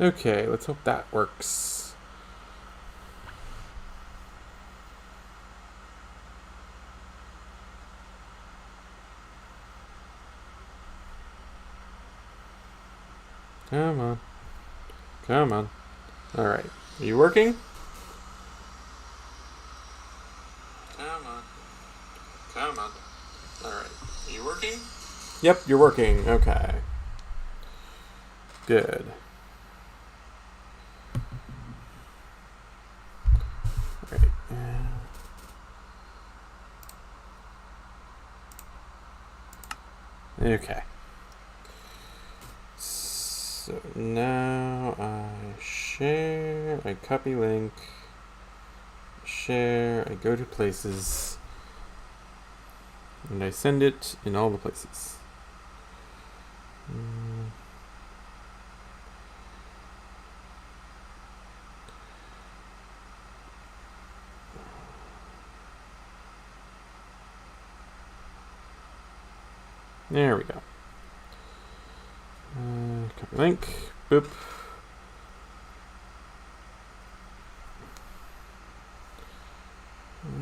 Okay, let's hope that works. Come on. Come on. Alright. Are you working? Come on. Come on. Alright. Are you working? Yep, you're working. Okay. Good. Alright. Okay. So now I share, I copy link, share, I go to places, and I send it in all the places. There we go. Copy link, boop.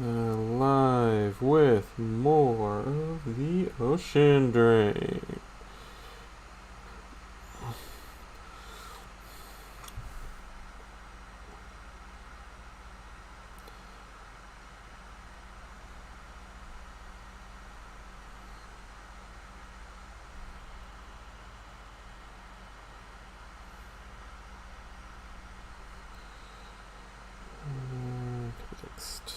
Live with more of the ocean drain. Text.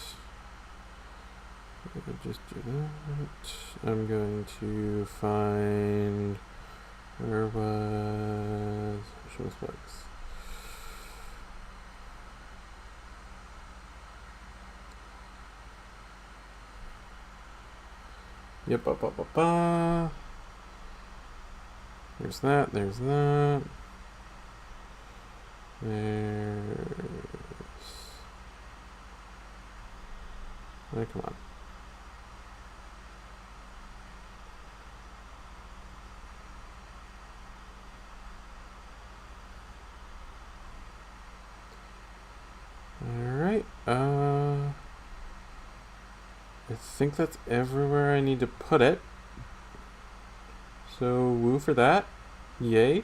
Just do that. I'm going to find where was show specs. Yep, There's that, there's that. There's... Oh, come on. Alright, I think that's everywhere I need to put it. So, woo for that. Yay.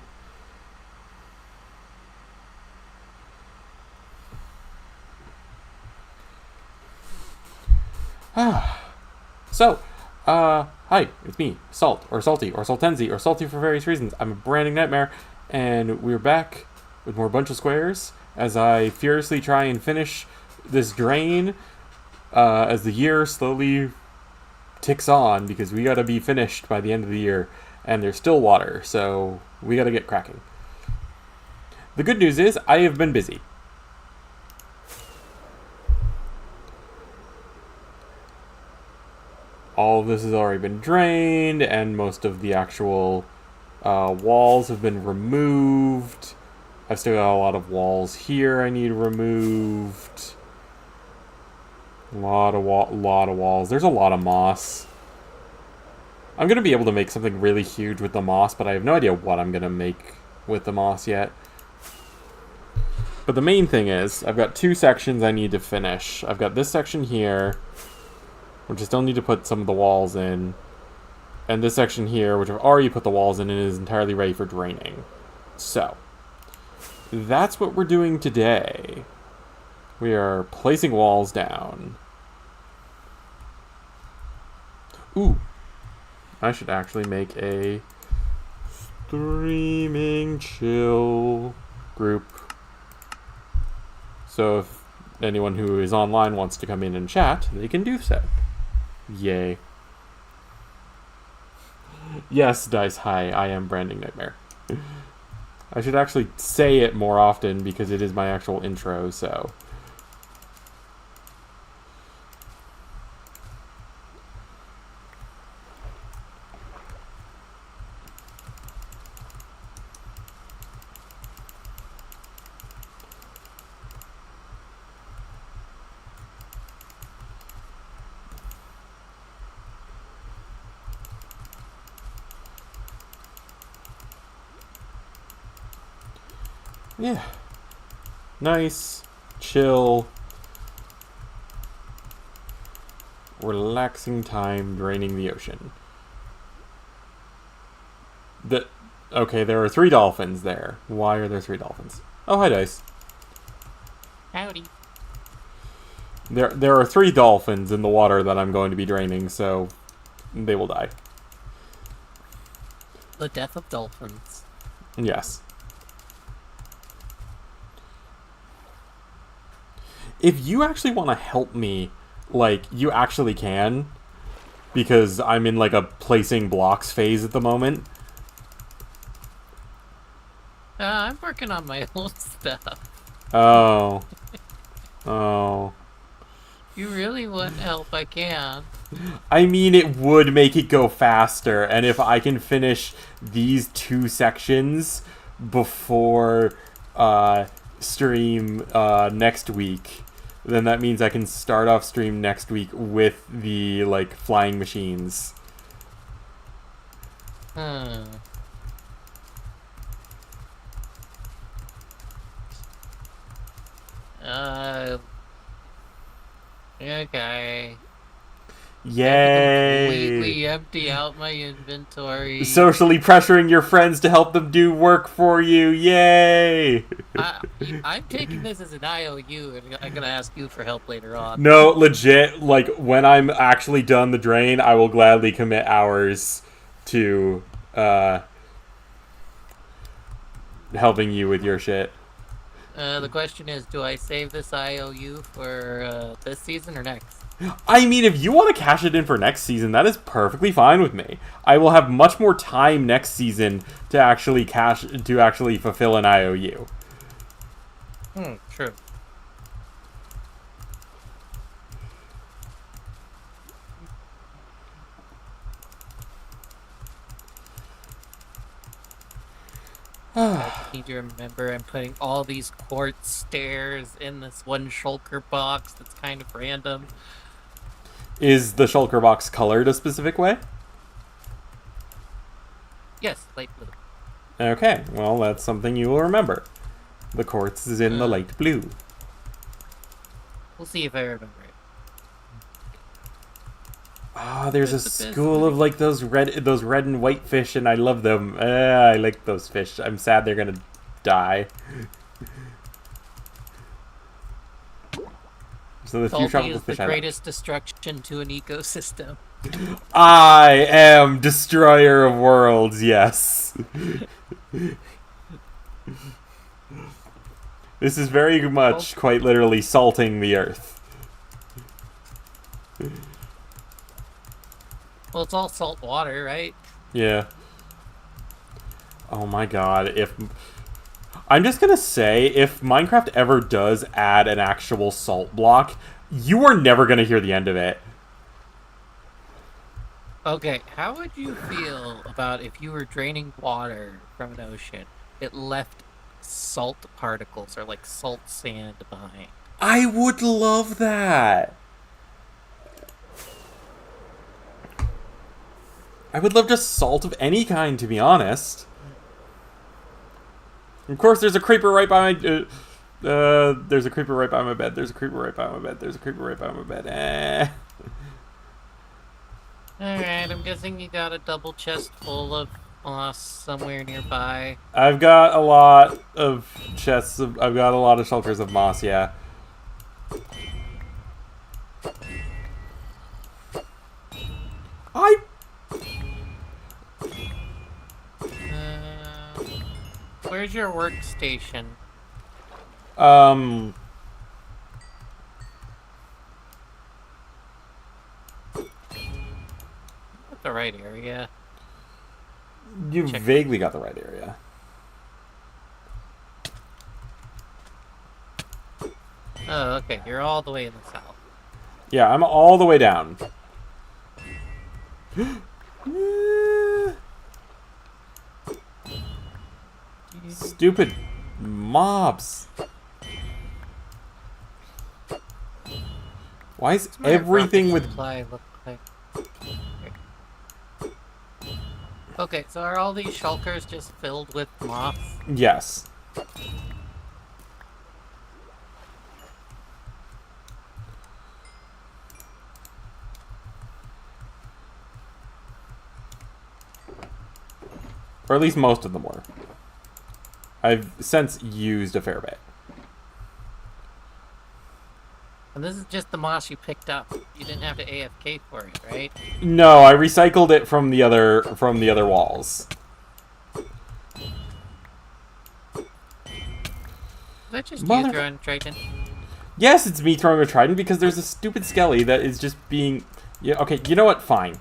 So, hi, it's me, Salt, or Salty, or Saltenzy, or Salty for various reasons. I'm a branding nightmare, and we're back with more BunchaSquares as I furiously try and finish this drain as the year slowly ticks on, because we gotta be finished by the end of the year, and there's still water, so we gotta get cracking. The good news is, I have been busy. All of this has already been drained, and most of the actual walls have been removed. I've still got a lot of walls here I need removed. A lot of walls. There's a lot of moss. I'm going to be able to make something really huge with the moss, but I have no idea what I'm going to make with the moss yet. But the main thing is, I've got two sections I need to finish. I've got this section here, which I still need to put some of the walls in. And this section here, which I've already put the walls in and is entirely ready for draining. So, that's what we're doing today. We are placing walls down. Ooh. I should actually make a streaming chill group. So if anyone who is online wants to come in and chat, they can do so. Yay. Yes, Dice, hi, I am Branding Nightmare. I should actually say it more often because it is my actual intro, so... Yeah. Nice, chill, relaxing time draining the ocean. Okay, there are 3 dolphins there. Why are there 3 dolphins? Oh, hi, Dice. Howdy. There are 3 dolphins in the water that I'm going to be draining, so they will die. The death of dolphins. Yes. If you actually want to help me, like, you actually can, because I'm in, like, a placing blocks phase at the moment. I'm working on my own stuff. Oh. Oh. You really want help, I can. I mean, it would make it go faster, and if I can finish these 2 sections before stream next week, then that means I can start off stream next week with the, like, flying machines. Hmm. Okay. I have to Yay! completely empty out my inventory. Socially pressuring your friends to help them do work for you. Yay! I'm taking this as an IOU, and I'm gonna ask you for help later on. No, legit, like, when I'm actually done the drain, I will gladly commit hours to helping you with your shit. The question is, do I save this IOU for this season or next? I mean, if you want to cash it in for next season, that is perfectly fine with me. I will have much more time next season to actually fulfill an IOU. True. I just need to remember I'm putting all these quartz stairs in this one shulker box that's kind of random. Is the shulker box colored a specific way? Yes, light blue. Okay, well, that's something you will remember. The quartz is in the light blue. We'll see if I remember it. Ah, there's a school of, like, those red and white fish, and I love them. I like those fish. I'm sad they're gonna die. So the few tropical fish the greatest destruction to an ecosystem. I am destroyer of worlds. Yes. This is very much, quite literally, salting the earth. Well, it's all salt water, right? Yeah. Oh my god, I'm just gonna say, if Minecraft ever does add an actual salt block, you are never gonna hear the end of it. Okay, how would you feel about if you were draining water from an ocean, it left salt particles or like salt sand behind? I would love that. I would love just salt of any kind, to be honest. Of course, there's a creeper right by my... there's a creeper right by my bed. There's a creeper right by my bed. There's a creeper right by my bed. Alright, I'm guessing you got a double chest full of moss somewhere nearby. I've got a lot of chests of... I've got a lot of shelters of moss, yeah. Where's your workstation? The right area. You vaguely got the right area. Oh, okay. You're all the way in the south. Yeah, I'm all the way down. Stupid mobs. Why is everything with... look like? Okay, so are all these shulkers just filled with moss? Yes. Or at least most of them were. I've since used a fair bit. And this is just the moss you picked up. You didn't have to AFK for it, right? No, I recycled it from the other walls. Is that just you throwing Triton? Yes, it's me throwing a trident because there's a stupid skelly that is just being... Yeah, okay, you know what? Fine.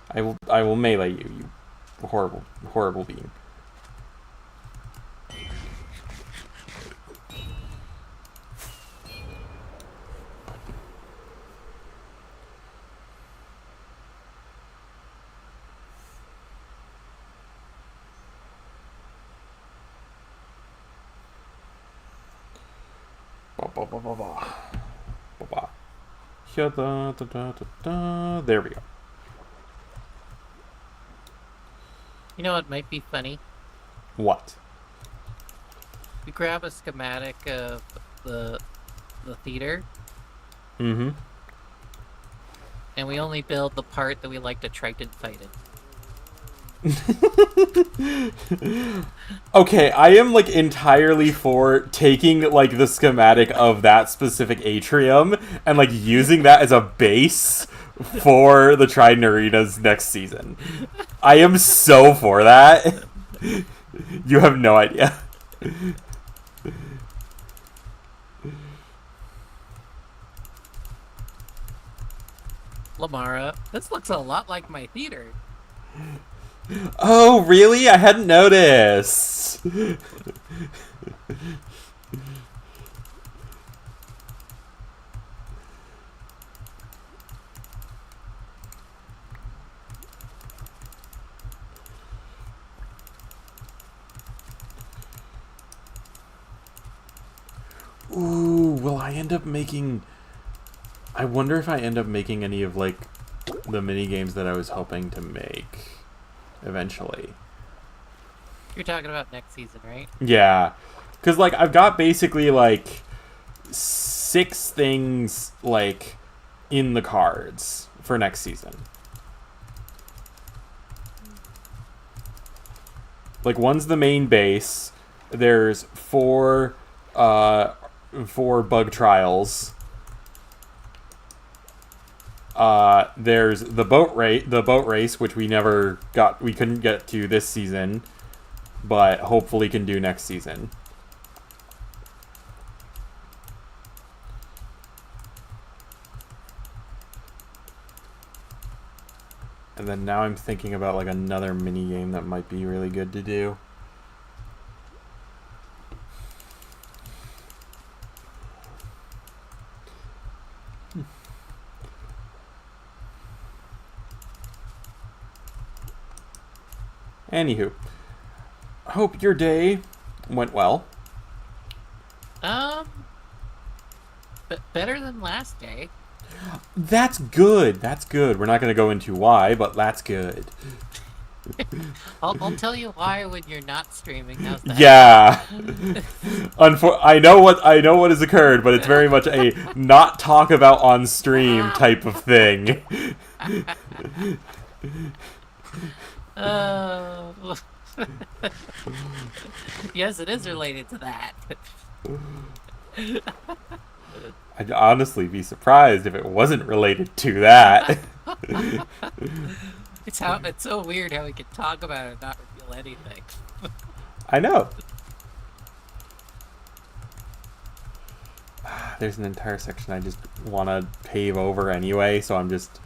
I will melee you, you horrible being. There we go. You know what might be funny? What? We grab a schematic of the theater. Mm-hmm. And we only build the part that we like to Triton fight in. Okay, I am like entirely for taking like the schematic of that specific atrium and like using that as a base for the Trident Arenas next season. I am so for that. You have no idea. Lamara, this looks a lot like my theater. Oh, really? I hadn't noticed. Ooh, will I end up making... I wonder if I end up making any of, like, the mini games that I was hoping to make eventually. You're talking about next season, right? Yeah. Because, like, I've got basically, like, 6 things, like, in the cards for next season. Like, one's the main base. There's 4 bug trials. There's the boat race, which we couldn't get to this season, but hopefully can do next season. And then now I'm thinking about like another mini game that might be really good to do. Anywho, hope your day went well. Better than last day. That's good. That's good. We're not going to go into why, but that's good. I'll tell you why when you're not streaming. How's that? Yeah. I know what has occurred, but it's very much a not talk about on stream type of thing. Yes, it is related to that. I'd honestly be surprised if it wasn't related to that. It's so weird how we can talk about it and not reveal anything. I know. There's an entire section I just want to pave over anyway, so I'm just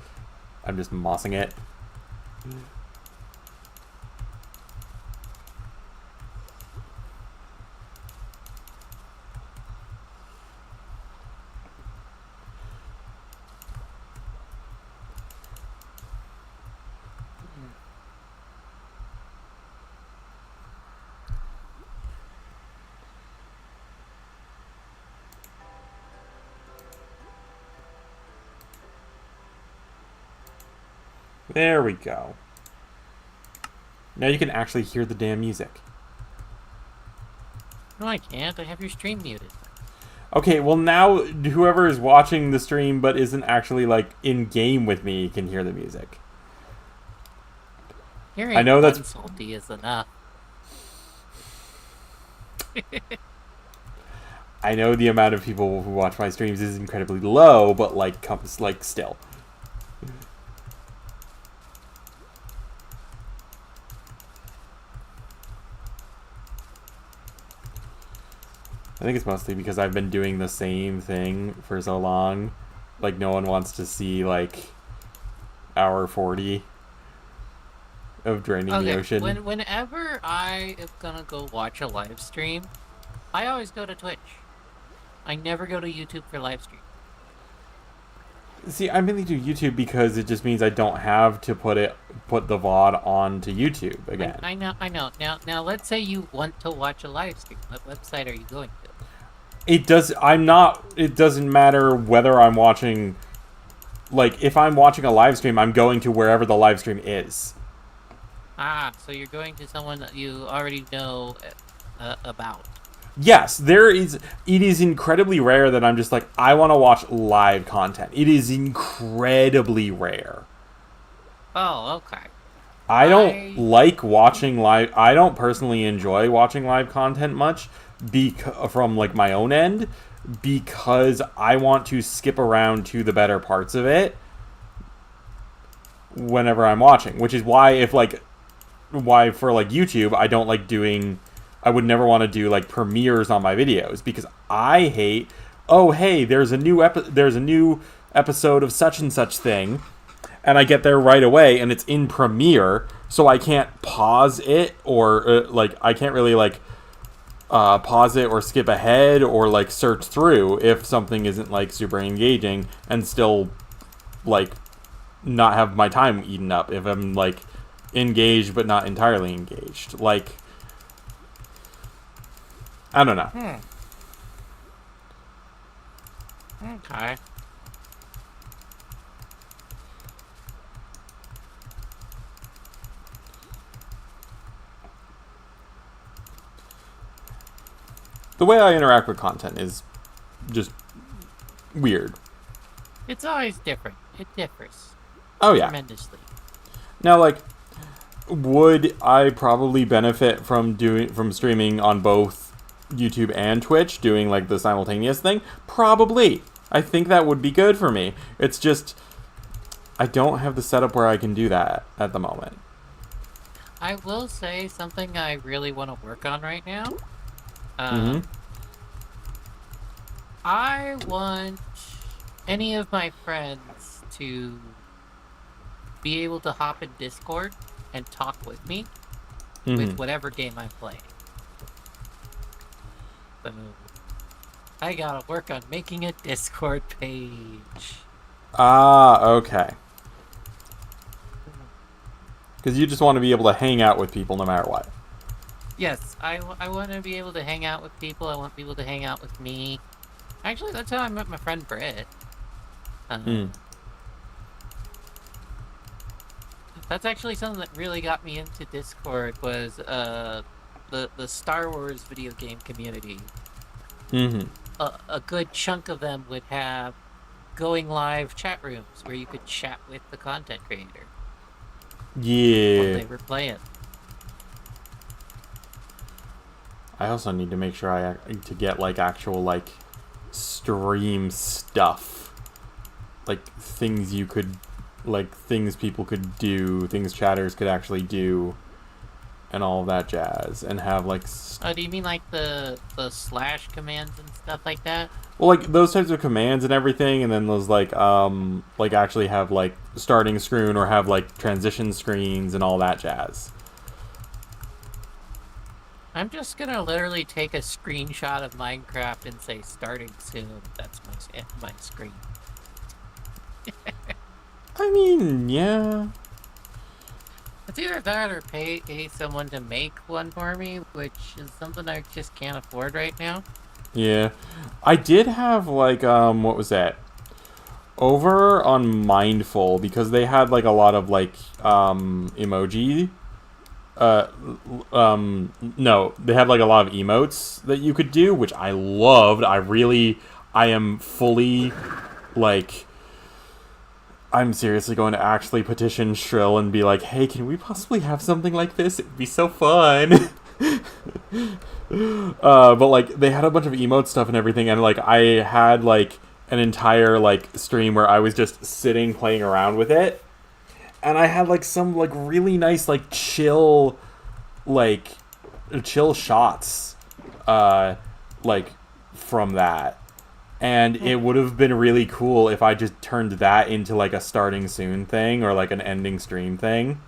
mossing it. There we go. Now you can actually hear the damn music. No, I can't. I have your stream muted. Okay, well now whoever is watching the stream but isn't actually like in game with me can hear the music. I Hearing know that's one salty is enough. I know the amount of people who watch my streams is incredibly low, but like comes like still. I think it's mostly because I've been doing the same thing for so long. Like no one wants to see like hour 40 of draining the Okay, ocean. whenever I am gonna go watch a live stream, I always go to Twitch. I never go to YouTube for live stream. See, I mainly do YouTube because it just means I don't have to put the VOD onto YouTube again. I know, I know. Now, let's say you want to watch a live stream. What website are you going to? It doesn't matter whether I'm watching, like, if I'm watching a live stream, I'm going to wherever the live stream is. Ah, so you're going to someone that you already know about. Yes, it is incredibly rare that I'm just like, I want to watch live content. It is incredibly rare. Oh, okay. I don't like watching live. I don't personally enjoy watching live content much from like my own end because I want to skip around to the better parts of it whenever I'm watching, which is why why for like YouTube I don't like doing. I would never want to do like premieres on my videos because I hate. Oh hey, there's a new episode of such and such thing. And I get there right away, and it's in Premiere, so I can't pause it, or I can't really pause it or skip ahead or like search through if something isn't like super engaging, and still like not have my time eaten up if I'm like engaged but not entirely engaged. Like, I don't know. Okay. The way I interact with content is just weird. It's always different. It differs. Oh yeah. Tremendously. Now, like, would I probably benefit from streaming on both YouTube and Twitch, doing like the simultaneous thing? Probably. I think that would be good for me. It's just I don't have the setup where I can do that at the moment. I will say something I really want to work on right now. I want any of my friends to be able to hop in Discord and talk with me with whatever game I'm playing. So I gotta work on making a Discord page. Ah, okay. Because you just want to be able to hang out with people no matter what. Yes, I want to be able to hang out with people. I want people to hang out with me. Actually, that's how I met my friend Britt. That's actually something that really got me into Discord was the Star Wars video game community. A good chunk of them would have going live chat rooms where you could chat with the content creator. Yeah. While they were playing. I also need to make sure to get like actual like stream stuff, like things things people could do, things chatters could actually do, and all of that jazz, and have like. Oh, do you mean like the slash commands and stuff like that? Well, like those types of commands and everything, and then those like actually have like starting screen or have like transition screens and all that jazz. I'm just gonna literally take a screenshot of Minecraft and say starting soon. That's my screen. I mean, yeah. It's either that or pay someone to make one for me, which is something I just can't afford right now. Yeah. I did have like what was that? Over on Mindful, because they had like a lot of like emoji. No, they had like a lot of emotes that you could do, which I loved. I am fully like I'm seriously going to actually petition Shrill and be like, hey, can we possibly have something like this? It'd be so fun. But like they had a bunch of emote stuff and everything, and like I had like an entire like stream where I was just sitting playing around with it, and I had like some like really nice like chill shots, like from that. And it would have been really cool if I just turned that into like a starting soon thing or like an ending stream thing.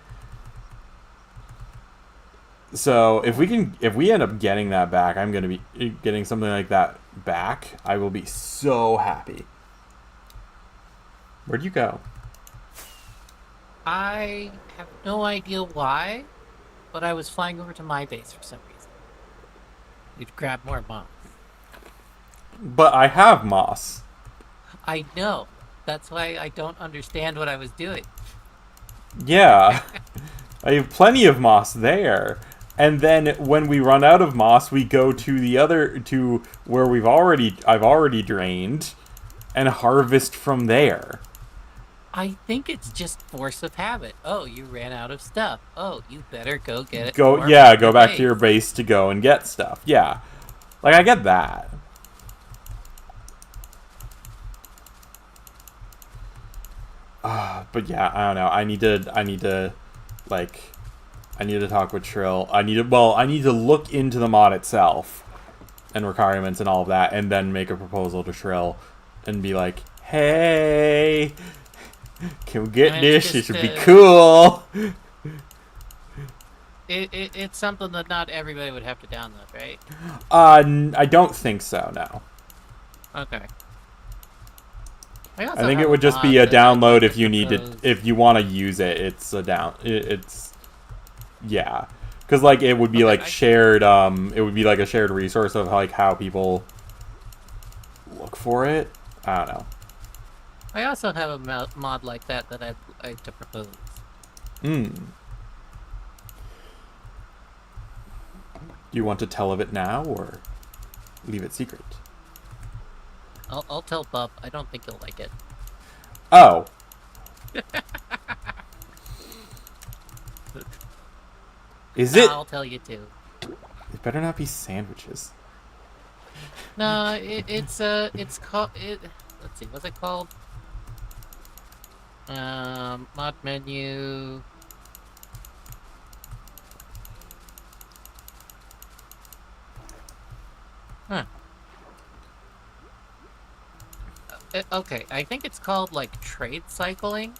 So if we end up getting that back, I'm gonna be getting something like that back. I will be so happy. Where'd you go? I have no idea why, but I was flying over to my base for some reason. You'd grab more moss. But I have moss. I know. That's why I don't understand what I was doing. Yeah, I have plenty of moss there. And then when we run out of moss, we go to the other to where I've already drained, and harvest from there. I think it's just force of habit. Oh, you ran out of stuff. Oh, you better go get it. Go back to your base to go and get stuff. Yeah, like I get that. But yeah, I don't know. I need to talk with Trill. I need to look into the mod itself and requirements and all of that, and then make a proposal to Trill and be like, hey, can we get this? It should be cool. It's something that not everybody would have to download, right? I don't think so, no. Okay. I think it would just be a download if you want to use it. It's a yeah, because like it would be like shared. It would be like a shared resource of like how people look for it. I don't know. I also have a mod like that I'd like to propose. Do you want to tell of it now or leave it secret? I'll tell Bub. I don't think he'll like it. Oh. Is it? I'll tell you too. It better not be sandwiches. No, it's called let's see, what's it called? Mod menu. Huh. Okay, I think it's called like trade cycling.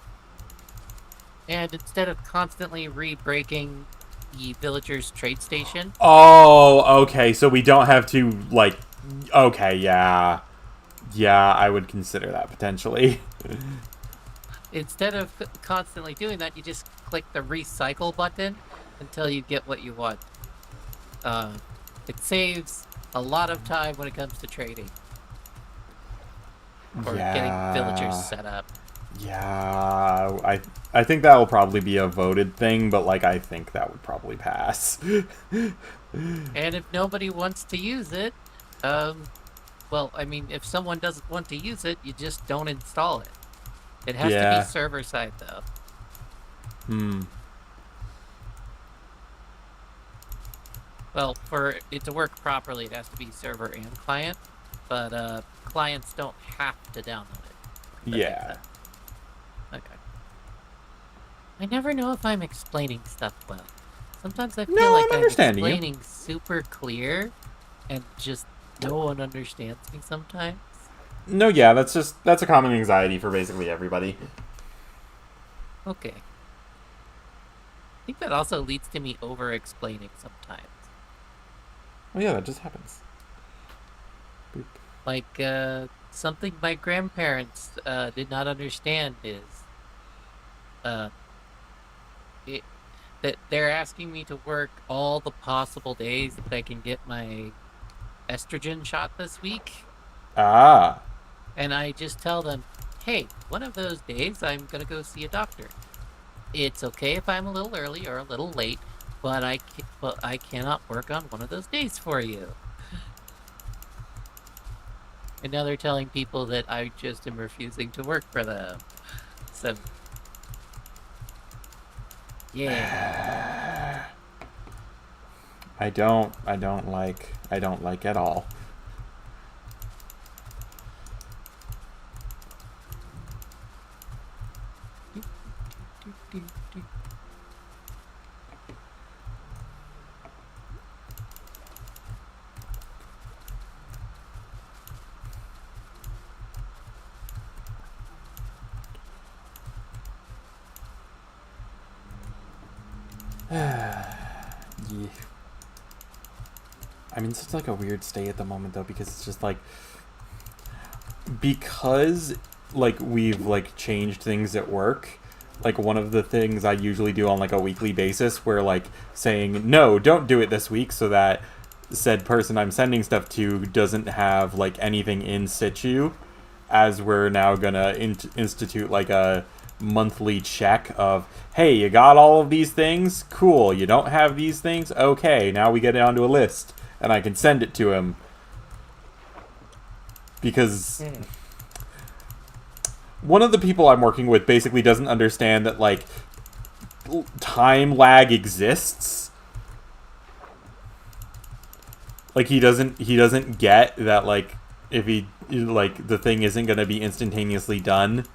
And instead of constantly re-breaking the villager's trade station. Oh, okay. So we don't have to like. Okay, yeah, I would consider that potentially. Instead of constantly doing that, you just click the recycle button until you get what you want. It saves a lot of time when it comes to trading. Or getting villagers set up. Yeah, I think that will probably be a voted thing, but like I think that would probably pass. And if nobody wants to use it, well, I mean, if someone doesn't want to use it, you just don't install it. It has to be server side though. Well, for it to work properly, it has to be server and client, but clients don't have to download it. Yeah. Okay. I never know if I'm explaining stuff well. Sometimes I feel like I'm explaining super clear, and just no one understands me sometimes. No, yeah, that's a common anxiety for basically everybody. Okay. I think that also leads to me over-explaining sometimes. Oh yeah, that just happens. Boop. Like, something my grandparents did not understand is that they're asking me to work all the possible days that I can get my estrogen shot this week. Ah. And I just tell them, hey, one of those days I'm gonna go see a doctor. It's okay if I'm a little early or a little late, but I cannot work on one of those days for you. And now they're telling people that I just am refusing to work for them. Awesome. Yeah. I don't like at all. Yeah. I mean, it's just like a weird state at the moment though, because it's just like, because like we've like changed things at work. Like one of the things I usually do on like a weekly basis, where like saying no, don't do it this week, so that said person I'm sending stuff to doesn't have like anything in situ, as we're now gonna institute like a monthly check of, hey, you got all of these things? Cool. You don't have these things? Okay, now we get it onto a list, and I can send it to him. Because one of the people I'm working with basically doesn't understand that, like, time lag exists. Like, he doesn't get that, like, if he, like, the thing isn't going to be instantaneously done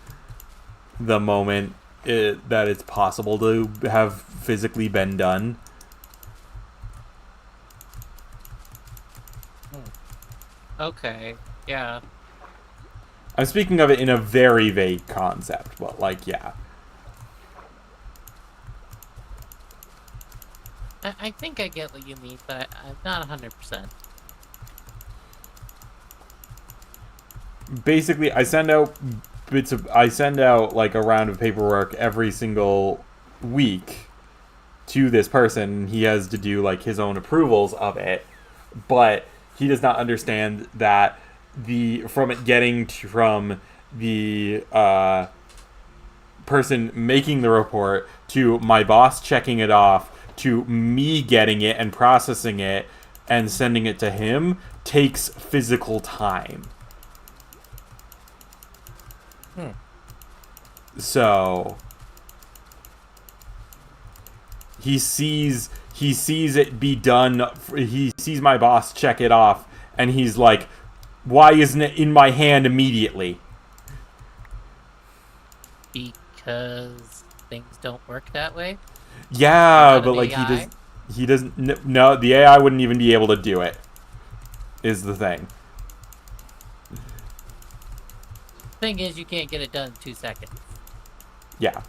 the moment that it's possible to have physically been done. Okay, yeah. I'm speaking of it in a very vague concept, but, like, yeah. I think I get what you mean, but I'm not 100%. Basically, I send out like a round of paperwork every single week to this person. He has to do like his own approvals of it, but he does not understand that from the person making the report to my boss checking it off to me getting it and processing it and sending it to him takes physical time. So he sees it be done. He sees my boss check it off, and he's like, "Why isn't it in my hand immediately?" Because things don't work that way? Yeah, but like AI? he doesn't. No, the AI wouldn't even be able to do it. Is the thing. Thing is, you can't get it done in 2 seconds. Yeah.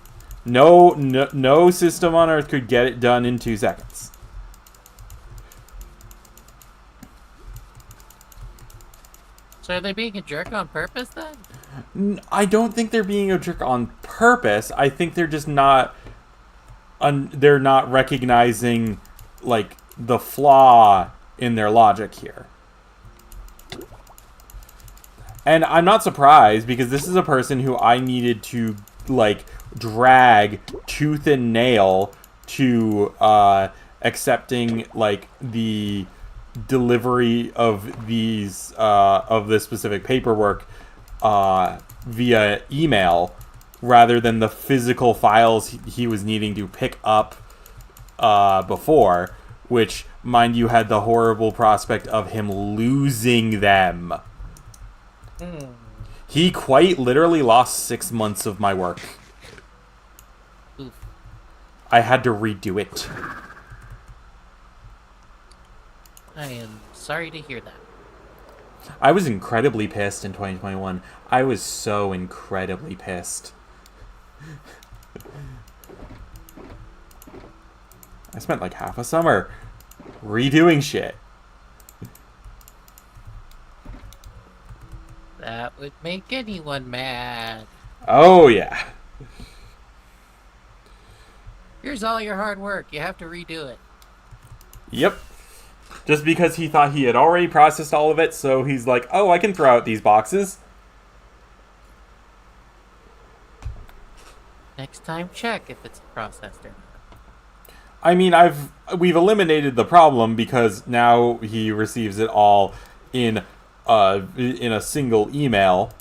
No system on Earth could get it done in 2 seconds. So are they being a jerk on purpose then? I don't think they're being a jerk on purpose. I think they're just not. They're not recognizing like the flaw in their logic here. And I'm not surprised, because this is a person who I needed to like drag tooth and nail to accepting like the delivery of these of this specific paperwork via email, rather than the physical files he was needing to pick up before, which, mind you, had the horrible prospect of him losing them. He quite literally lost 6 months of my work. Oof. I had to redo it. I am sorry to hear that. I was incredibly pissed in 2021. I was so incredibly pissed. I spent like half a summer redoing shit. That would make anyone mad. Oh, yeah. Here's all your hard work. You have to redo it. Yep. Just because he thought he had already processed all of it, so he's like, oh, I can throw out these boxes. Next time, check if it's processed or not. I mean, we've eliminated the problem, because now he receives it all in a single email.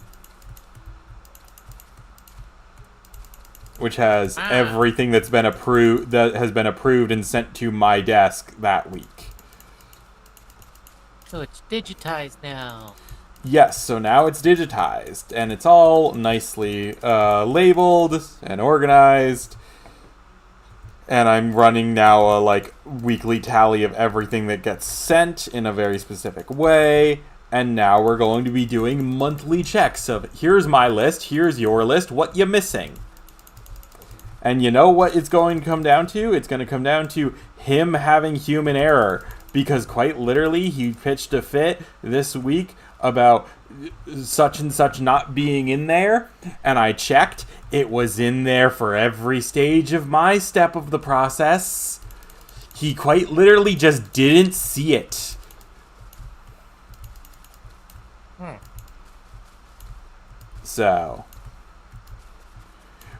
which has everything that has been approved and sent to my desk that week. So it's digitized now. Yes, so now it's digitized, and it's all nicely labeled and organized. And I'm running now a weekly tally of everything that gets sent in a very specific way. And now we're going to be doing monthly checks of here's my list, here's your list, what you missing. And you know what it's going to come down to? It's going to come down to him having human error. Because quite literally, he pitched a fit this week about such and such not being in there. And I checked. It was in there for every stage of my step of the process. He quite literally just didn't see it. So.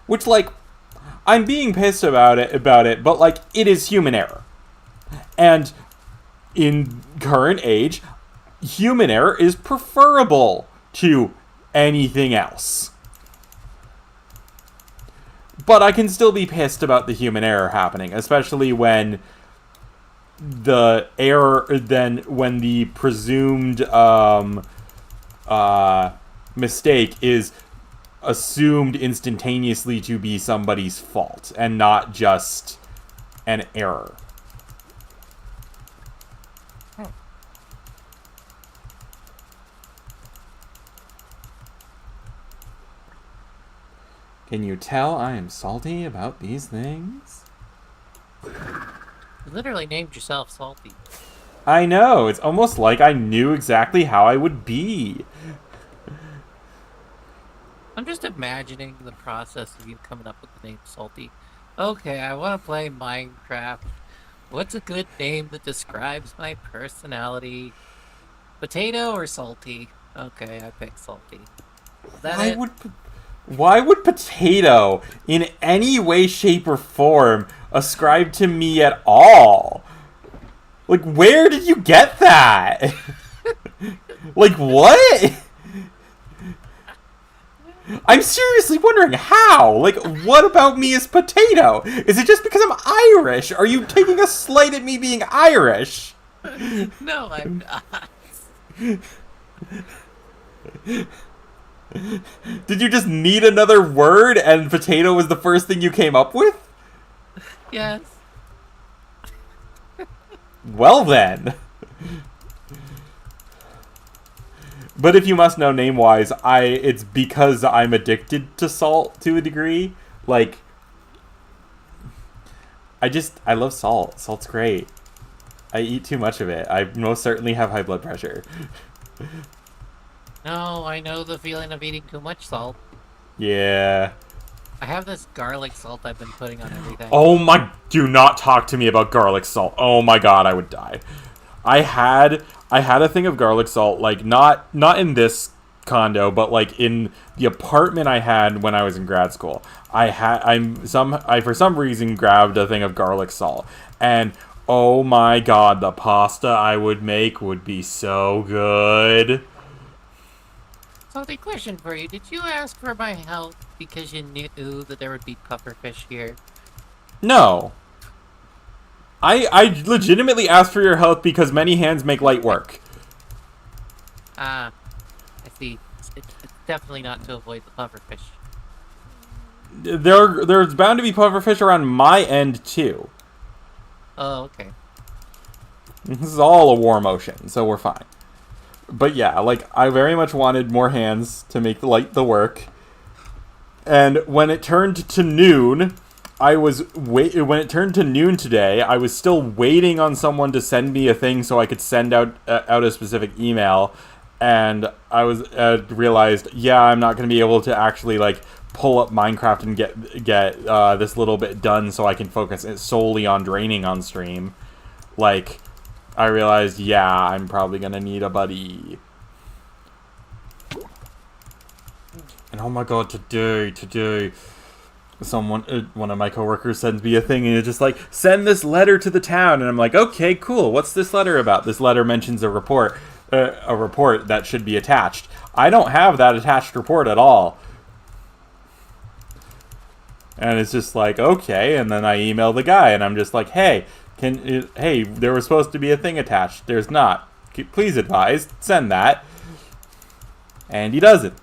Which, I'm being pissed about it, but, it is human error. And in current age, human error is preferable to anything else. But I can still be pissed about the human error happening, especially when the presumed mistake is assumed instantaneously to be somebody's fault and not just an error. Can you tell I am salty about these things? You literally named yourself Salty. I know. It's almost like I knew exactly how I would be. I'm just imagining the process of you coming up with the name Salty. Okay, I want to play Minecraft. What's a good name that describes my personality? Potato or Salty? Okay, I picked Salty. Is that it? Why would potato, in any way, shape, or form, ascribe to me at all? Where did you get that? What? I'm seriously wondering how. What about me is potato? Is it just because I'm Irish? Are you taking a slight at me being Irish? No, I'm not. Did you just need another word and potato was the first thing you came up with? Yes. Well then. But if you must know name-wise, it's because I'm addicted to salt to a degree. I love salt. Salt's great. I eat too much of it. I most certainly have high blood pressure. No, I know the feeling of eating too much salt. Yeah. I have this garlic salt I've been putting on everything. Oh my, do not talk to me about garlic salt. Oh my god, I would die. I had a thing of garlic salt, not in this condo, but in the apartment I had when I was in grad school. I for some reason grabbed a thing of garlic salt, and oh my god, the pasta I would make would be so good. Salty, question for you. Did you ask for my help because you knew that there would be pufferfish here? No. I legitimately asked for your help because many hands make light work. I see. It's definitely not to avoid the pufferfish. There's bound to be pufferfish around my end, too. Oh, okay. This is all a war motion, so we're fine. But yeah, I very much wanted more hands to make the work. And when it turned to noon, when it turned to noon today, I was still waiting on someone to send me a thing so I could send out a specific email. And I realized, yeah, I'm not going to be able to actually pull up Minecraft and get this little bit done so I can focus solely on draining on stream. I realized, yeah, I'm probably gonna need a buddy. And oh my god, today, one of my coworkers sends me a thing and it's just send this letter to the town. And I'm like, okay, cool. What's this letter about? This letter mentions a report that should be attached. I don't have that attached report at all. And it's just like, okay, and then I email the guy, and I'm just like, hey, there was supposed to be a thing attached. There's not. Please advise, send that. And he doesn't.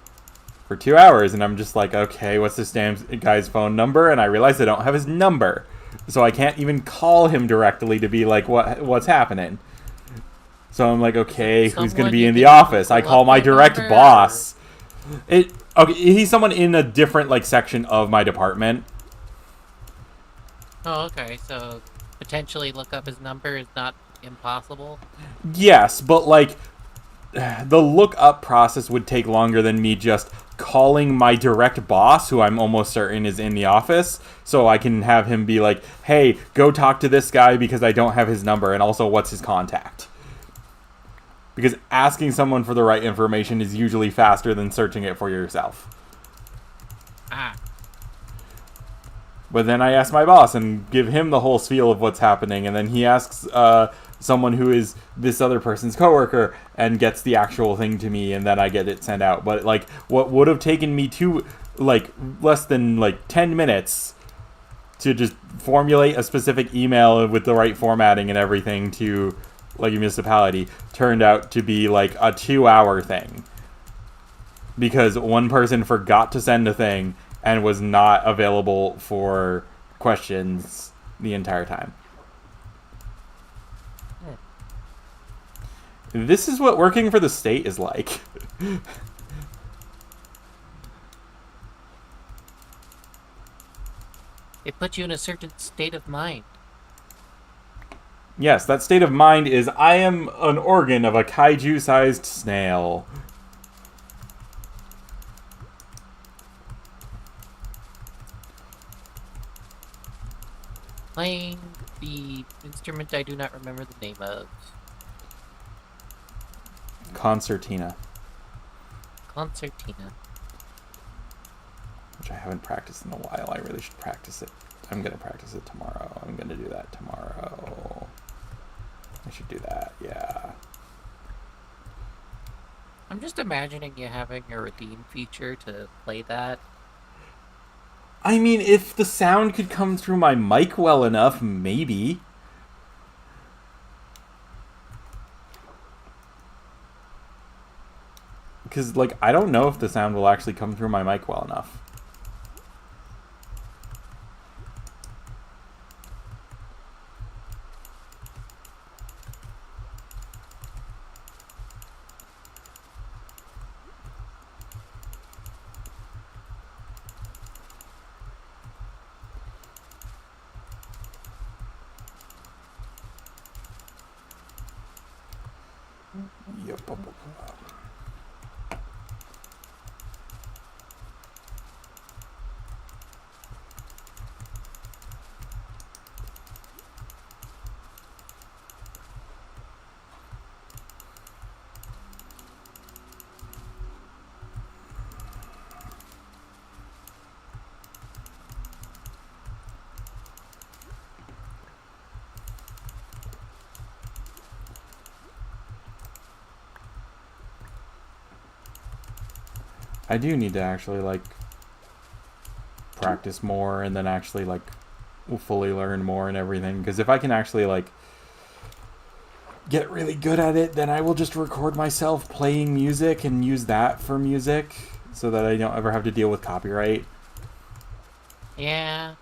For 2 hours, and I'm just like, okay, what's this damn guy's phone number? And I realize I don't have his number. So I can't even call him directly to be like, what's happening? So I'm like, okay, who's going to be in the office? I call my direct boss. Okay, he's someone in a different like section of my department. Oh, okay. So potentially look up his number is not impossible. Yes, but like the look up process would take longer than me just calling my direct boss, who I'm almost certain is in the office, so I can have him be like, hey, go talk to this guy because I don't have his number, and also what's his contact. Because asking someone for the right information is usually faster than searching it for yourself. Ah. But then I ask my boss and give him the whole spiel of what's happening, and then he asks someone who is this other person's coworker and gets the actual thing to me, and then I get it sent out. But like, what would have taken me less than 10 minutes to just formulate a specific email with the right formatting and everything to like a municipality turned out to be like a 2-hour thing, because one person forgot to send a thing and was not available for questions the entire time. This is what working for the state is like. It puts you in a certain state of mind. Yes, that state of mind is, I am an organ of a kaiju-sized snail. Playing the instrument I do not remember the name of. Concertina. Concertina. Which I haven't practiced in a while. I really should practice it. I'm going to practice it tomorrow. I'm going to do that tomorrow. I should do that, yeah. I'm just imagining you having a redeem feature to play that. I mean, if the sound could come through my mic well enough, maybe. Because, like, I don't know if the sound will actually come through my mic well enough. Yep. I do need to actually, like, practice more and then actually, like, fully learn more and everything. Because if I can actually, like, get really good at it, then I will just record myself playing music and use that for music so that I don't ever have to deal with copyright. Yeah.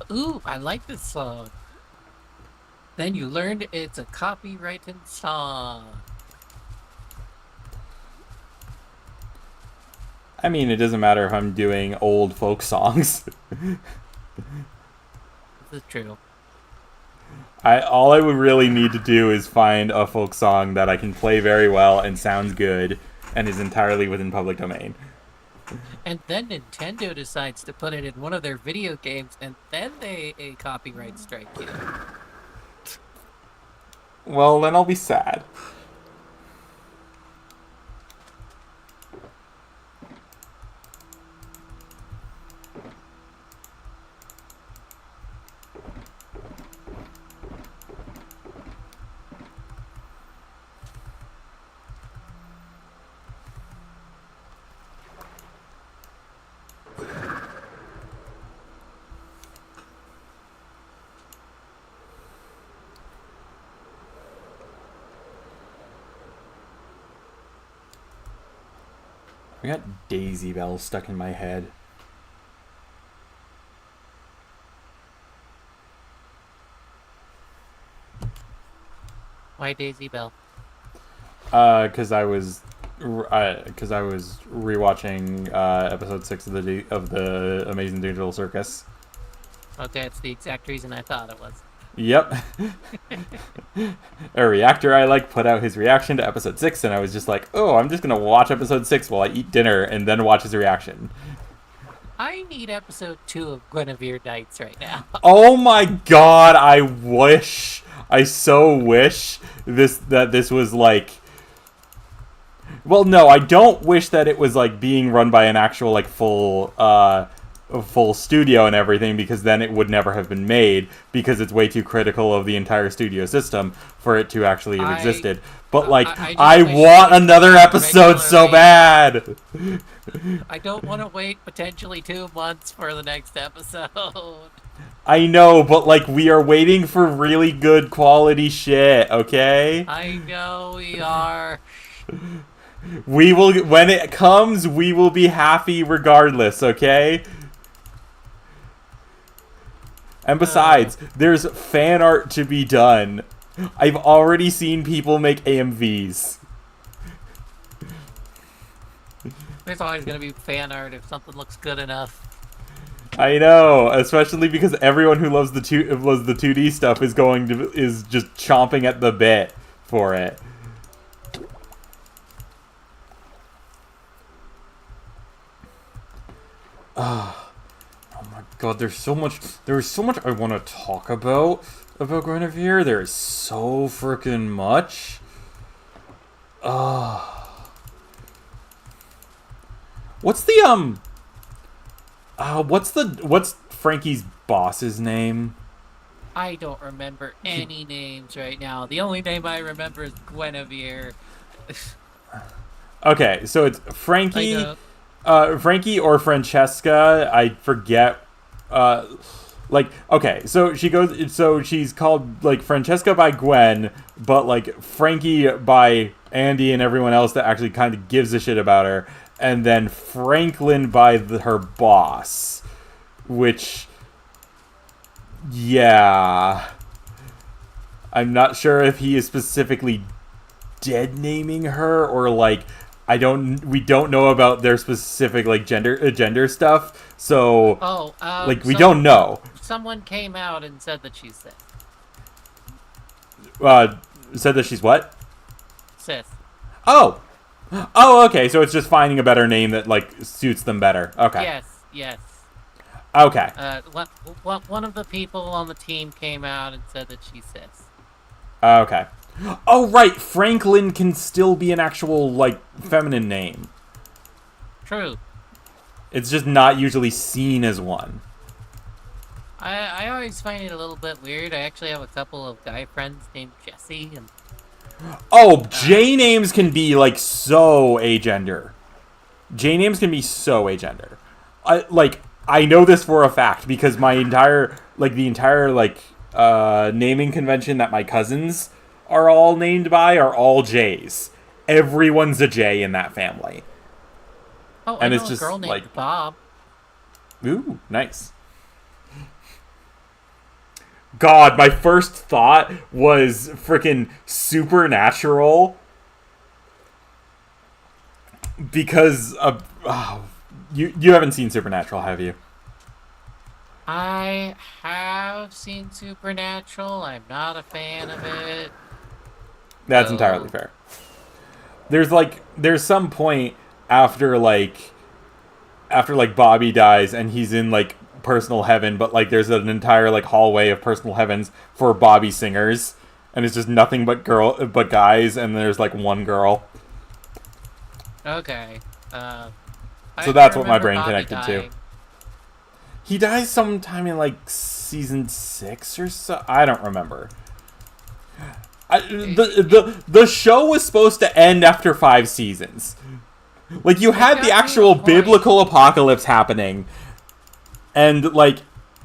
Ooh, I like this song. Then you learned it's a copyrighted song. I mean, it doesn't matter if I'm doing old folk songs. This is true. All I would really need to do is find a folk song that I can play very well and sounds good and is entirely within public domain. And then Nintendo decides to put it in one of their video games, and then they copyright strike you. Well, then I'll be sad. I got Daisy Bell stuck in my head. Why Daisy Bell? Because I was rewatching episode 6 of the Amazing Digital Circus. Okay, it's the exact reason I thought it was. Yep. A reactor I like put out his reaction to episode 6, and I was just like, oh, I'm just gonna watch episode 6 while I eat dinner and then watch his reaction. I need episode 2 of Guinevere Nights right now. Oh my god, I so wish this was like... Well, no, I don't wish that it was like being run by an actual like full studio and everything, because then it would never have been made, because it's way too critical of the entire studio system for it to actually have existed. But like, I want another episode so bad. I don't want to wait potentially 2 months for the next episode. I know, but like, we are waiting for really good quality shit, okay? I know we are. We will, when it comes, we will be happy regardless, okay? And besides, there's fan art to be done. I've already seen people make AMVs. There's always going to be fan art if something looks good enough. I know, especially because everyone who loves the 2D stuff is just chomping at the bit for it. Oh my god, there's so much I want to talk about Guinevere. There is so freaking much. What's Frankie's boss's name? I don't remember any names right now. The only name I remember is Guinevere. Okay, so it's Frankie. Frankie or Francesca, I forget. Okay, so she's called like Francesca by Gwen, but like Frankie by Andy and everyone else that actually kind of gives a shit about her, and then Franklin by her boss, which, yeah, I'm not sure if he is specifically dead naming her or like. We don't know about their specific like gender stuff, so we don't know. Someone came out and said that she's Sith. Said that she's what? Sith. Oh, okay. So it's just finding a better name that like suits them better. Okay. Yes. Okay. One of the people on the team came out and said that she's Sith. Okay. Oh, right. Franklin can still be an actual, like, feminine name. True. It's just not usually seen as one. I always find it a little bit weird. I actually have a couple of guy friends named Jesse. And J names can be, like, so agender. J names can be so agender. I know this for a fact because the entire naming convention that my cousins are all named by are all J's. Everyone's a J in that family. Oh, and I know it's just a girl named like Bob. Ooh, nice. God, my first thought was freaking Supernatural because of you haven't seen Supernatural, have you? I have seen Supernatural. I'm not a fan of it. That's entirely fair. There's some point after Bobby dies and he's in like personal heaven, but like there's an entire like hallway of personal heavens for Bobby singers, and it's just nothing but guys, and there's like one girl. Okay. So that's what my brain connected to. He dies sometime in like season 6 or so. I don't remember. The show was supposed to end after 5 seasons. Like, you had the actual biblical apocalypse happening, and like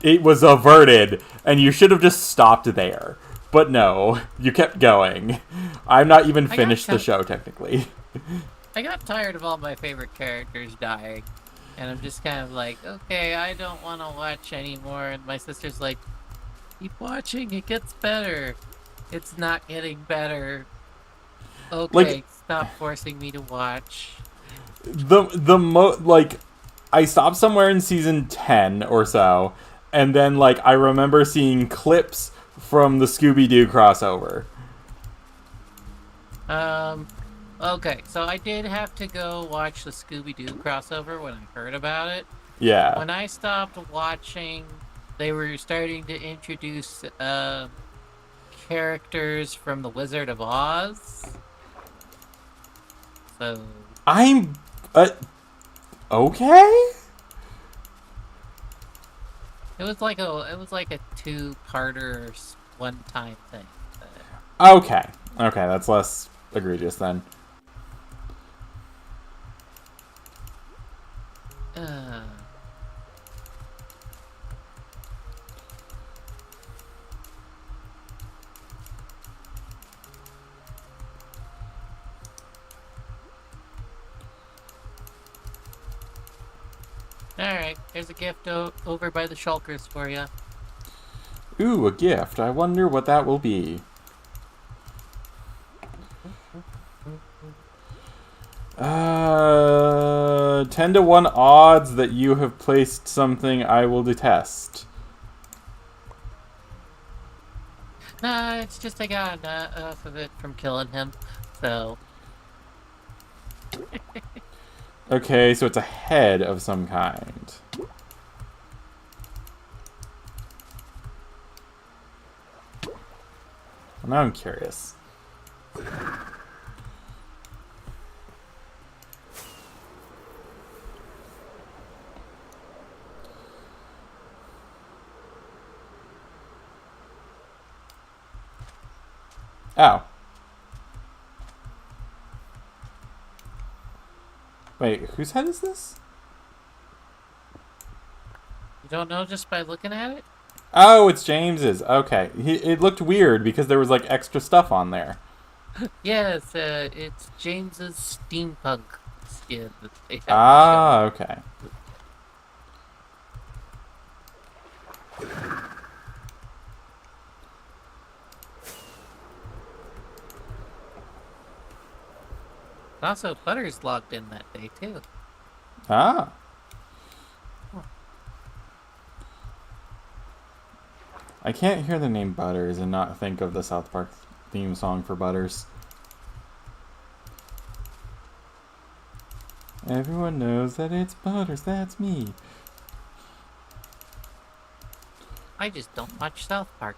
it was averted, and you should have just stopped there. But no, you kept going. I'm not even finished the show technically. I got tired of all my favorite characters dying. And I'm just kind of like, okay, I don't want to watch anymore. And my sister's like, keep watching, it gets better. It's not getting better. Like Okay, stop forcing me to watch. like I stopped somewhere in season 10 or so, and then like I remember seeing clips from the Scooby Doo crossover. Um, okay, so I did have to go watch the Scooby-Doo crossover when I heard about it. Yeah. When I stopped watching, they were starting to introduce characters from The Wizard of Oz. So I'm okay. it was like a two-parter one-time thing. Okay. Okay, that's less egregious then. Uh, all right, there's a gift over by the shulkers for you. Ooh, a gift. I wonder what that will be. 10 to 1 odds that you have placed something I will detest. Nah, it's just I got enough of it from killing him. So, Okay, so it's a head of some kind. Well, now I'm curious. Oh. Wait, whose head is this? you don't know just by looking at it? Oh, it's James's. Okay. It looked weird because there was like extra stuff on there. Yes, it's James's steampunk skin that they have shown. Ah, okay. Also, Butters logged in that day too. Ah. Huh. I can't hear the name Butters and not think of the South Park theme song for Butters. Everyone knows that it's Butters, that's me. I just don't watch South Park.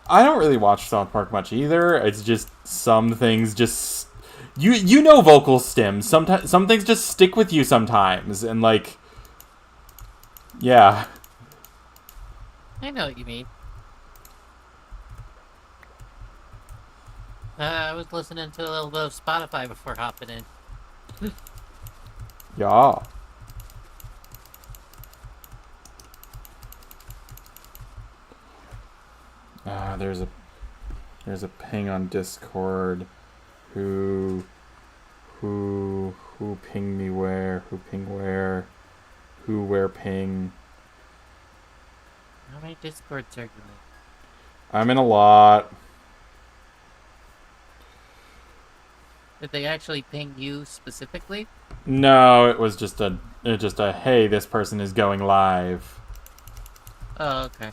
I don't really watch South Park much either. It's just some things just you know vocal stems. Sometimes some things just stick with you sometimes, and like yeah. I know what you mean. I was listening to a little bit of Spotify before hopping in. Yeah. There's a ping on Discord. Who who ping me where? Who ping where? Who where ping? How many Discords are you in? I'm in a lot. Did they actually ping you specifically? No, it was just a hey, this person is going live. Oh, okay.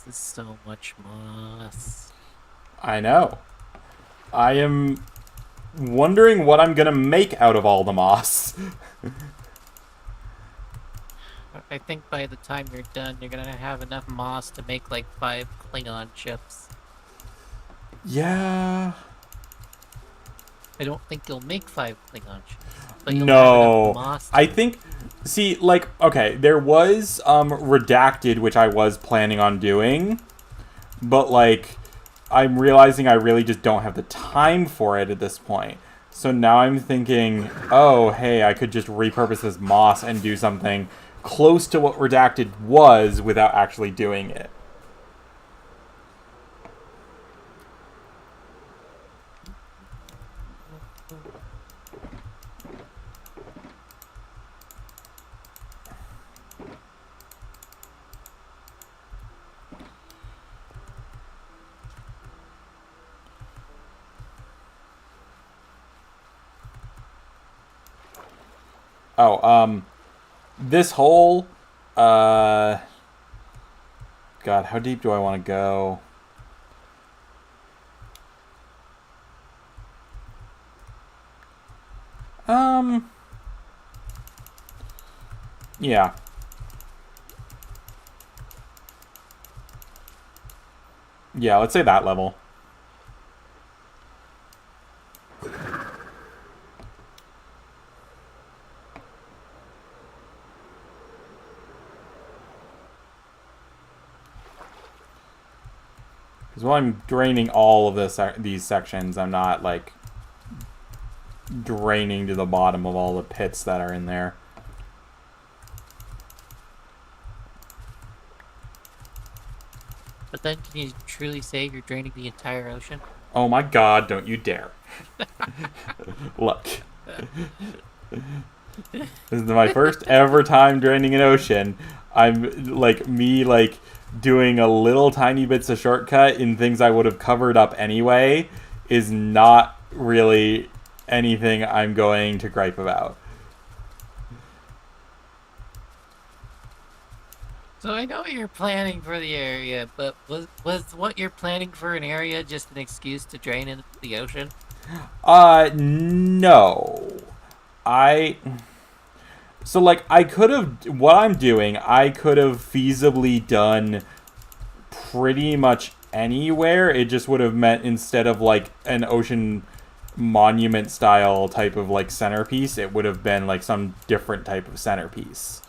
This is so much moss. I know. I am wondering what I'm gonna make out of all the moss. I think by the time you're done, you're gonna have enough moss to make like 5 Klingon ships. Yeah. I don't think you'll make 5 Klingon ships, but you'll have No. enough moss. I think... See, like, okay, there was Redacted, which I was planning on doing. But, like, I'm realizing I really just don't have the time for it at this point. So now I'm thinking, oh, hey, I could just repurpose this moss and do something close to what Redacted was without actually doing it. Oh, this hole, God, how deep do I want to go? Yeah. Yeah, let's say that level. Because while I'm draining all of these sections, I'm not, like, draining to the bottom of all the pits that are in there. But then, can you truly say you're draining the entire ocean? Oh my god, don't you dare. Look. This is my first ever time draining an ocean. I'm, like, doing a little tiny bits of shortcut in things I would have covered up anyway is not really anything I'm going to gripe about. So I know you're planning for the area, but was what you're planning for an area just an excuse to drain into the ocean? No. So, like, I could have... What I'm doing, I could have feasibly done pretty much anywhere. It just would have meant instead of, like, an ocean monument style type of, like, centerpiece, it would have been, like, some different type of centerpiece.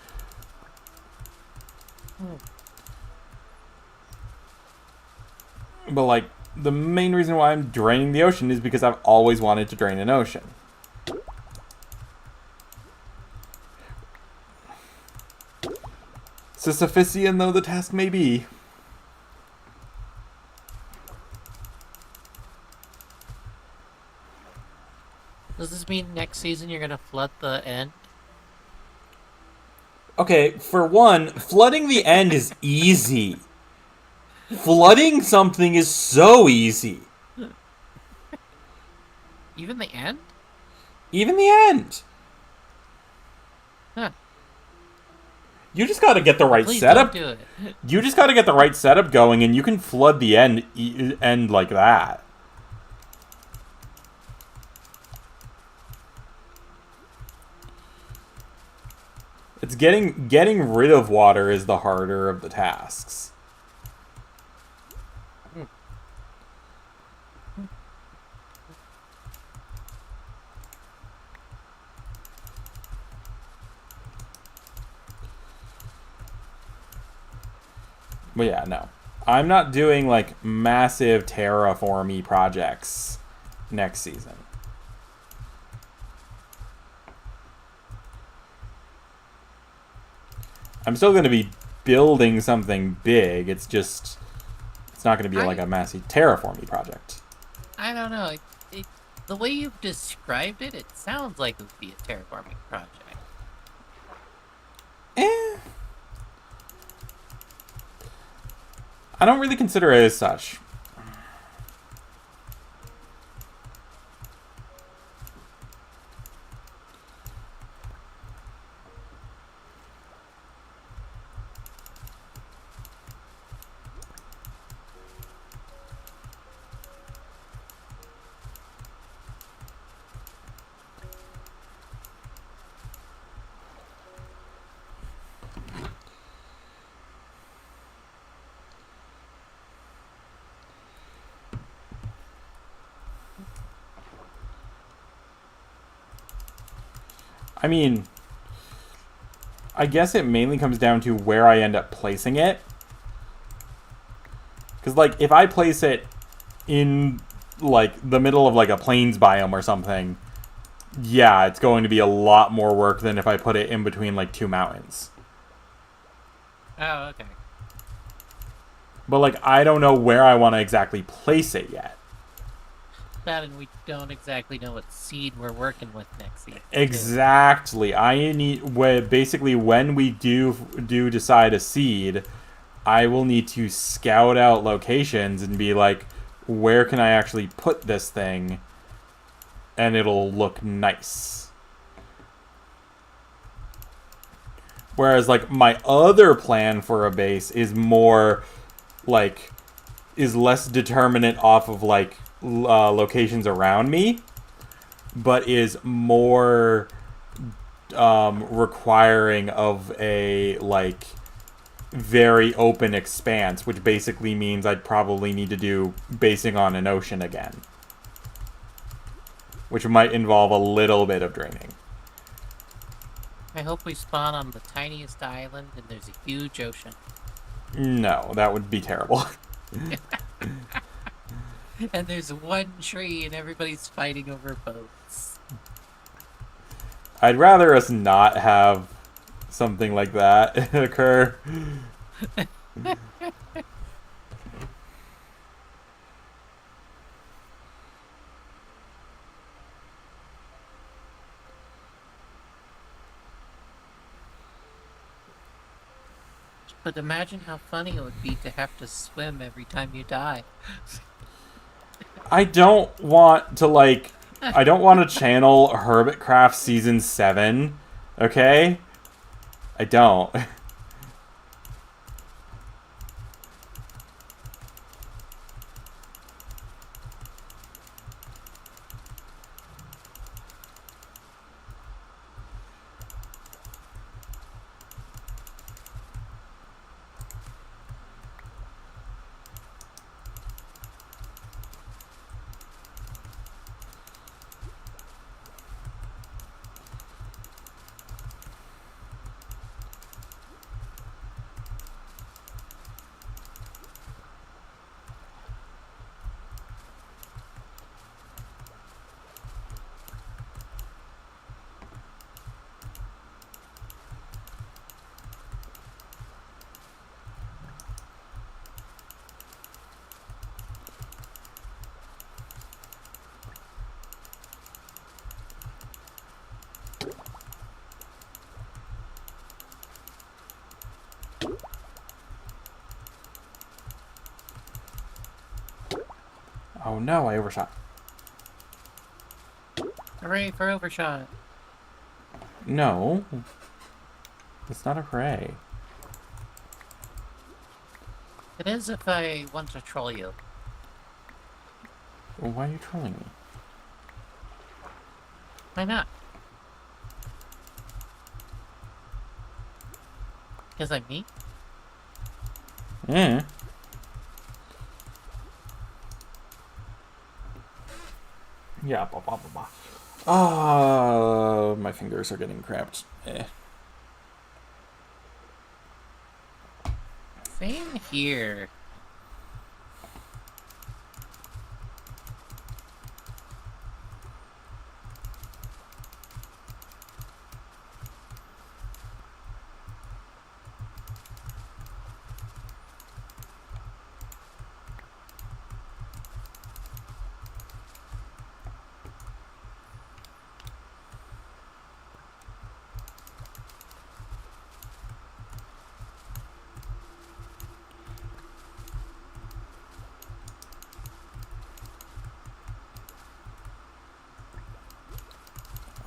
But, like, the main reason why I'm draining the ocean is because I've always wanted to drain an ocean. Sisyphusian though the task may be. Does this mean next season you're gonna flood the end? Okay, for one, flooding the end is easy. Flooding something is so easy. Even the end? Even the end. Huh. You just gotta get the right Please setup. don't do it. You just gotta get the right setup going, and you can flood the end like that. It's getting rid of water is the harder of the tasks. But yeah, no. I'm not doing, like, massive terraformy projects next season. I'm still going to be building something big. It's just... It's not going to be, like, a massive terraformy project. I don't know. The way you've described it, it sounds like it would be a terraforming project. I don't really consider it as such. I mean, I guess it mainly comes down to where I end up placing it. Because, like, if I place it in, like, the middle of, like, a plains biome or something, yeah, it's going to be a lot more work than if I put it in between, like, two mountains. Oh, okay. But, like, I don't know where I want to exactly place it yet. That, and we don't exactly know what seed we're working with next season. Exactly. I need, basically, when we do decide a seed, I will need to scout out locations and be like, where can I actually put this thing and it'll look nice. Whereas, like, my other plan for a base is more, like, is less determinate off of, like, locations around me, but is more requiring of a, like, very open expanse, which basically means I'd probably need to do basing on an ocean again, which might involve a little bit of draining. I hope we spawn on the tiniest island and there's a huge ocean. No, that would be terrible. And there's one tree and everybody's fighting over boats. I'd rather us not have something like that occur. But imagine how funny it would be to have to swim every time you die. I don't want to, like, I don't want to channel Hermitcraft Season 7, okay? I don't. Oh no, I overshot. Hooray for overshot. No. It's not a hooray. It is if I want to troll you. Well, why are you trolling me? Why not? Because I'm me? Eh. Yeah, blah, blah, blah, blah. My fingers are getting cramped. Eh. Same here.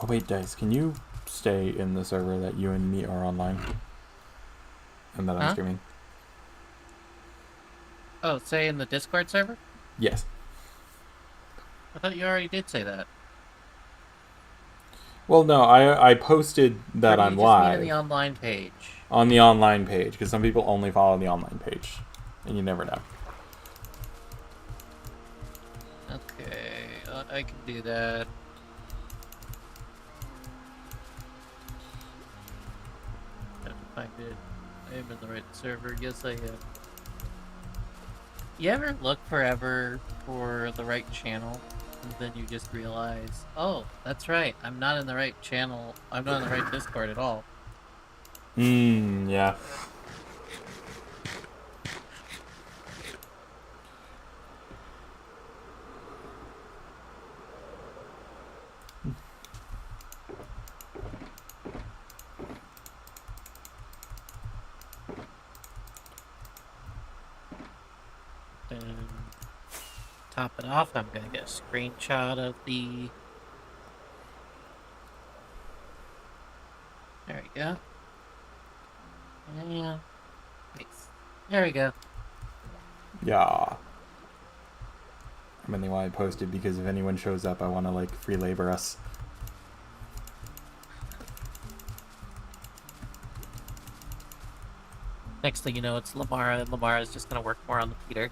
Oh wait, Dice, can you stay in the server that you and me are online? And that I'm streaming? Oh, say in the Discord server? Yes. I thought you already did say that. Well, no, I posted that I'm live. On the online page. On the online page, because some people only follow the online page. And you never know. Okay, I can do that. find it. I am in the right server. Yes, I am. You ever look forever for the right channel, and then you just realize, oh, that's right, I'm not in the right channel. I'm not in the right Discord at all. Yeah. Then top it off, I'm gonna get a screenshot of the... There we go. Yeah. Nice. There we go. Yeah. I mean, why I posted, because if anyone shows up, I want to, like, free labor us. Next thing you know, it's Lamara, and Lamara's just gonna work more on the Peter.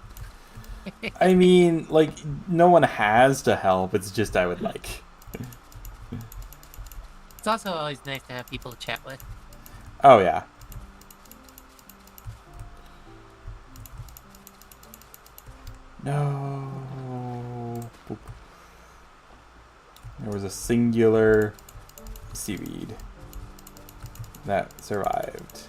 I mean, like, no one has to help. It's just I would like. It's also always nice to have people to chat with. Oh, yeah. No. Boop. There was a singular seaweed that survived.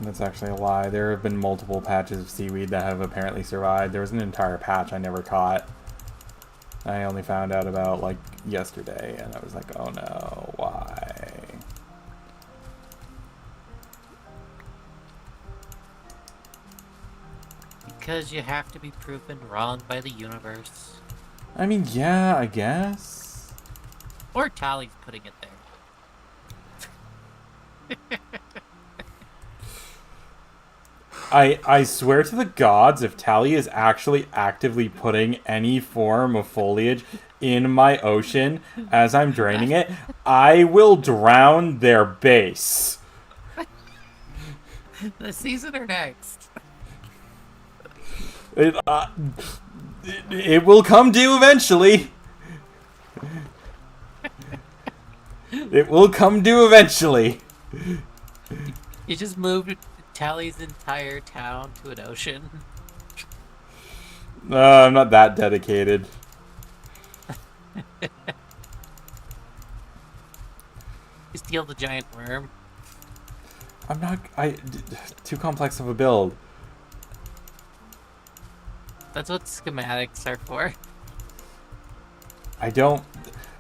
That's actually a lie. There have been multiple patches of seaweed that have apparently survived. There was an entire patch I never caught. I only found out about, like, yesterday, and I was like, oh no, why? Because you have to be proven wrong by the universe. I mean, yeah, I guess. Or Tally's putting it there. I swear to the gods, if Tally is actually actively putting any form of foliage in my ocean as I'm draining it, I will drown their base. This season or next? It will come due eventually. It will come due eventually. You just moved Tally's entire town to an ocean. I'm not that dedicated. You steal the giant worm. I'm not... too complex of a build. That's what schematics are for. I don't...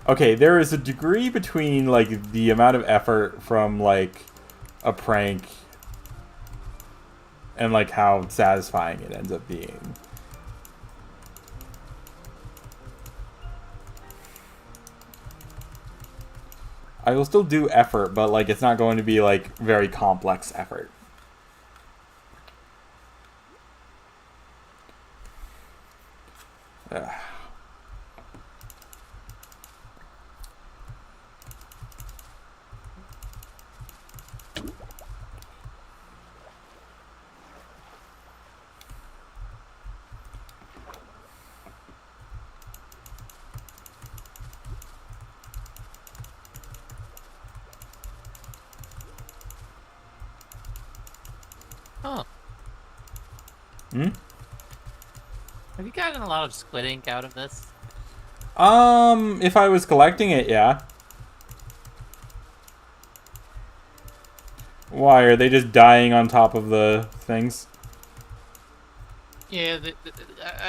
Okay, there is a degree between, like, the amount of effort from, like, a prank and, like, how satisfying it ends up being. I will still do effort, but, like, it's not going to be, like, very complex effort. Ugh. Huh. Hmm? Have you gotten a lot of squid ink out of this? If I was collecting it, yeah. Why, are they just dying on top of the things? Yeah,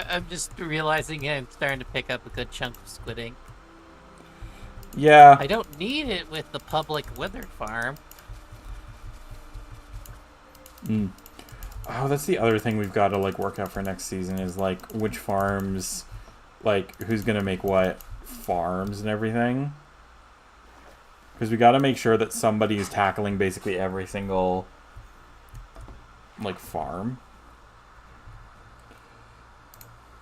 I'm just realizing I'm starting to pick up a good chunk of squid ink. Yeah. I don't need it with the public wither farm. Mm. Oh, that's the other thing we've got to, like, work out for next season is, like, which farms, like, who's going to make what farms and everything. Because we got to make sure that somebody is tackling basically every single, like, farm.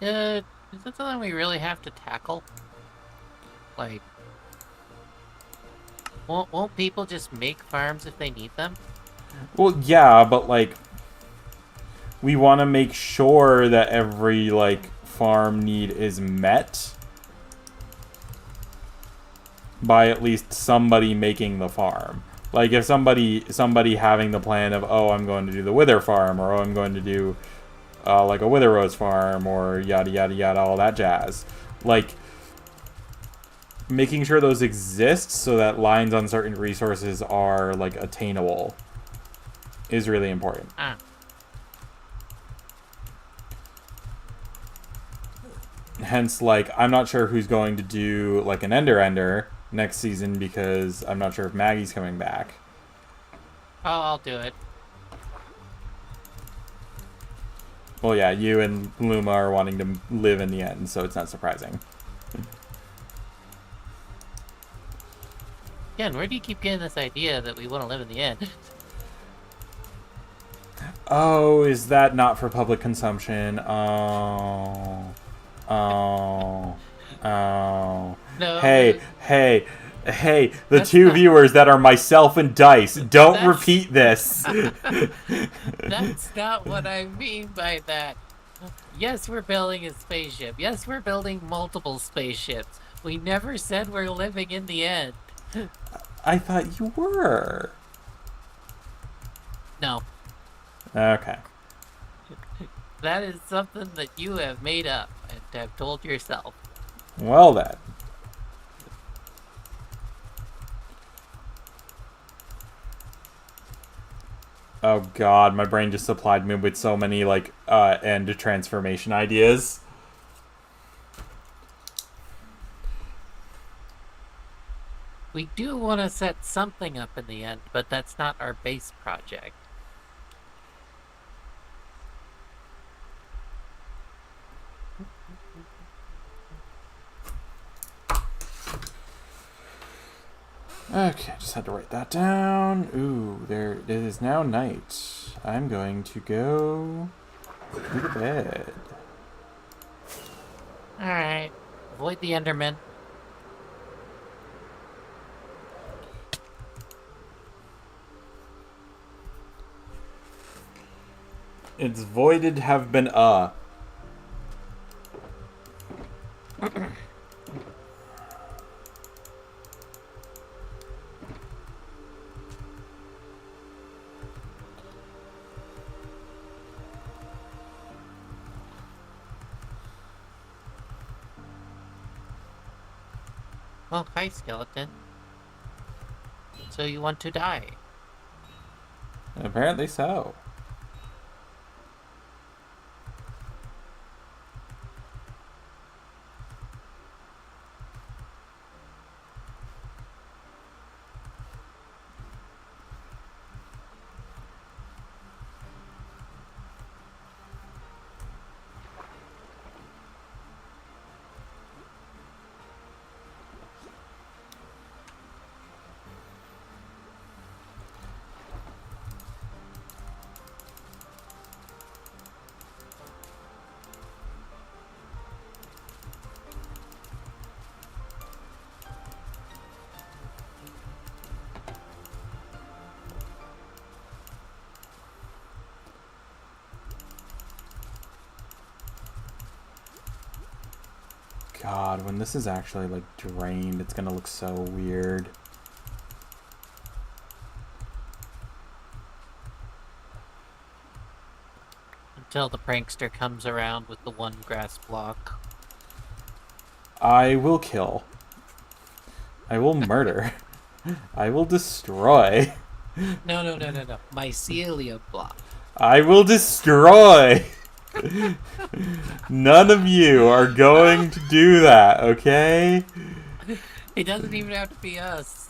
Is that something we really have to tackle? Like, won't people just make farms if they need them? Well, yeah, but, like, we want to make sure that every, like, farm need is met by at least somebody making the farm. Like if somebody having the plan of, oh, I'm going to do the Wither farm, or oh, I'm going to do like a Wither Rose farm, or yada yada yada, all that jazz. Like making sure those exist so that lines on certain resources are like attainable is really important. Hence, like, I'm not sure who's going to do like an Ender next season because I'm not sure if Maggie's coming back. Oh, I'll do it. Well, yeah, you and Luma are wanting to live in the end, so it's not surprising. Again, where do you keep getting this idea that we want to live in the end? Oh, is that not for public consumption? Oh. Oh. Oh. No. Hey, the two viewers that are myself and Dice, don't repeat this. That's not what I mean by that. Yes, we're building a spaceship. Yes, we're building multiple spaceships. We never said we're living in the end. I thought you were. No. Okay. That is something that you have made up and have told yourself. Well then. Oh god, my brain just supplied me with so many, like, end transformation ideas. We do want to set something up in the end, but that's not our base project. Okay, just had to write that down. Ooh, there it is now night. I'm going to go to bed. Alright. Avoid the Enderman. It's voided have been Well, hi, skeleton. So you want to die? Apparently so. God, when this is actually, like, drained, it's gonna look so weird. Until the prankster comes around with the one grass block. I will kill. I will murder. I will destroy. No. Mycelia block. I will destroy. None of you are going to do that, okay? It doesn't even have to be us.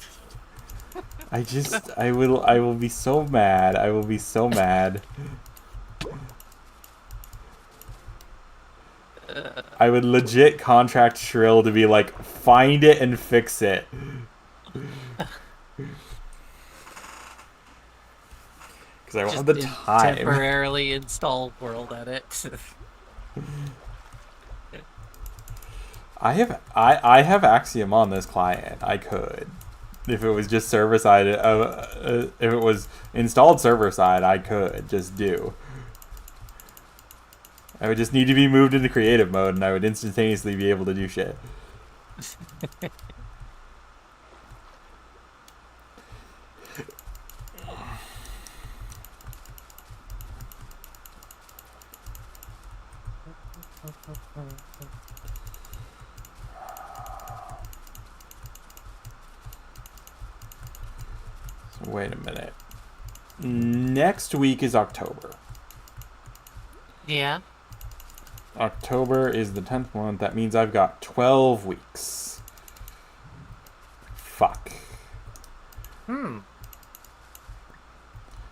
I will be so mad. I will be so mad. I would legit contract Shrill to be like, find it and fix it. Because I want the time. Temporarily install World Edit. I have Axiom on this client. I could, if it was just server side. If it was installed server side, I could just do. I would just need to be moved into creative mode, and I would instantaneously be able to do shit. So wait a minute. Next week is October. Yeah. October is the 10th month. That means I've got 12 weeks. Fuck.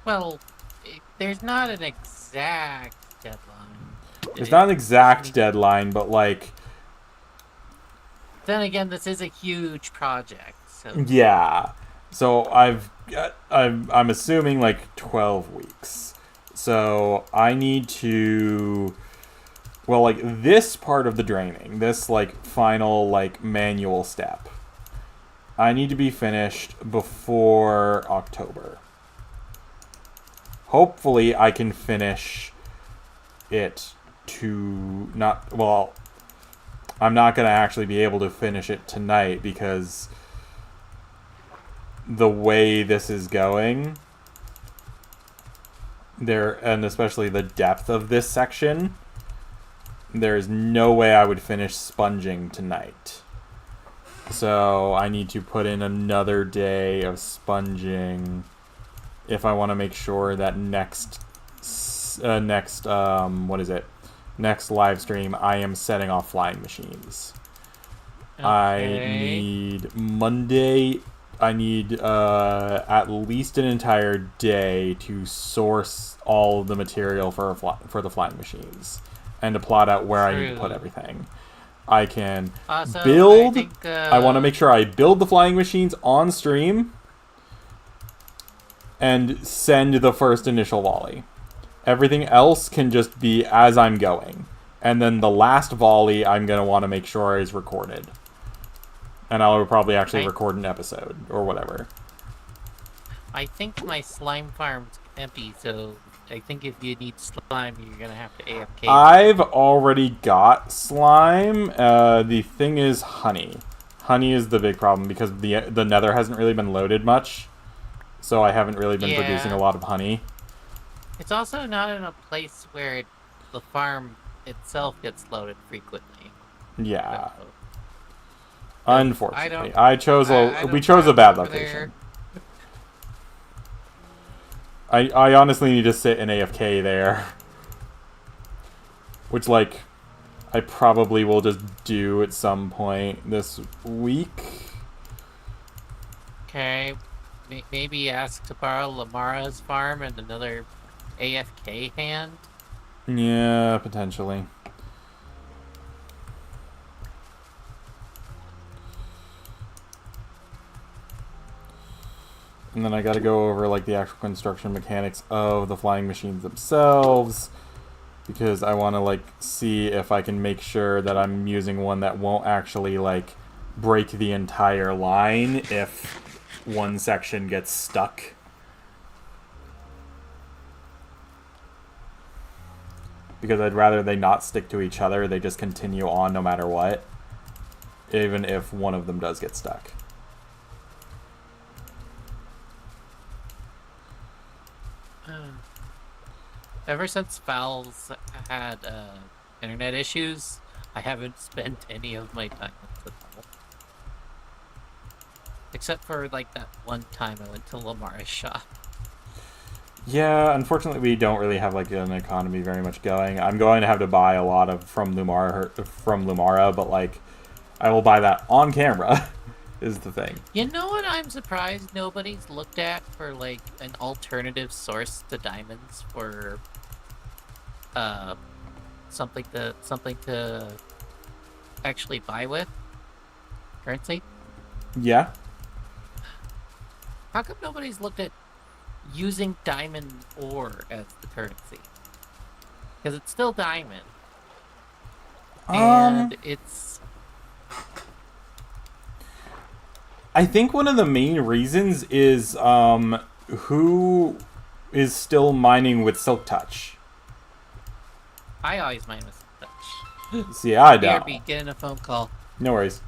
Well, there's not an exact deadline. There's not an exact deadline, but like... Then again, this is a huge project, so... Yeah. So I'm assuming like 12 weeks. So I need to... Well, like, this part of the draining, this, like, final, like, manual step, I need to be finished before October. Hopefully, I can finish it to not... Well, I'm not going to actually be able to finish it tonight because the way this is going, and especially the depth of this section... There's no way I would finish sponging tonight. So I need to put in another day of sponging if I want to make sure that next live stream I am setting off flying machines. Okay. I need Monday. I need at least an entire day to source all the material for the flying machines. And to plot out where I need to put everything. I can build... I want to make sure I build the flying machines on stream and send the first initial volley. Everything else can just be as I'm going. And then the last volley I'm going to want to make sure is recorded. And I'll probably actually record an episode or whatever. I think my slime farm's empty, so... I think if you need slime, you're going to have to AFK. I've already got slime. The thing is honey. Honey is the big problem because the nether hasn't really been loaded much. So I haven't really been producing a lot of honey. It's also not in a place where the farm itself gets loaded frequently. Yeah. So, unfortunately. We chose a bad location. I honestly need to sit in AFK there. Which, like, I probably will just do at some point this week. Okay. Maybe ask to borrow Lamara's farm and another AFK hand? Yeah, potentially. And then I gotta go over, like, the actual construction mechanics of the flying machines themselves. Because I want to, like, see if I can make sure that I'm using one that won't actually, like, break the entire line if one section gets stuck. Because I'd rather they not stick to each other, they just continue on no matter what. Even if one of them does get stuck. Ever since Val's had internet issues, I haven't spent any of my time with Val. Except for, like, that one time I went to Lamara's shop. Yeah, unfortunately we don't really have, like, an economy very much going. I'm going to have to buy a lot of from Lumara, but, like, I will buy that on camera. Is the thing. You know what I'm surprised nobody's looked at for, like, an alternative source to diamonds for something to actually buy with currency? Yeah. How come nobody's looked at using diamond ore as the currency? Because it's still diamond. And it's... I think one of the main reasons is who is still mining with Silk Touch. I always mine with Silk Touch. See, I don't. BRB, get in a phone call. No worries.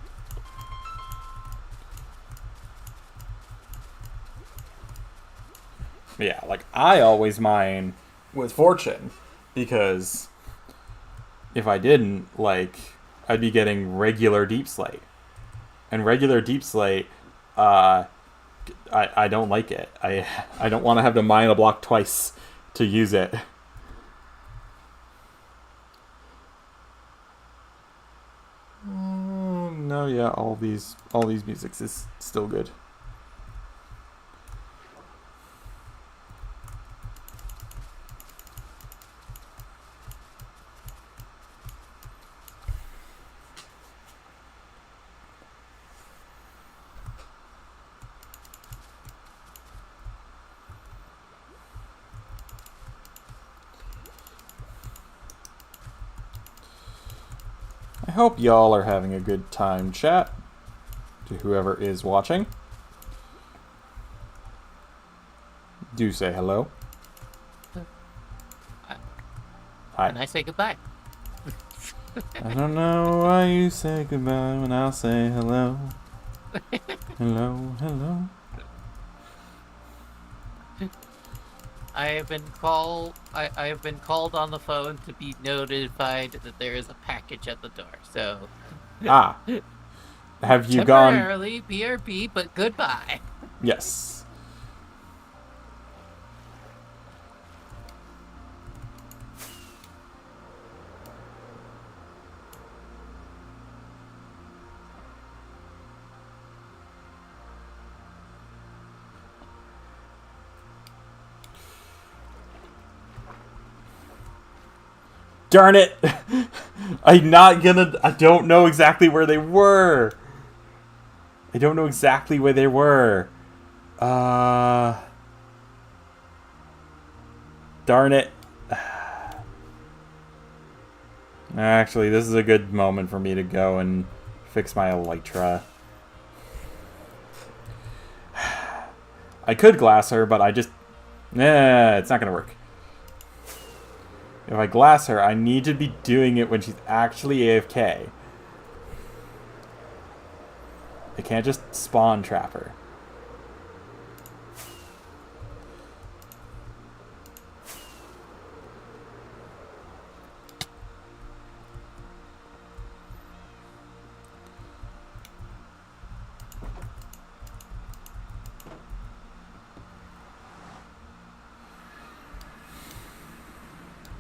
Yeah, like, I always mine with Fortune because if I didn't, like, I'd be getting regular deep slate. And regular deep slate, I don't like it. I don't want to have to mine a block twice to use it. No, yeah, all these musics is still good. I hope y'all are having a good time, chat. To whoever is watching, do say hello. Hi. And I say goodbye. I don't know why you say goodbye when I'll say hello. Hello, hello. I have been called on the phone to be notified that there is a package at the door. So have you gone temporarily BRB, but goodbye. Yes. Darn it! I don't know exactly where they were. Darn it. Actually, this is a good moment for me to go and fix my elytra. I could glass her, but it's not gonna work. If I glass her, I need to be doing it when she's actually AFK. I can't just spawn trap her.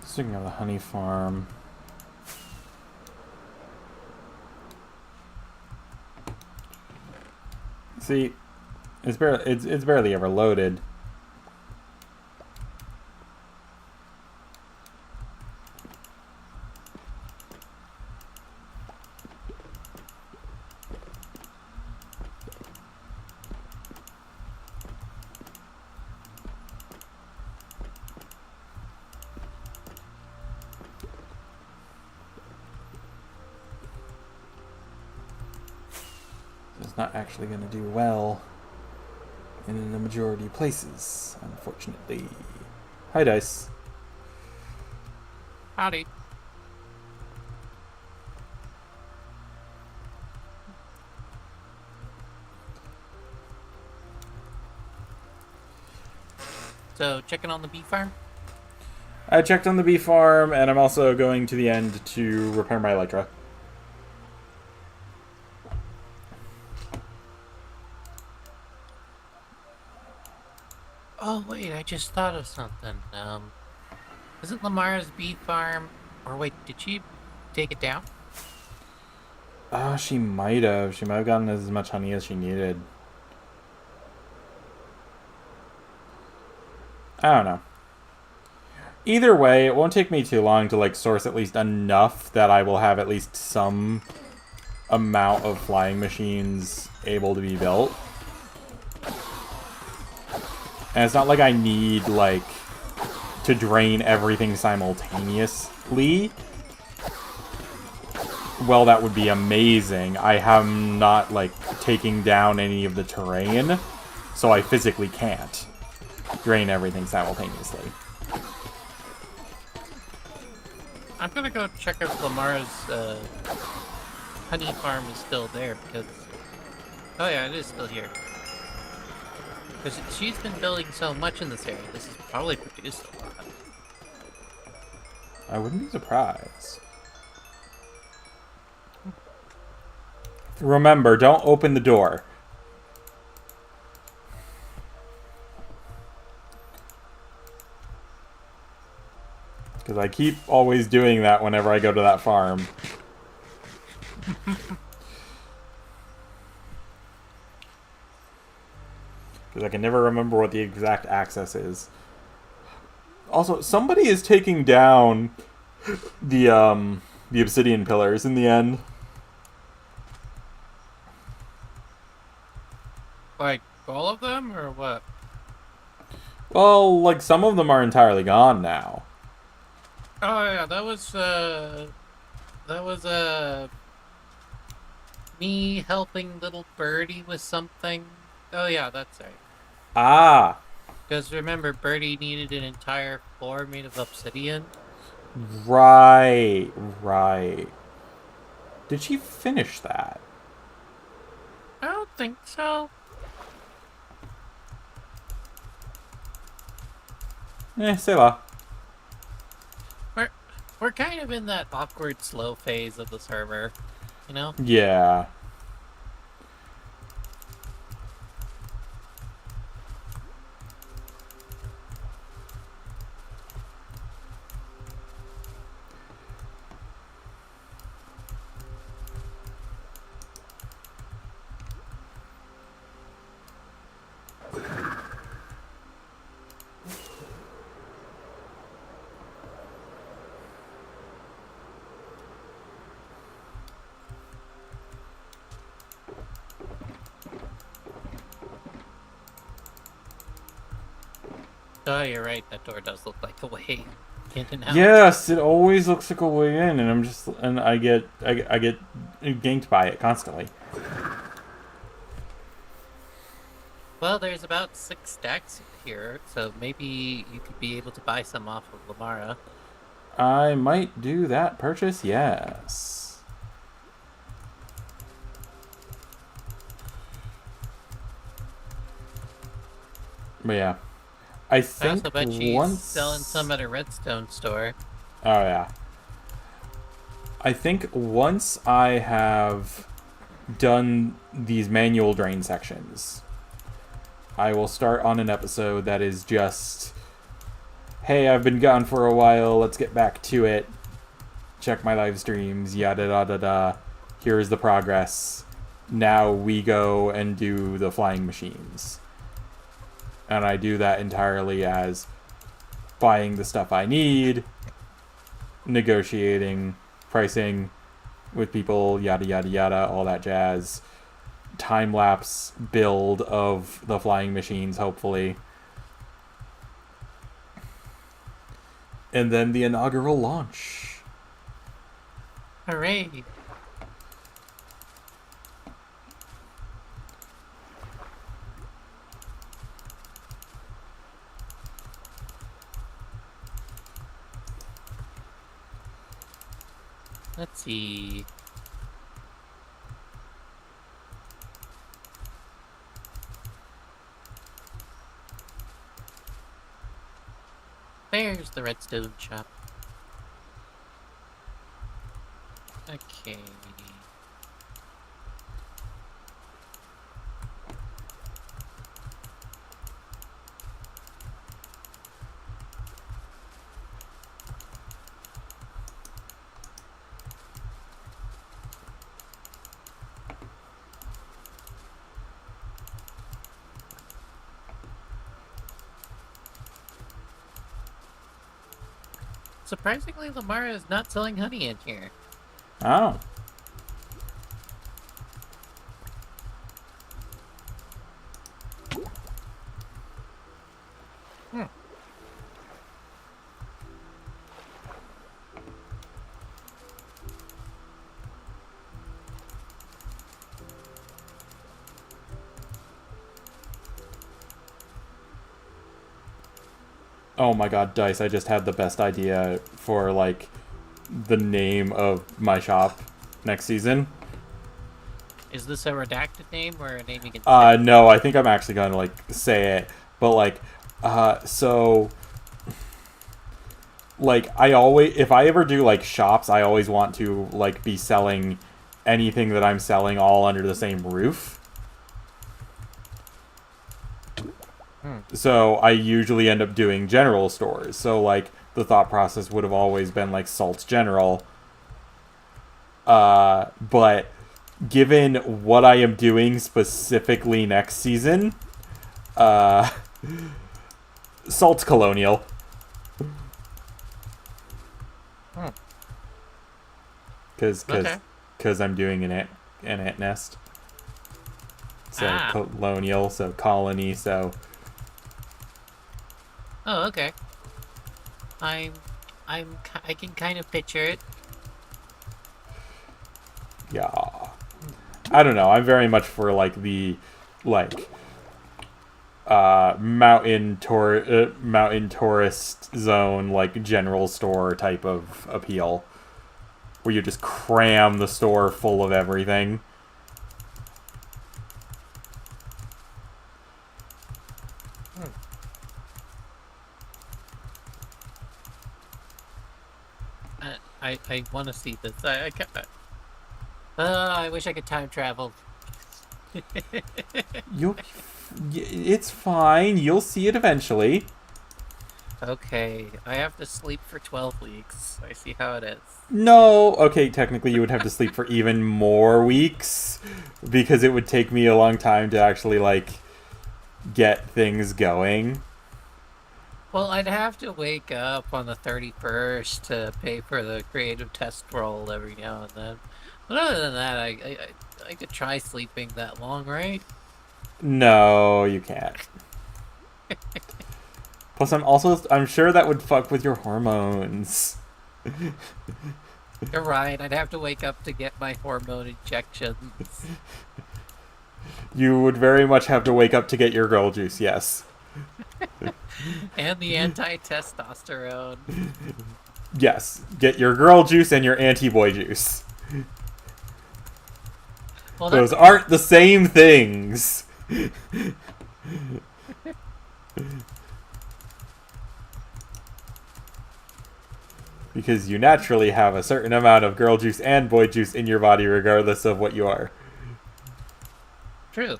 Speaking of the honey farm, see, it's barely ever loaded. It's not actually going to do well in the majority of places, unfortunately. Hi, Dice. Howdy. So, checking on the bee farm? I checked on the bee farm, and I'm also going to the end to repair my elytra. Oh, wait, I just thought of something. Isn't Lamar's bee farm... Or wait, did she take it down? She might have. She might have gotten as much honey as she needed. I don't know. Either way, it won't take me too long to, like, source at least enough that I will have at least some amount of flying machines able to be built. And it's not like I need, like, to drain everything simultaneously. Well, that would be amazing. I am not, like, taking down any of the terrain, so I physically can't drain everything simultaneously. I'm gonna go check if Lamar's honey farm is still there, because... Oh yeah, it is still here. Because she's been building so much in this area, this has probably produced a lot. I wouldn't be surprised. Remember, don't open the door. Because I keep always doing that whenever I go to that farm. Because I can never remember what the exact access is. Also, somebody is taking down the obsidian pillars in the end. Like, all of them, or what? Well, like, some of them are entirely gone now. Oh, yeah, that was, me helping little birdie with something. Oh, yeah, that's right. Ah. Because remember, birdie needed an entire floor made of obsidian. Right. Did she finish that? I don't think so. C'est là. We're kind of in that awkward slow phase of the server, you know? Yeah. Oh, you're right. That door does look like a way in and out. Yes, it always looks like a way in, and I get ganked by it constantly. Well, there's about 6 stacks here, so maybe you could be able to buy some off of Lamara. I might do that purchase, yes. But yeah. I think I also bet she's once... selling some at a redstone store. Oh, yeah. I think once I have done these manual drain sections, I will start on an episode that is just, hey, I've been gone for a while, let's get back to it. Check my live streams, yada da da da. Here's the progress. Now we go and do the flying machines. And I do that entirely as buying the stuff I need, negotiating pricing with people, yada yada yada, all that jazz. Time-lapse build of the flying machines, hopefully. And then the inaugural launch. Hooray! Let's see. There's the redstone shop. Okay. Surprisingly, Lamara is not selling honey in here. Oh. Oh my god, Dice, I just had the best idea for, like, the name of my shop next season. Is this a redacted name or a name you can say? No, I think I'm actually going to, like, say it. But, like, so... Like, if I ever do, like, shops, I always want to, like, be selling anything that I'm selling all under the same roof. So I usually end up doing general stores. So, like, the thought process would have always been, like, Salt's General. But given what I am doing specifically next season, Salt's Colonial. Because I'm doing an ant nest. So colonial, so colony, so... Oh, okay. I can kind of picture it. Yeah. I don't know. I'm very much for, like, the, like, mountain tourist zone, like, general store type of appeal. Where you just cram the store full of everything. I want to see this. I wish I could time travel. It's fine. You'll see it eventually. Okay, I have to sleep for 12 weeks. I see how it is. No, okay, technically you would have to sleep for even more weeks, because it would take me a long time to actually, like, get things going. Well, I'd have to wake up on the 31st to pay for the creative test roll every now and then. But other than that, I could try sleeping that long, right? No, you can't. Plus, I'm sure that would fuck with your hormones. You're right, I'd have to wake up to get my hormone injections. You would very much have to wake up to get your girl juice, yes. And the anti-testosterone. Yes, get your girl juice and your anti-boy juice. Well, those aren't the same things. Because you naturally have a certain amount of girl juice and boy juice in your body regardless of what you are. True.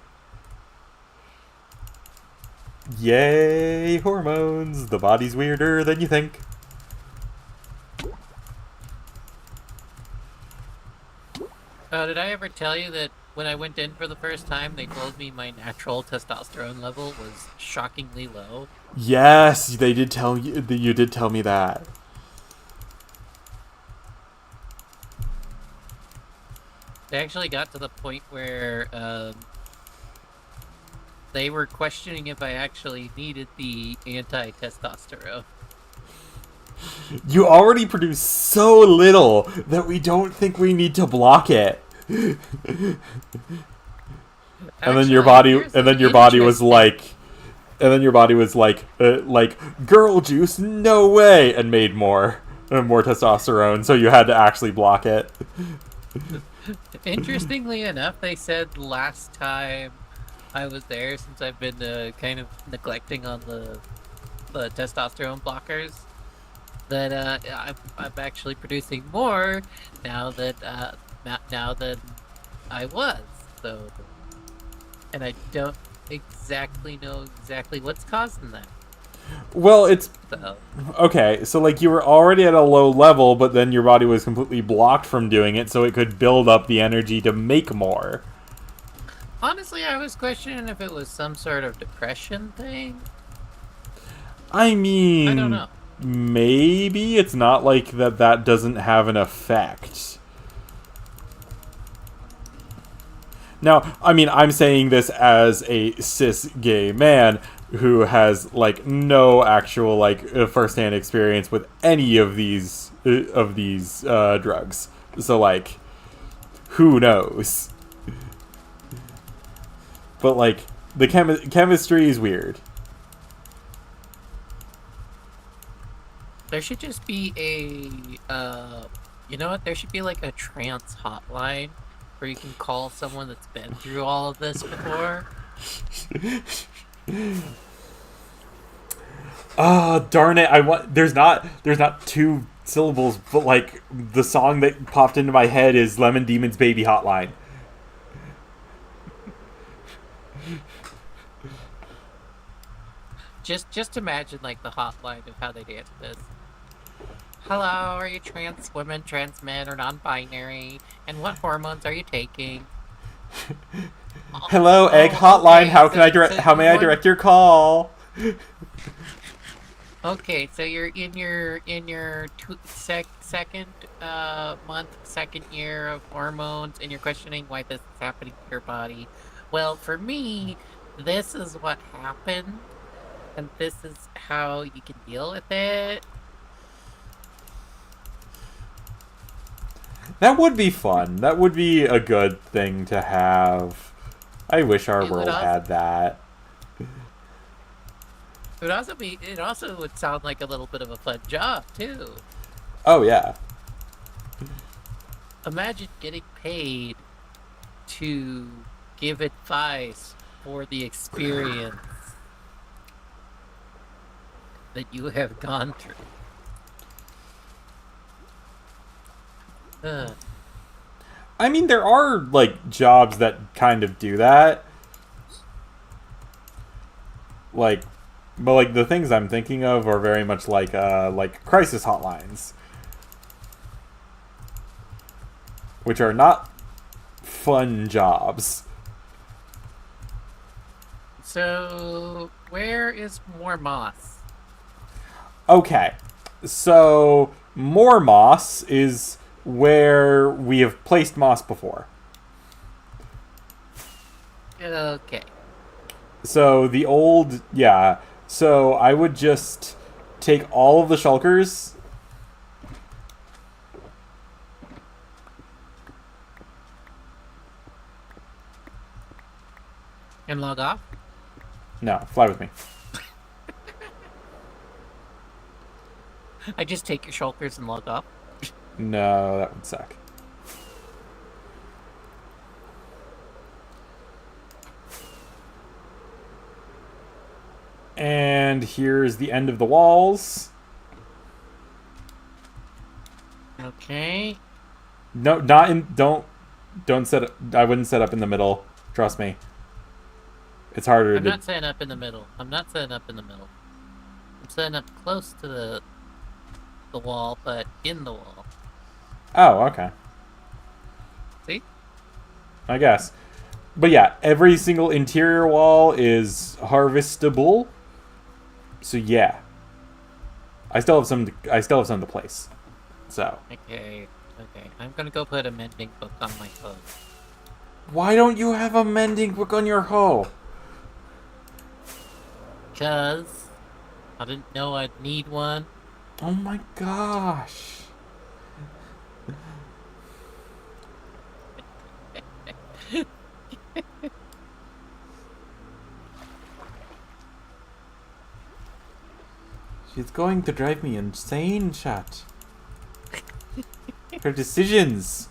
Yay, hormones. The body's weirder than you think. Did I ever tell you that when I went in for the first time, they told me my natural testosterone level was shockingly low? Yes, they did tell you. You did tell me that. They actually got to the point where they were questioning if I actually needed the anti-testosterone. You already produce so little that we don't think we need to block it. And then your body was like, girl juice, no way, and made more testosterone, so you had to actually block it. Interestingly enough, they said last time I was there, since I've been kind of neglecting on the testosterone blockers, that I'm actually producing more now that I was. So, and I don't exactly know what's causing that. Well, it's okay. So, like, you were already at a low level, but then your body was completely blocked from doing it, so it could build up the energy to make more. Honestly, I was questioning if it was some sort of depression thing. I mean, I don't know. Maybe it's not like that doesn't have an effect. Now, I mean, I'm saying this as a cis gay man who has, like, no actual, like, first-hand experience with any of these drugs. So, like, who knows? But, like, the chemistry is weird. There should just be a, you know what? There should be, like, a trans hotline where you can call someone that's been through all of this before. Oh, darn it. There's not two syllables, but like the song that popped into my head is Lemon Demon's Baby Hotline. Just imagine like the hotline of how they dance this. Hello, are you trans women, trans men, or non-binary? And what hormones are you taking? Hello, Egg Hotline. Okay, How can I direct? How may I direct your call? Okay, so you're in your second month, second year of hormones, and you're questioning why this is happening to your body. Well, for me, this is what happened, and this is how you can deal with it. That would be fun. That would be a good thing to have. I wish our world had that. It also would sound like a little bit of a fun job, too. Oh, yeah. Imagine getting paid to give advice for the experience that you have gone through. I mean, there are, like, jobs that kind of do that. Like, but, like, the things I'm thinking of are very much like crisis hotlines. Which are not fun jobs. So, where is more moss? Okay. So, more moss is where we have placed moss before. Okay. So, the old... Yeah. So, I would just take all of the shulkers... And log off? No, fly with me. I just take your shoulders and log off? No, that would suck. And here's the end of the walls. Okay. No, not in... Don't set up... I wouldn't set up in the middle. Trust me. It's harder I'm to... not setting up in the middle. I'm setting up close to the wall, but in the wall. Oh, okay. See? I guess. But yeah, every single interior wall is harvestable. So yeah. I still have some to place. So. Okay. I'm gonna go put a mending book on my hoe. Why don't you have a mending book on your hoe? Because I didn't know I'd need one. Oh my gosh. She's going to drive me insane, chat. Her decisions.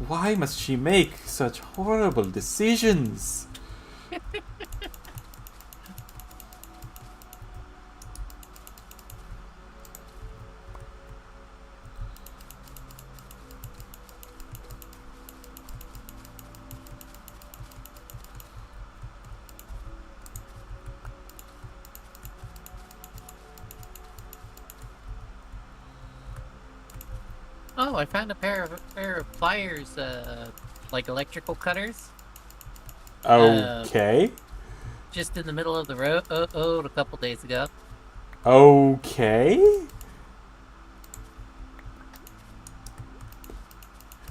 Why must she make such horrible decisions? Oh, I found a pair of pliers, like electrical cutters. Okay. Just in the middle of the road a couple days ago. Okay.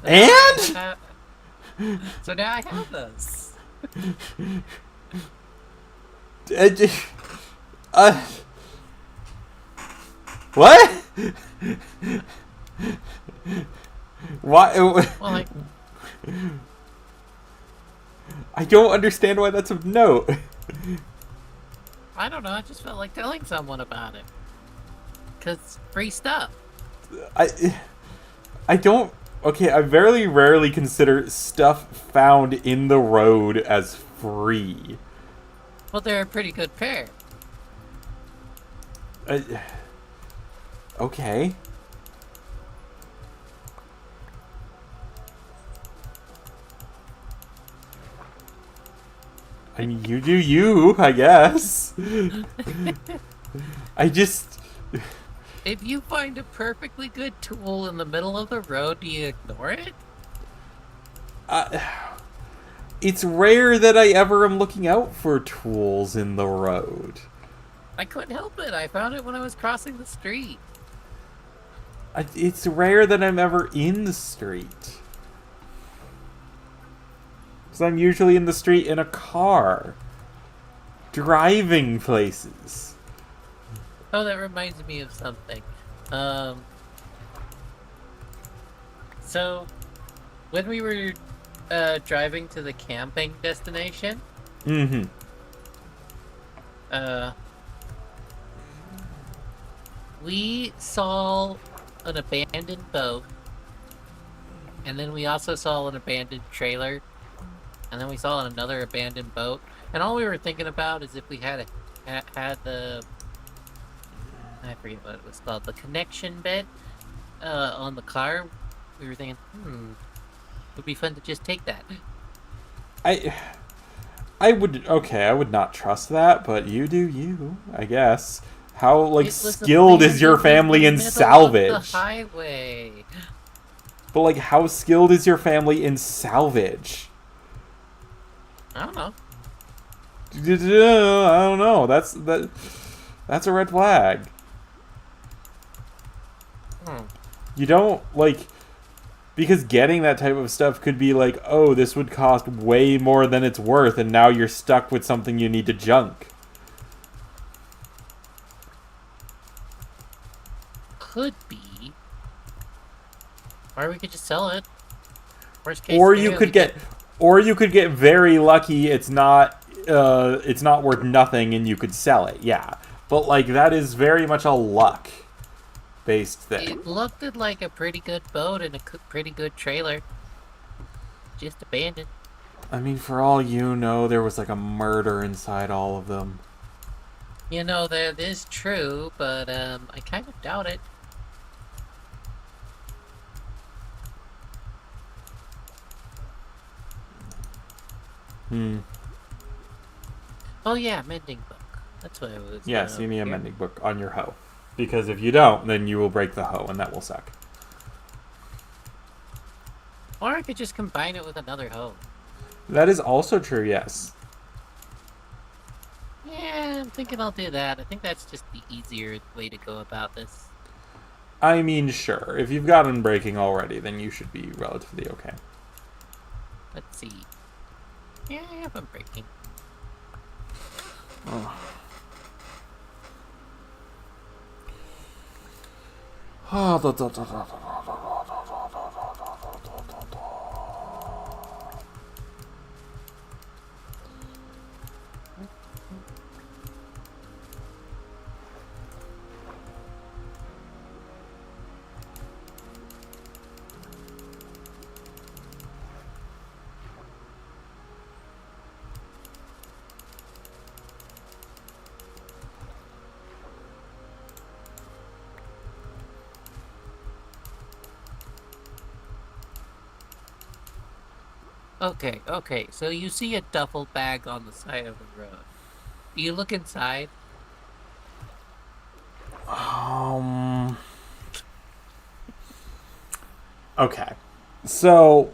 And? So now I have those. What? Why? Well, I don't understand why that's of note. I don't know. I just felt like telling someone about it. 'Cause free stuff. I don't... Okay, I very rarely consider stuff found in the road as free. Well, they're a pretty good pair. Okay. I mean, you do you, I guess. I just... If you find a perfectly good tool in the middle of the road, do you ignore it? It's rare that I ever am looking out for tools in the road. I couldn't help it. I found it when I was crossing the street. It's rare that I'm ever in the street. Because I'm usually in the street in a car. Driving places. Oh, that reminds me of something. So, when we were driving to the camping destination, we saw an abandoned boat, and then we also saw an abandoned trailer, and then we saw another abandoned boat, and all we were thinking about is if we had the, I forget what it was called, the connection bit on the car. We were thinking, would be fun to just take that. I would not trust that, but you do you, I guess. How, skilled is your family in salvage? Of the highway. But, how skilled is your family in salvage? I don't know. I don't know. That's a red flag. You don't, because getting that type of stuff could be oh, this would cost way more than it's worth, and now you're stuck with something you need to junk. Could be. Or we could just sell it. Worst case Or scenario, you could get very lucky. It's not worth nothing, and you could sell it. Yeah, but that is very much a luck-based thing. It looked like a pretty good boat and a pretty good trailer. Just abandoned. I mean, for all you know, there was a murder inside all of them. You know, that is true, but I kind of doubt it. Oh yeah, mending book. That's what it was. Yeah, see me a mending book on your hoe. Because if you don't, then you will break the hoe, and that will suck. Or I could just combine it with another hoe. That is also true, yes. Yeah, I'm thinking I'll do that. I think that's just the easier way to go about this. I mean, sure. If you've got unbreaking already, then you should be relatively okay. Let's see. Yeah, I have unbreaking. Oh. Okay, so you see a duffel bag on the side of the road. Do you look inside? Okay. So,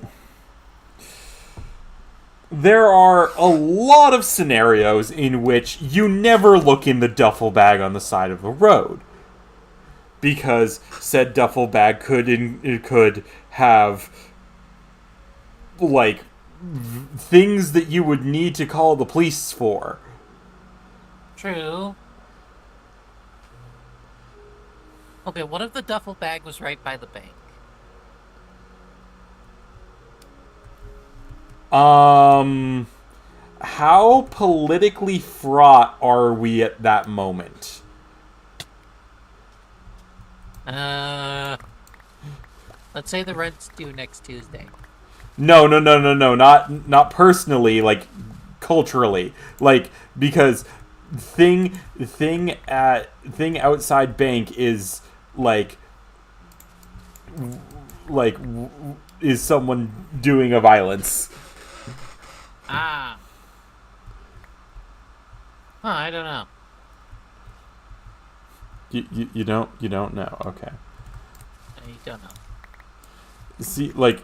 there are a lot of scenarios in which you never look in the duffel bag on the side of the road. Because said duffel bag could have, things that you would need to call the police for. True. Okay, what if the duffel bag was right by the bank? How politically fraught are we at that moment? Let's say the rent's due next Tuesday. No, not personally, culturally. Because thing outside bank is is someone doing a violence. Huh, I don't know. You don't know. Okay. I don't know. See, like,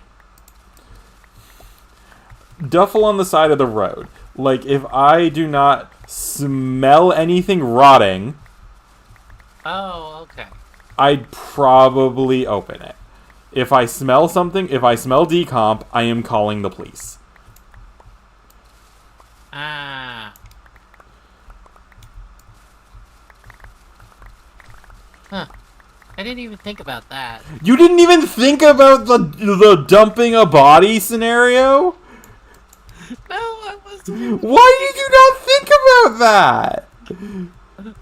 duffel on the side of the road. Like, if I do not smell anything rotting, Oh, okay. I'd probably open it. If I smell something, if I smell decomp, I am calling the police. Ah. Huh. I didn't even think about that. You didn't even think about the dumping a body scenario? No, I wasn't even Why did you not think about that?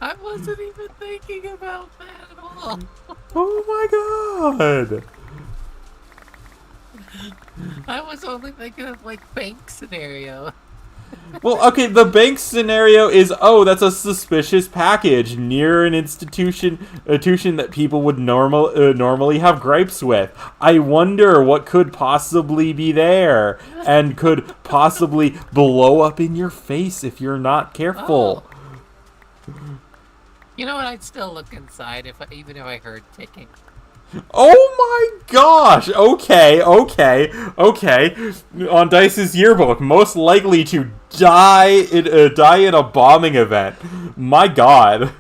I wasn't even thinking about that at all. Oh my god. I was only thinking of like bank scenario. Well, okay, the bank scenario is, oh, that's a suspicious package near an institution that people would normally have gripes with. I wonder what could possibly be there and could possibly blow up in your face if you're not careful. Oh. You know what? I'd still look inside even if I heard ticking. Oh my gosh! Okay. On Dice's yearbook, most likely to die in a bombing event. My god.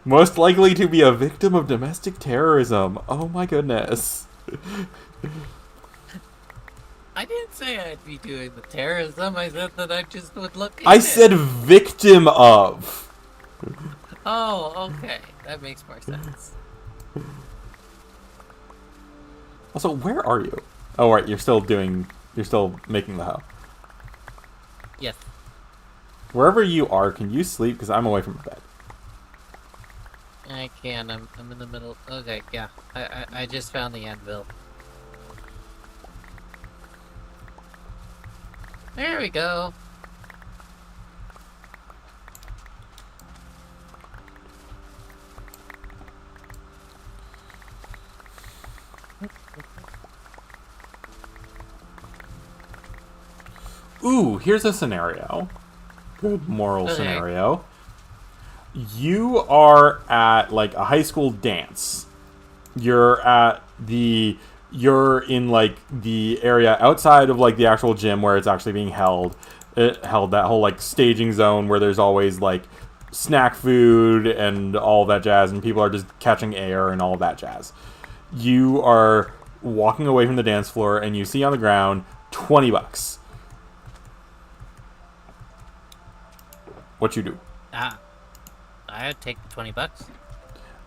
Most likely to be a victim of domestic terrorism. Oh my goodness. I didn't say I'd be doing the terrorism. I said that I just would look in I it. said victim of. Oh, okay. That makes more sense. Also, where are you? Oh, right, you're still making the hoe. Yes. Wherever you are, can you sleep? Because I'm away from the bed. I can. I'm in the middle. Okay, yeah. I just found the anvil. There we go. Ooh, here's a scenario. Good moral scenario. You are at, like, a high school dance. You're in, like, the area outside of, like, the actual gym where it's actually being held. It held that whole, like, staging zone where there's always, like, snack food and all that jazz, and people are just catching air and all that jazz. You are walking away from the dance floor, and you see on the ground $20. What you do? I'd take the $20.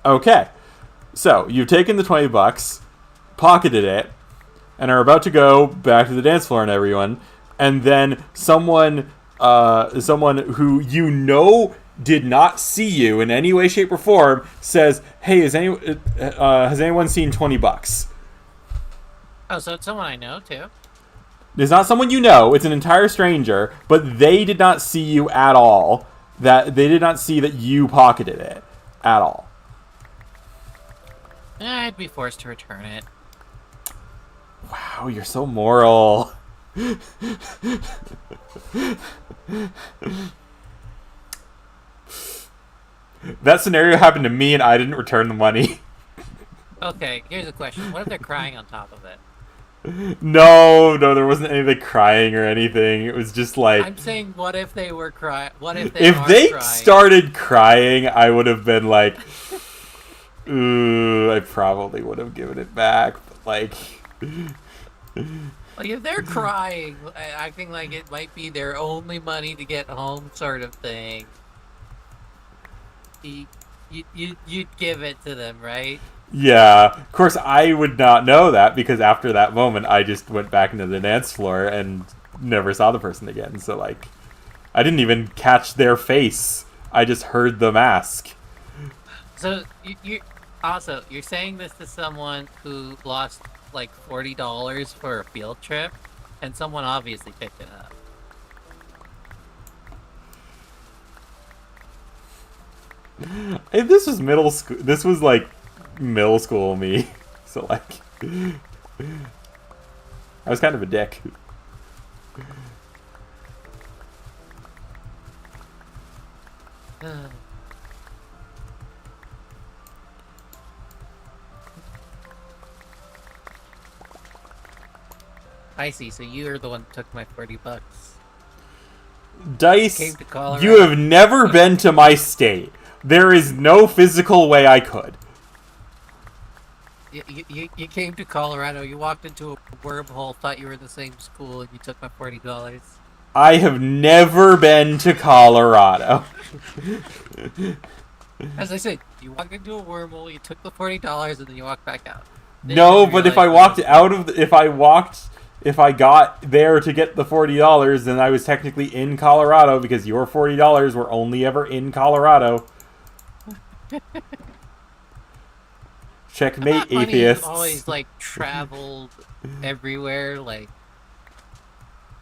Okay. So, you've taken the $20, pocketed it, and are about to go back to the dance floor and everyone, and then someone who you know did not see you in any way, shape, or form says, "Hey, has anyone seen $20?" Oh, so it's someone I know too. It's not someone you know, it's an entire stranger, but they did not see you at all. That they did not see that you pocketed it at all. I'd be forced to return it. Wow, you're so moral. That scenario happened to me and I didn't return the money. Okay, here's a question. What if they're crying on top of it? No, there wasn't anything crying or anything. It was just like... I'm saying, what if they were crying? What if If they crying? started crying, I would have been like... Ooh, I probably would have given it back. But, like... Like, if they're crying, acting like it might be their only money to get home sort of thing, you'd give it to them, right? Yeah, of course I would not know that because after that moment I just went back into the dance floor and never saw the person again. So, like, I didn't even catch their face. I just heard them ask. So you're saying this to someone who lost like $40 for a field trip, and someone obviously picked it up. Hey, this was middle school. This was like middle school me. So, like, I was kind of a dick. I see. So you're the one that took my $40. Dice, Came to Colorado. you have never been to my state. There is no physical way I could. You came to Colorado. You walked into a wormhole, thought you were in the same school, and you took my $40. I have never been to Colorado. As I said, you walked into a wormhole, you took the $40, and then you walked back out. Then No, you but if I realized walked that- out of if I got there to get the $40, then I was technically in Colorado because your $40 were only ever in Colorado. Checkmate, Funny, atheists. you've always like traveled everywhere. Like,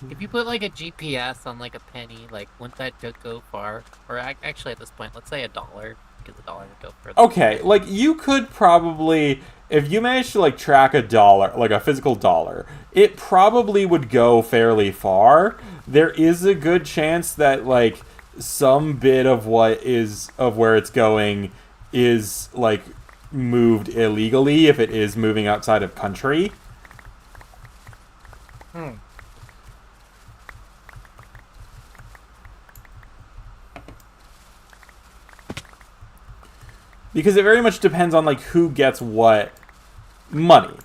if you put like a GPS on like a penny, like wouldn't that go far? Or actually, at this point, let's say $1, because $1 would go further. Okay, like you could probably, if you managed to like track a dollar, like a physical dollar, it probably would go fairly far. There is a good chance that like some bit of where it's going is like moved illegally if it is moving outside of country. Because it very much depends on like who gets what money.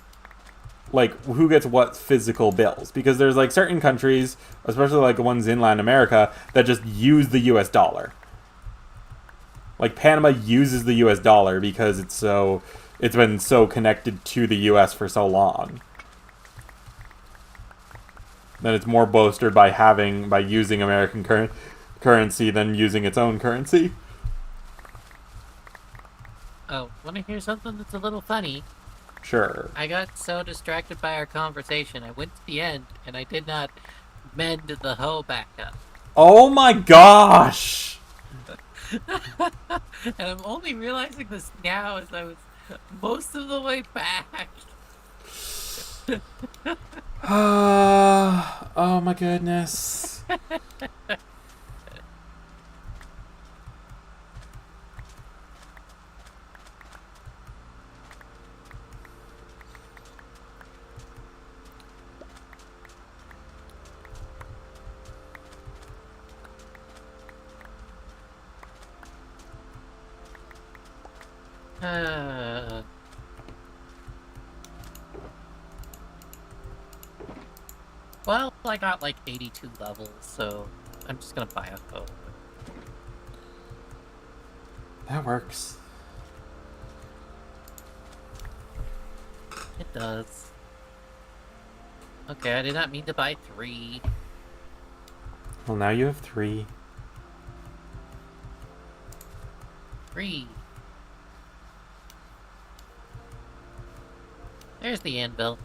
Like who gets what physical bills. Because there's like certain countries, especially like the ones in Latin America, that just use the US dollar. Like Panama uses the US dollar because it's been so connected to the US for so long. Then it's more bolstered by using American currency than using its own currency. Oh, want to hear something that's a little funny? Sure. I got so distracted by our conversation, I went to the end, and I did not mend the hoe back up. Oh my gosh! And I'm only realizing this now as I was most of the way back. Oh my goodness. Well, I got like 82 levels, so I'm just gonna buy a hoe. That works. It does. Okay, I did not mean to buy 3. Well, now you have 3. 3. There's the anvil.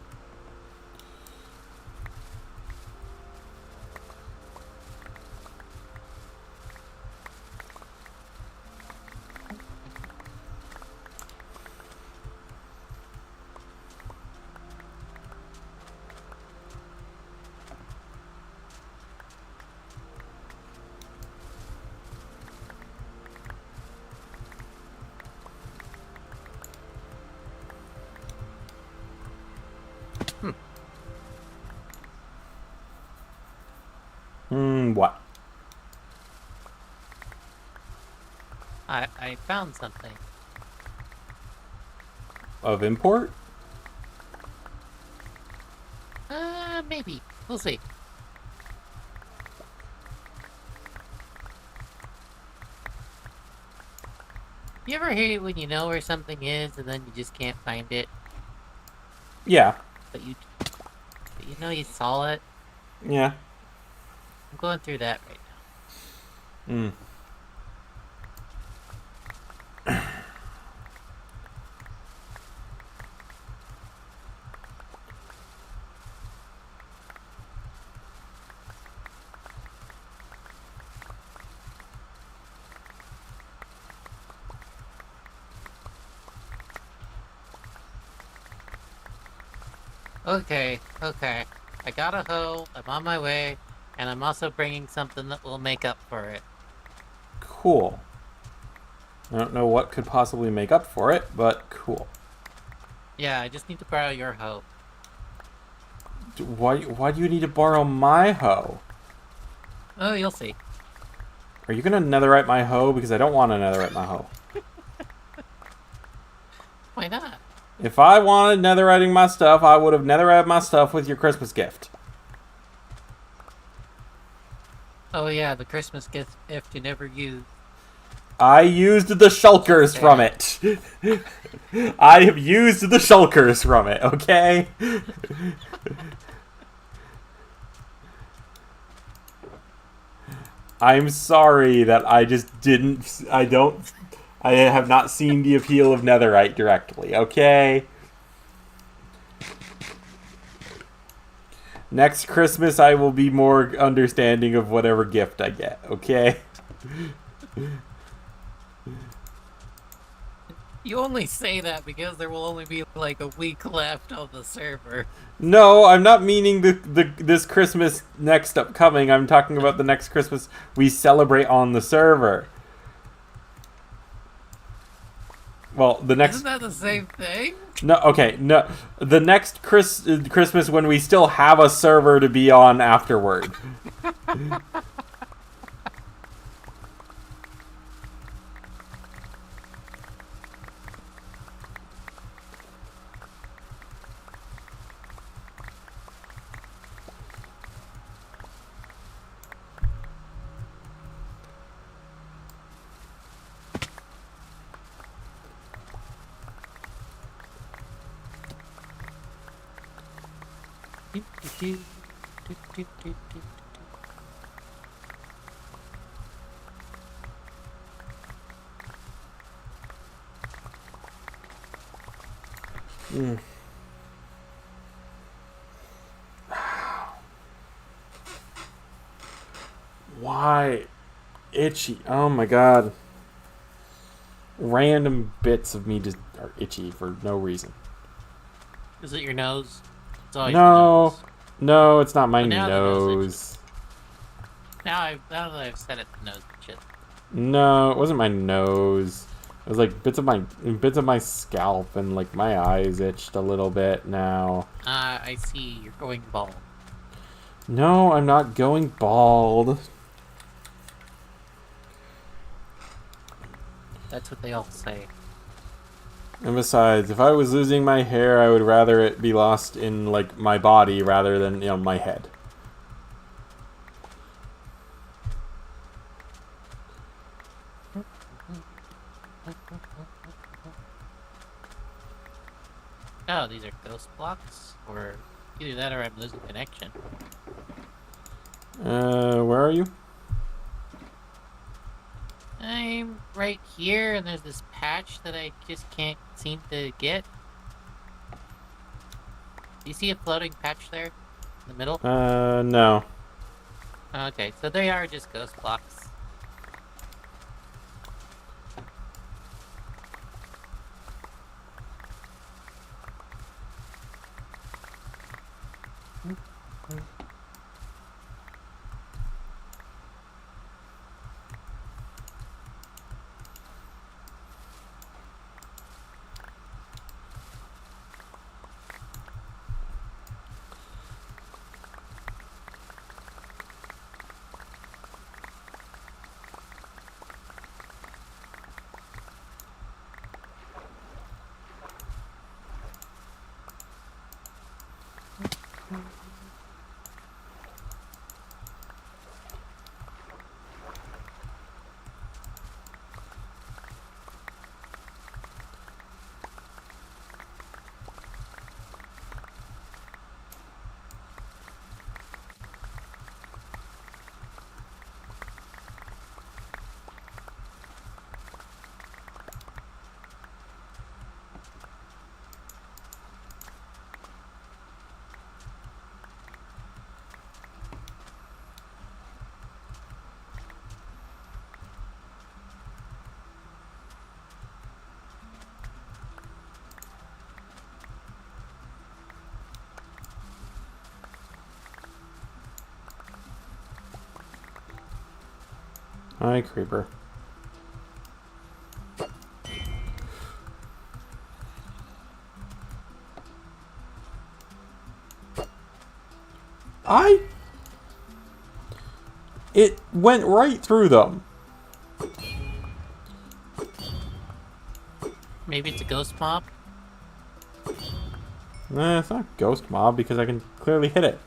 What? I found something. Of import? Maybe. We'll see. You ever hate it when you know where something is and then you just can't find it, Yeah. but you know you saw it? Yeah. I'm going through that right now. Okay. I got a hoe, I'm on my way, and I'm also bringing something that will make up for it. Cool. I don't know what could possibly make up for it, but cool. Yeah, I just need to borrow your hoe. Why do you need to borrow my hoe? Oh, you'll see. Are you gonna netherite my hoe? Because I don't want to netherite my hoe. Why not? If I wanted netheriting my stuff, I would have netherited my stuff with your Christmas gift. Oh yeah, the Christmas gift you never used. I used the shulkers from it. I have used the shulkers from it, okay? I'm sorry that I just didn't... I have not seen the appeal of netherite directly, okay? Next Christmas, I will be more understanding of whatever gift I get, okay? You only say that because there will only be like a week left on the server. No, I'm not meaning this Christmas next upcoming. I'm talking about the next Christmas we celebrate on the server. Well, the next... Isn't that the same thing? No, okay, no. The next Christmas when we still have a server to be on afterward. Mm. Why? Itchy. Oh my god. Random bits of me just are itchy for no reason. Is it your nose? It's always No. your nose. No, it's not my But now nose. Now that I've said it, the nose itches. No, it wasn't my nose. It was like bits of my scalp, and like my eyes itched a little bit now. I see. You're going bald. No, I'm not going bald. That's what they all say. And besides, if I was losing my hair, I would rather it be lost in like my body rather than, you know, my head. Oh, these are ghost blocks? Or either that or I'm losing connection. Where are you? I'm right here, and there's this patch that I just can't seem to get. Do you see a floating patch there? In the middle? No. Okay, so they are just ghost blocks. Hi, creeper. It went right through them. Maybe it's a ghost mob? Nah, it's not ghost mob because I can clearly hit it.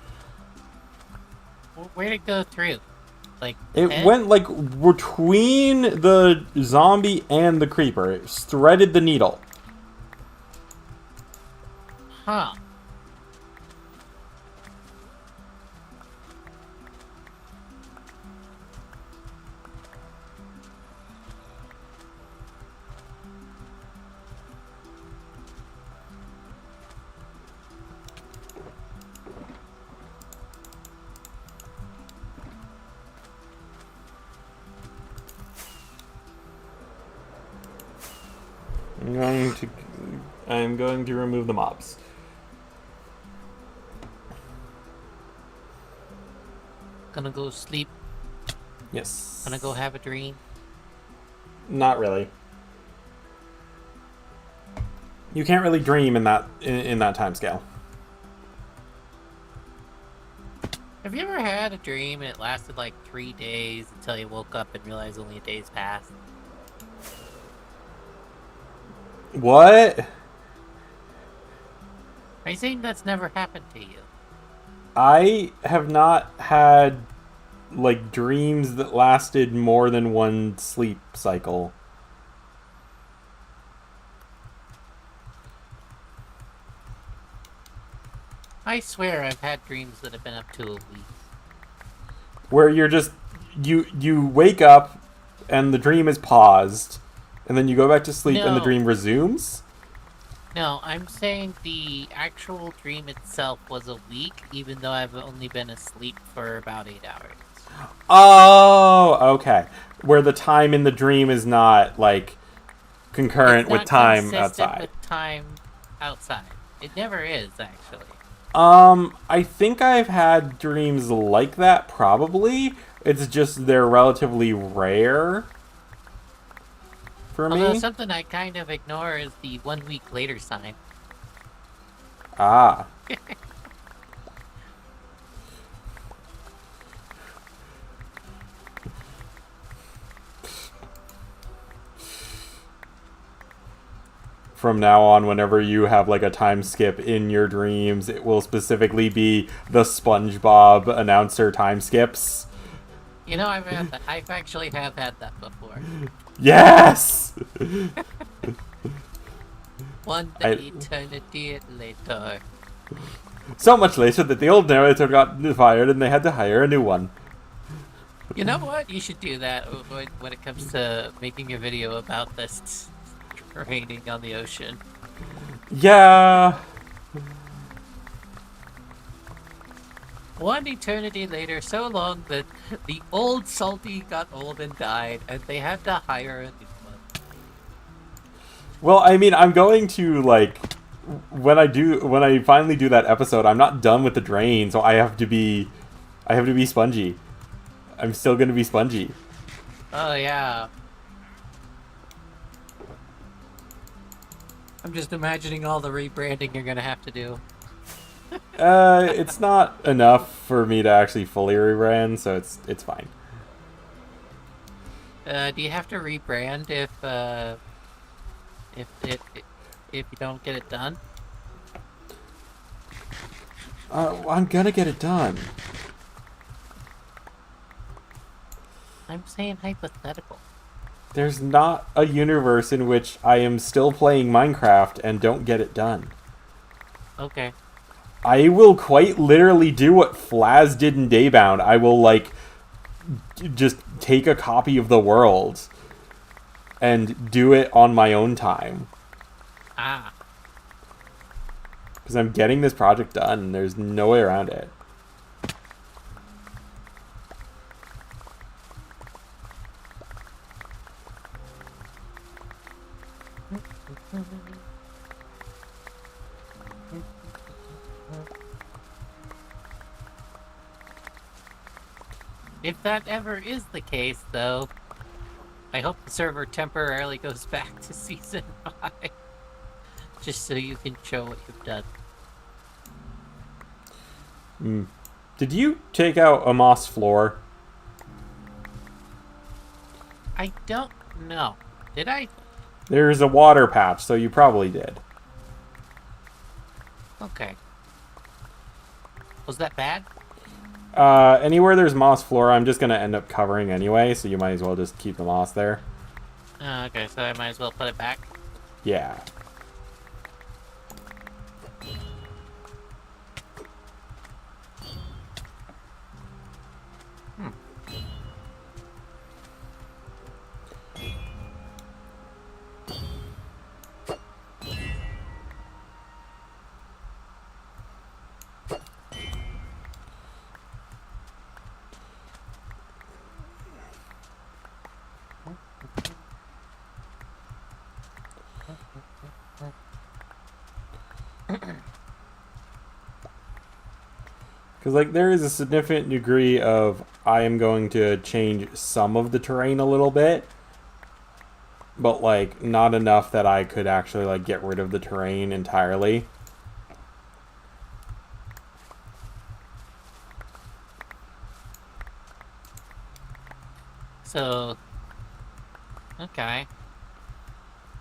Where'd it go through? Like, It head? went like between the zombie and the creeper. It threaded the needle. Huh. I'm going to remove the mobs. Gonna go sleep. Yes. Gonna go have a dream. Not really. You can't really dream in that time scale. Have you ever had a dream and it lasted like 3 days until you woke up and realized only a day's passed? What? Are you saying that's never happened to you? I have not had like dreams that lasted more than one sleep cycle. I swear I've had dreams that have been up to a week. Where you're just you wake up and the dream is paused and then you go back to sleep and the No. dream resumes? No, I'm saying the actual dream itself was a week, even though I've only been asleep for about 8 hours. Oh, okay. Where the time in the dream is not like concurrent It's with not time consistent outside. with time outside. It never is, actually. I think I've had dreams like that, probably. It's just they're relatively rare for Although me. something I kind of ignore is the 1 week later sign. Ah. From now on, whenever you have like a time skip in your dreams, it will specifically be the SpongeBob announcer time skips. You know, I've actually had that before. Yes! One eternity later. So much later that the old narrator got fired and they had to hire a new one. You know what? You should do that when it comes to making a video about this training on the ocean. Yeah. One eternity later, so long that the old Salty got old and died, and they had to hire a new one. Well, I mean, I'm going to like when I finally do that episode, I'm not done with the drain, so I have to be spongy. I'm still going to be spongy. Oh yeah. I'm just imagining all the rebranding you're gonna have to do. It's not enough for me to actually fully rebrand, so it's fine. Do you have to rebrand if you don't get it done? I'm gonna get it done. I'm saying hypothetical. There's not a universe in which I am still playing Minecraft and don't get it done. Okay. I will quite literally do what Flaz did in Daybound. I will, like, just take a copy of the world and do it on my own time. Ah. Because I'm getting this project done, and there's no way around it. If that ever is the case, though, I hope the server temporarily goes back to Season 5. Just so you can show what you've done. Did you take out a moss floor? I don't know. Did I? There's a water patch, so you probably did. Okay. Was that bad? Anywhere there's moss floor, I'm just gonna end up covering anyway, so you might as well just keep the moss there. Okay, so I might as well put it back. Yeah. Because, like, there is a significant degree of I am going to change some of the terrain a little bit, but, like, not enough that I could actually, like, get rid of the terrain entirely. So, okay.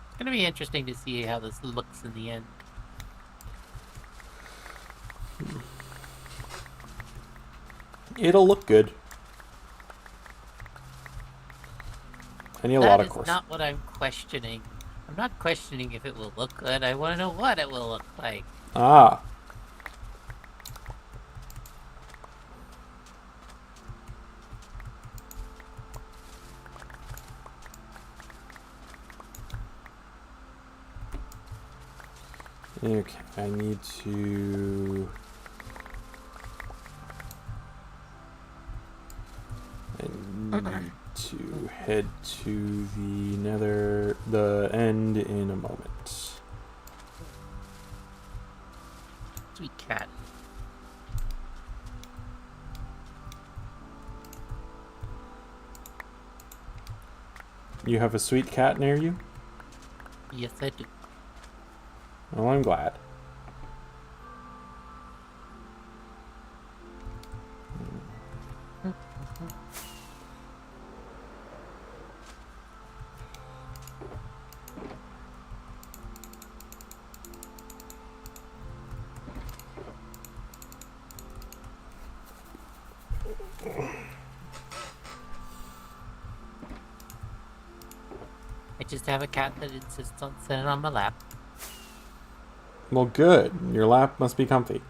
It's gonna be interesting to see how this looks in the end. It'll look good. I need a lot of course. That is not what I'm questioning. I'm not questioning if it will look good. I want to know what it will look like. Ah. Okay, I need to... I need to head to the end in a moment. Sweet cat. You have a sweet cat near you? Yes, I do. Well, I'm glad. I just have a cat that insists on sitting on my lap. Well, good. Your lap must be comfy.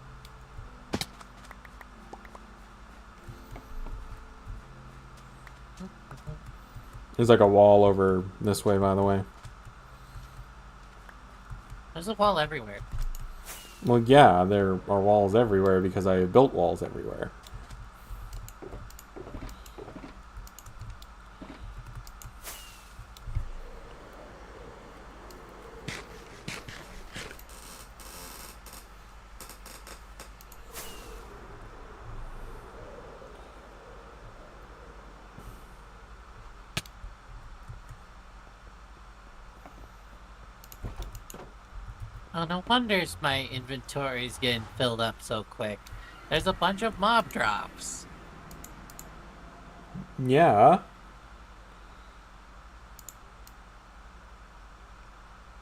There's like a wall over this way, by the way. There's a wall everywhere. Well, yeah, there are walls everywhere because I built walls everywhere. Oh, no wonders my inventory's getting filled up so quick. There's a bunch of mob drops. Yeah.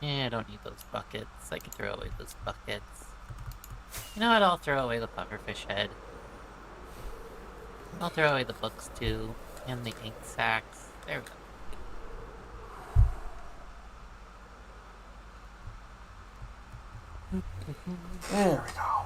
Yeah, I don't need those buckets. I can throw away those buckets. You know what? I'll throw away the pufferfish head. I'll throw away the books too. And the ink sacks. There we go. There we go.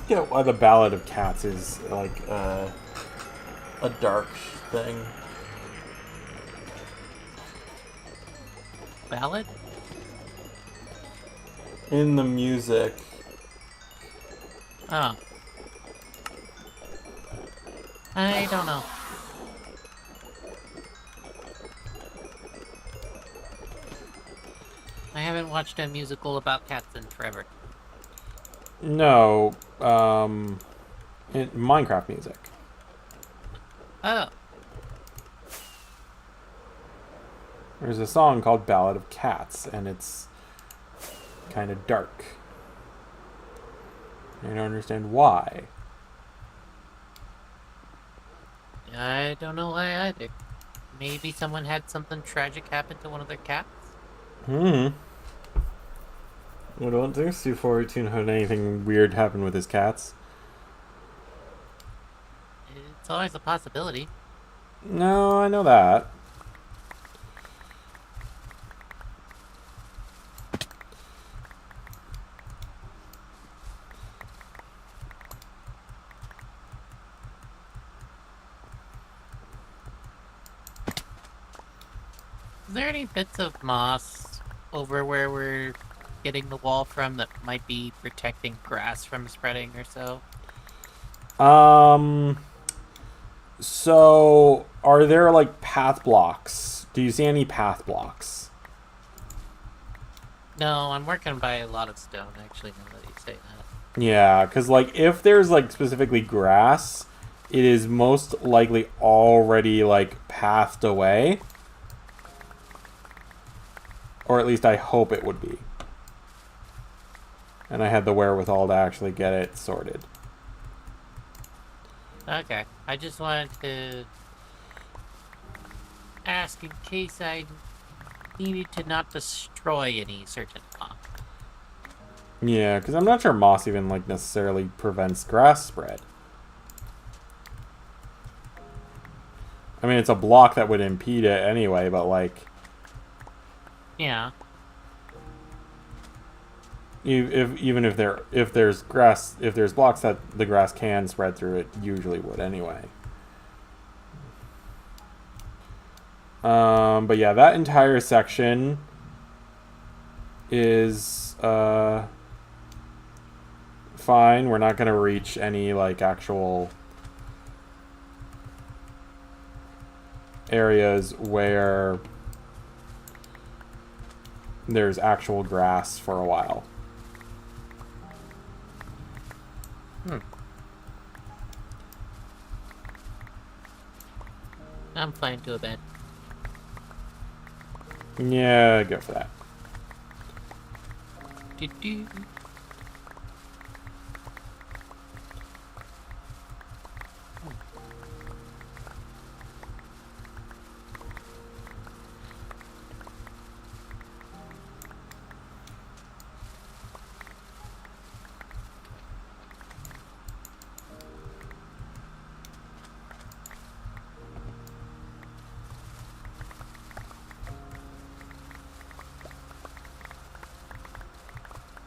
get why the Ballad of Cats is like a dark thing. Ballad? In the music. Oh. I don't know. I haven't watched a musical about cats in forever. No, Minecraft music. Oh. There's a song called Ballad of Cats, and it's kind of dark. I don't understand why. I don't know why either. Maybe someone had something tragic happen to one of their cats? I don't think Stu418 had anything weird happen with his cats. It's always a possibility. No, I know that. Is there any bits of moss over where we're getting the wall from that might be protecting grass from spreading or so? So are there like path blocks? Do you see any path blocks? No, I'm working by a lot of stone, actually, now that you say that. Yeah, because like if there's like specifically grass, it is most likely already like pathed away. Or at least I hope it would be. And I had the wherewithal to actually get it sorted. Okay, I just wanted to ask in case I needed to not destroy any certain moss. Yeah, because I'm not sure moss even like necessarily prevents grass spread. I mean, it's a block that would impede it anyway, but like... Yeah. Even if there's grass, if there's blocks that the grass can spread through, it usually would anyway. But yeah, that entire section is fine. We're not gonna reach any like actual areas where there's actual grass for a while. I'm fine to a bed. Yeah, go for that. Do-do.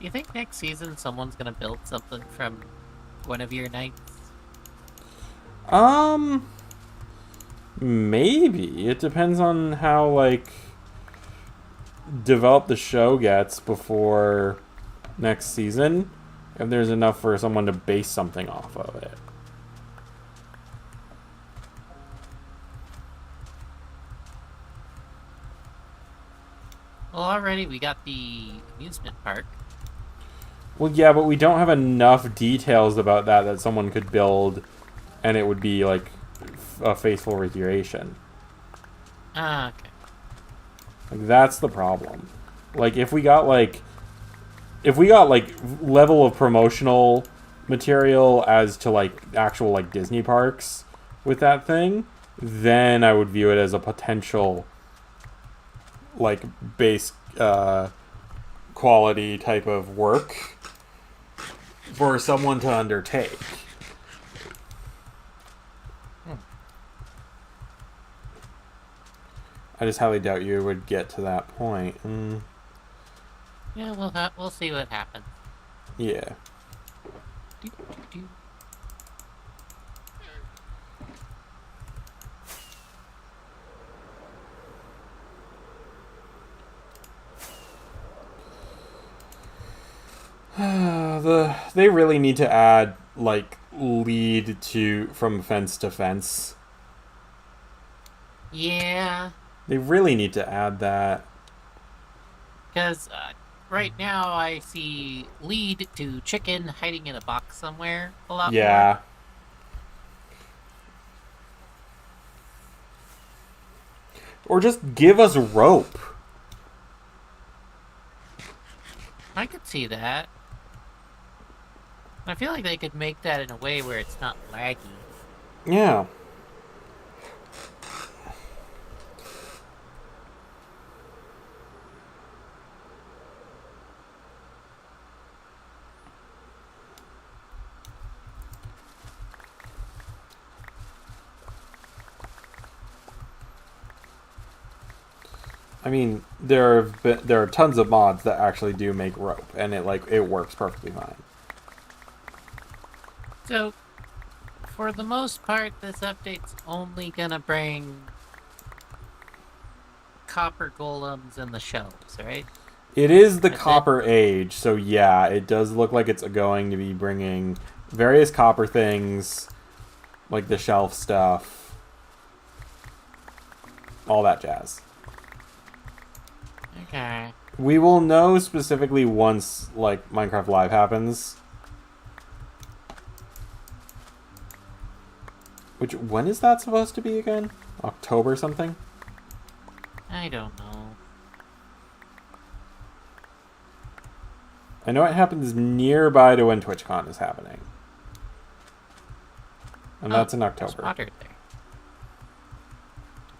You think next season someone's gonna build something from one of your nights? Maybe. It depends on how, like, developed the show gets before next season. If there's enough for someone to base something off of it. Well, already we got the amusement park. Well, yeah, but we don't have enough details about that someone could build and it would be, like, a faithful recreation. Ah, okay. Like, that's the problem. Like, if we got, like, level of promotional material as to, like, actual, like, Disney parks with that thing, then I would view it as a potential, like, base, quality type of work for someone to undertake. I just highly doubt you would get to that point. Yeah, we'll see what happens. Yeah. do. They really need to add like lead to from fence to fence. Yeah, They really need to add that. because right now I see lead to chicken hiding in a box somewhere a lot more. Yeah. Or just give us rope. I could see that. I feel like they could make that in a way where it's not laggy. Yeah. I mean, there are tons of mods that actually do make rope, and it works perfectly fine. So, for the most part, this update's only gonna bring copper golems and the shelves, right? It is the That's it? Copper Age, so yeah, it does look like it's going to be bringing various copper things, like the shelf stuff, all that jazz. Okay. We will know specifically once like Minecraft Live happens. Which when is that supposed to be again? October something? I don't know. I know it happens nearby to when TwitchCon is happening. And that's in There's October. water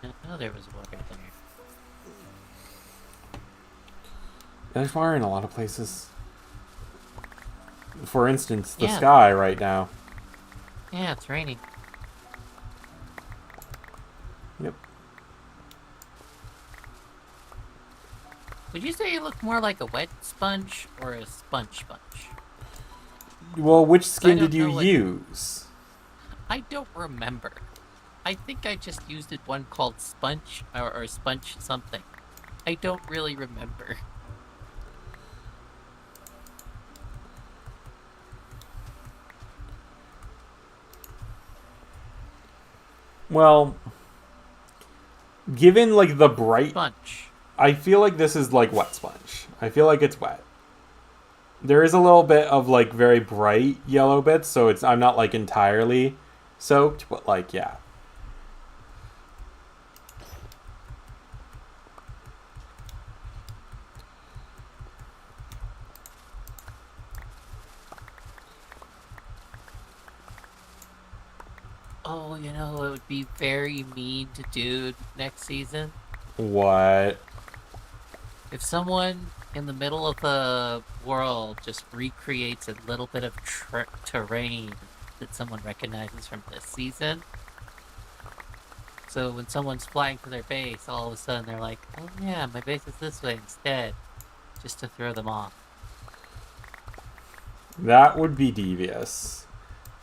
there. I know there was water there. There's water in a lot of places. For instance, the Yeah. sky right now. Yeah, it's raining. Yep. Would you say you look more like a wet sponge or a sponge? Well, which skin don't did you know what- use? I don't remember. I think I just used it one called sponge or sponge something. I don't really remember. Well, given like the bright, Sponge. I feel like this is like wet sponge. I feel like it's wet. There is a little bit of like very bright yellow bits, so I'm not like entirely soaked, but like yeah. Oh, you know, it would be very mean to do next season. What? If someone in the middle of the world just recreates a little bit of terrain that someone recognizes from this season. So when someone's flying to their base, all of a sudden they're like, oh yeah, my base is this way instead. Just to throw them off. That would be devious.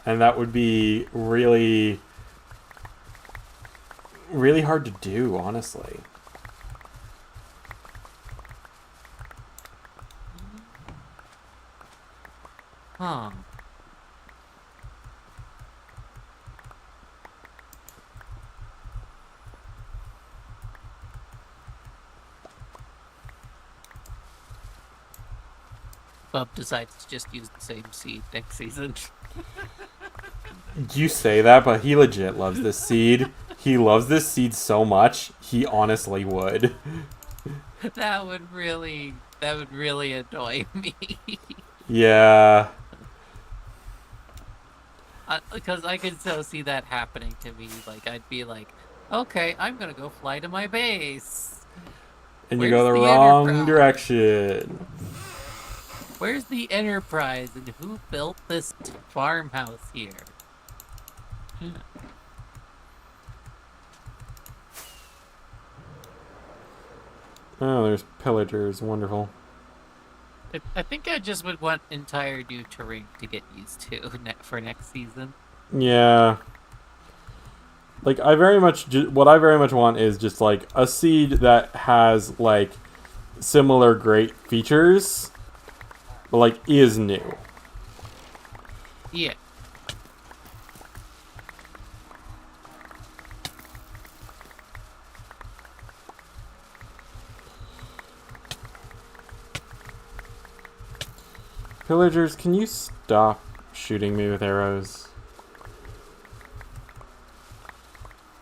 And that would be really, really hard to do, honestly. Huh. Bub decides to just use the same seed next season. You say that, but he legit loves this seed. He loves this seed so much, he honestly would. That would really annoy me. Yeah. Because I could so see that happening to me. Like, I'd be like, okay, I'm gonna go fly to my base. And you go the Where's the wrong Enterprise? direction. Where's the Enterprise and who built this farmhouse here? Oh, there's pillagers. Wonderful. I think I just would want entire new terrain to get used to for next season. Yeah. Like, I very much... what I very much want is just, like, a seed that has, like, similar great features, but, like, is new. Yeah. Pillagers, can you stop shooting me with arrows?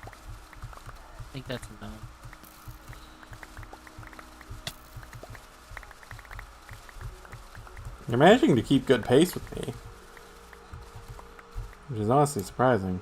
I think that's a no. You're managing to keep good pace with me, which is honestly surprising.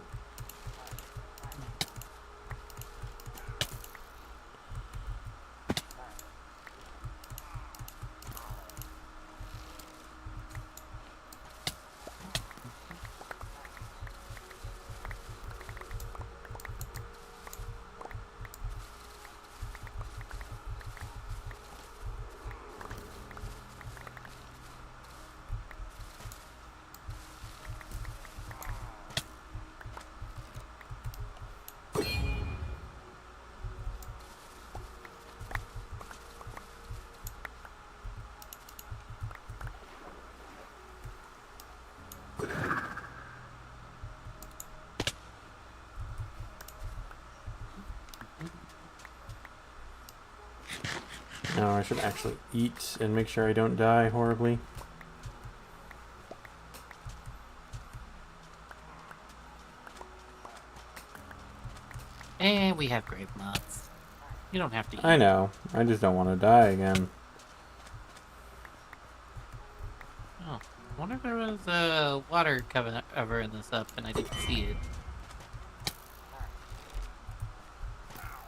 No, I should actually eat and make sure I don't die horribly. And we have grave mods. You don't have to eat. I know. I just don't want to die again. Oh, I wonder if there was water covering this up and I didn't see it.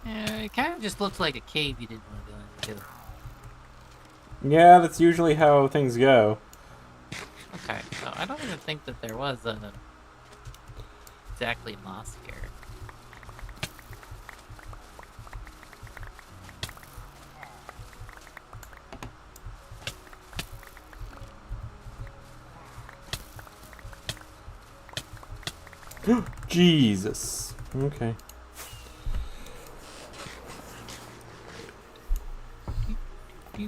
It kind of just looks like a cave you didn't want to go into. Yeah, that's usually how things go. Okay, so I don't even think that there was exactly moss here. Jesus. Okay. Eh.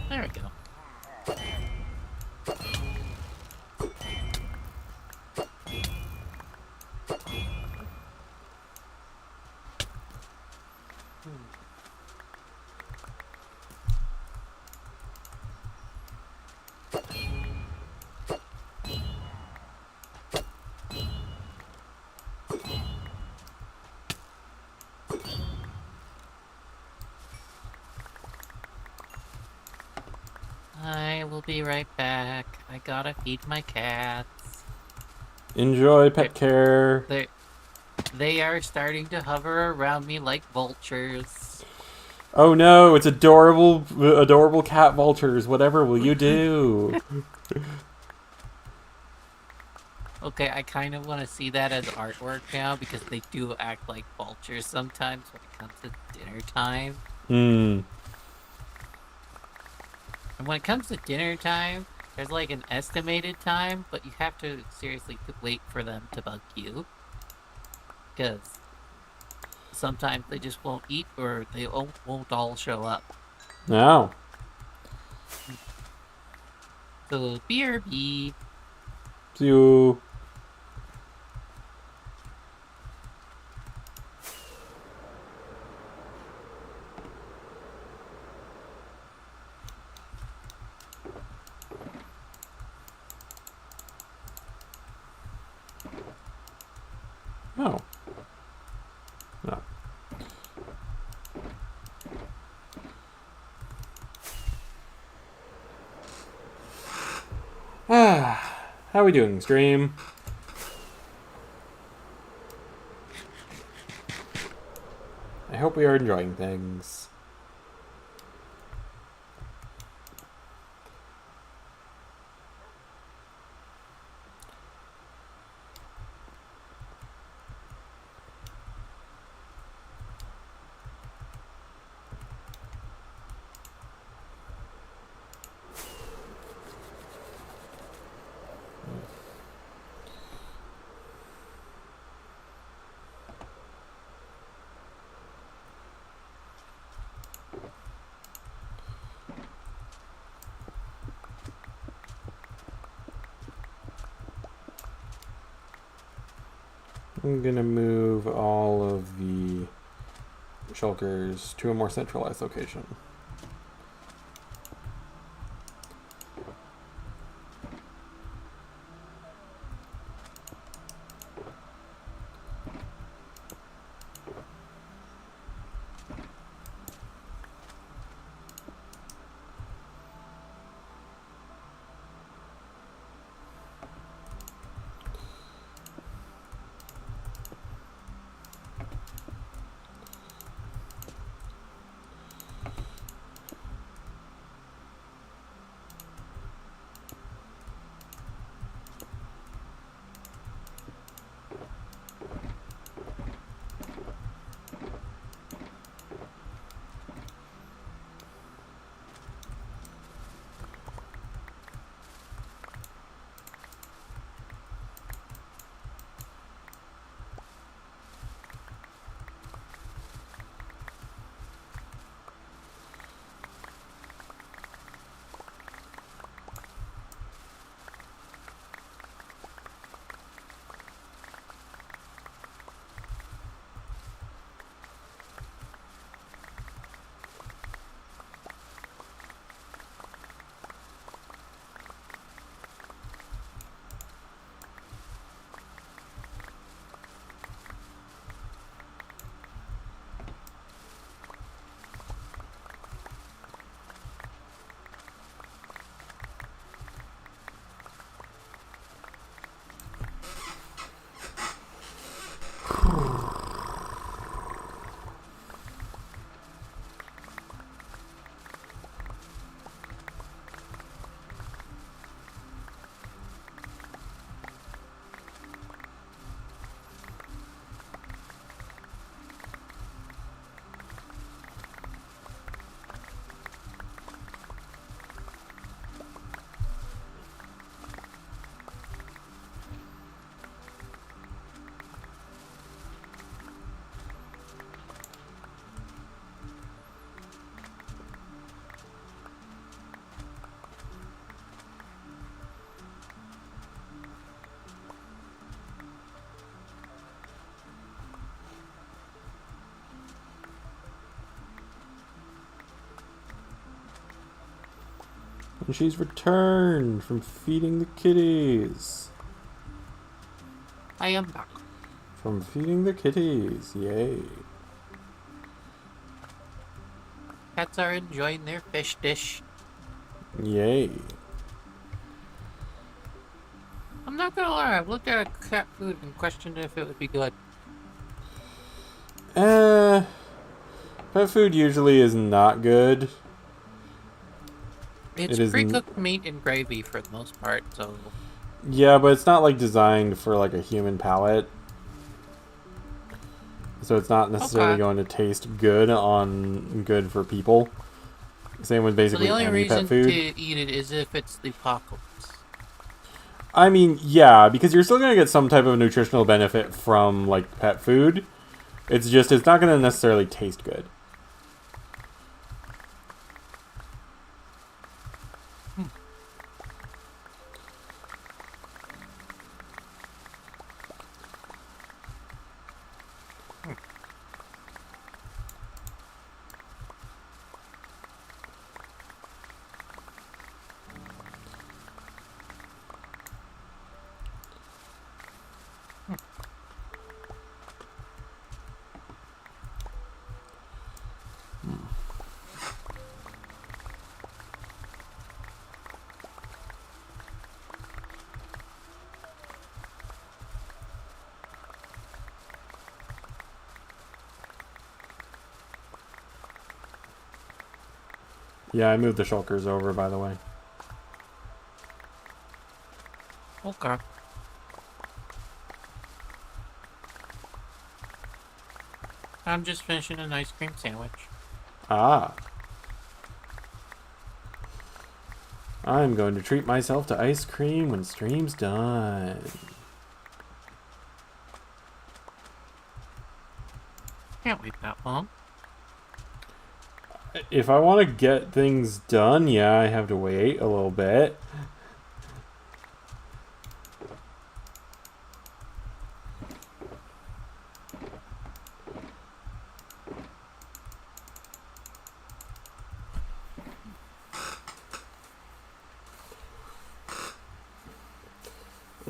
There we go. I will be right back. I gotta feed my cats. Enjoy pet care. They are starting to hover around me like vultures. Oh no, it's adorable, adorable cat vultures. Whatever will you do? Okay, I kind of want to see that as artwork now because they do act like vultures sometimes when it comes to dinner time. Hmm. And when it comes to dinner time, there's like an estimated time, but you have to seriously wait for them to bug you. Because sometimes they just won't eat or they won't all show up. No. So, BRB. See you. Oh. No. Ah. How are we doing, stream? I hope we are enjoying things. I'm gonna move all of the shulkers to a more centralized location. And she's returned from feeding the kitties. I am back. From feeding the kitties, yay. Cats are enjoying their fish dish. Yay. I'm not gonna lie, I've looked at cat food and questioned if it would be good. Pet food usually is not good. It's pre-cooked meat and gravy for the most part, so... Yeah, but it's not like designed for like a human palate. So it's not necessarily going to taste good for people. Same with basically any pet food. The only reason to eat it is if it's the apocalypse. I mean, yeah, because you're still going to get some type of nutritional benefit from like pet food. It's just, it's not going to necessarily taste good. Yeah, I moved the shulkers over, by the way. Okay. I'm just finishing an ice cream sandwich. Ah. I'm going to treat myself to ice cream when stream's done. Can't wait that long. If I want to get things done, yeah, I have to wait a little bit.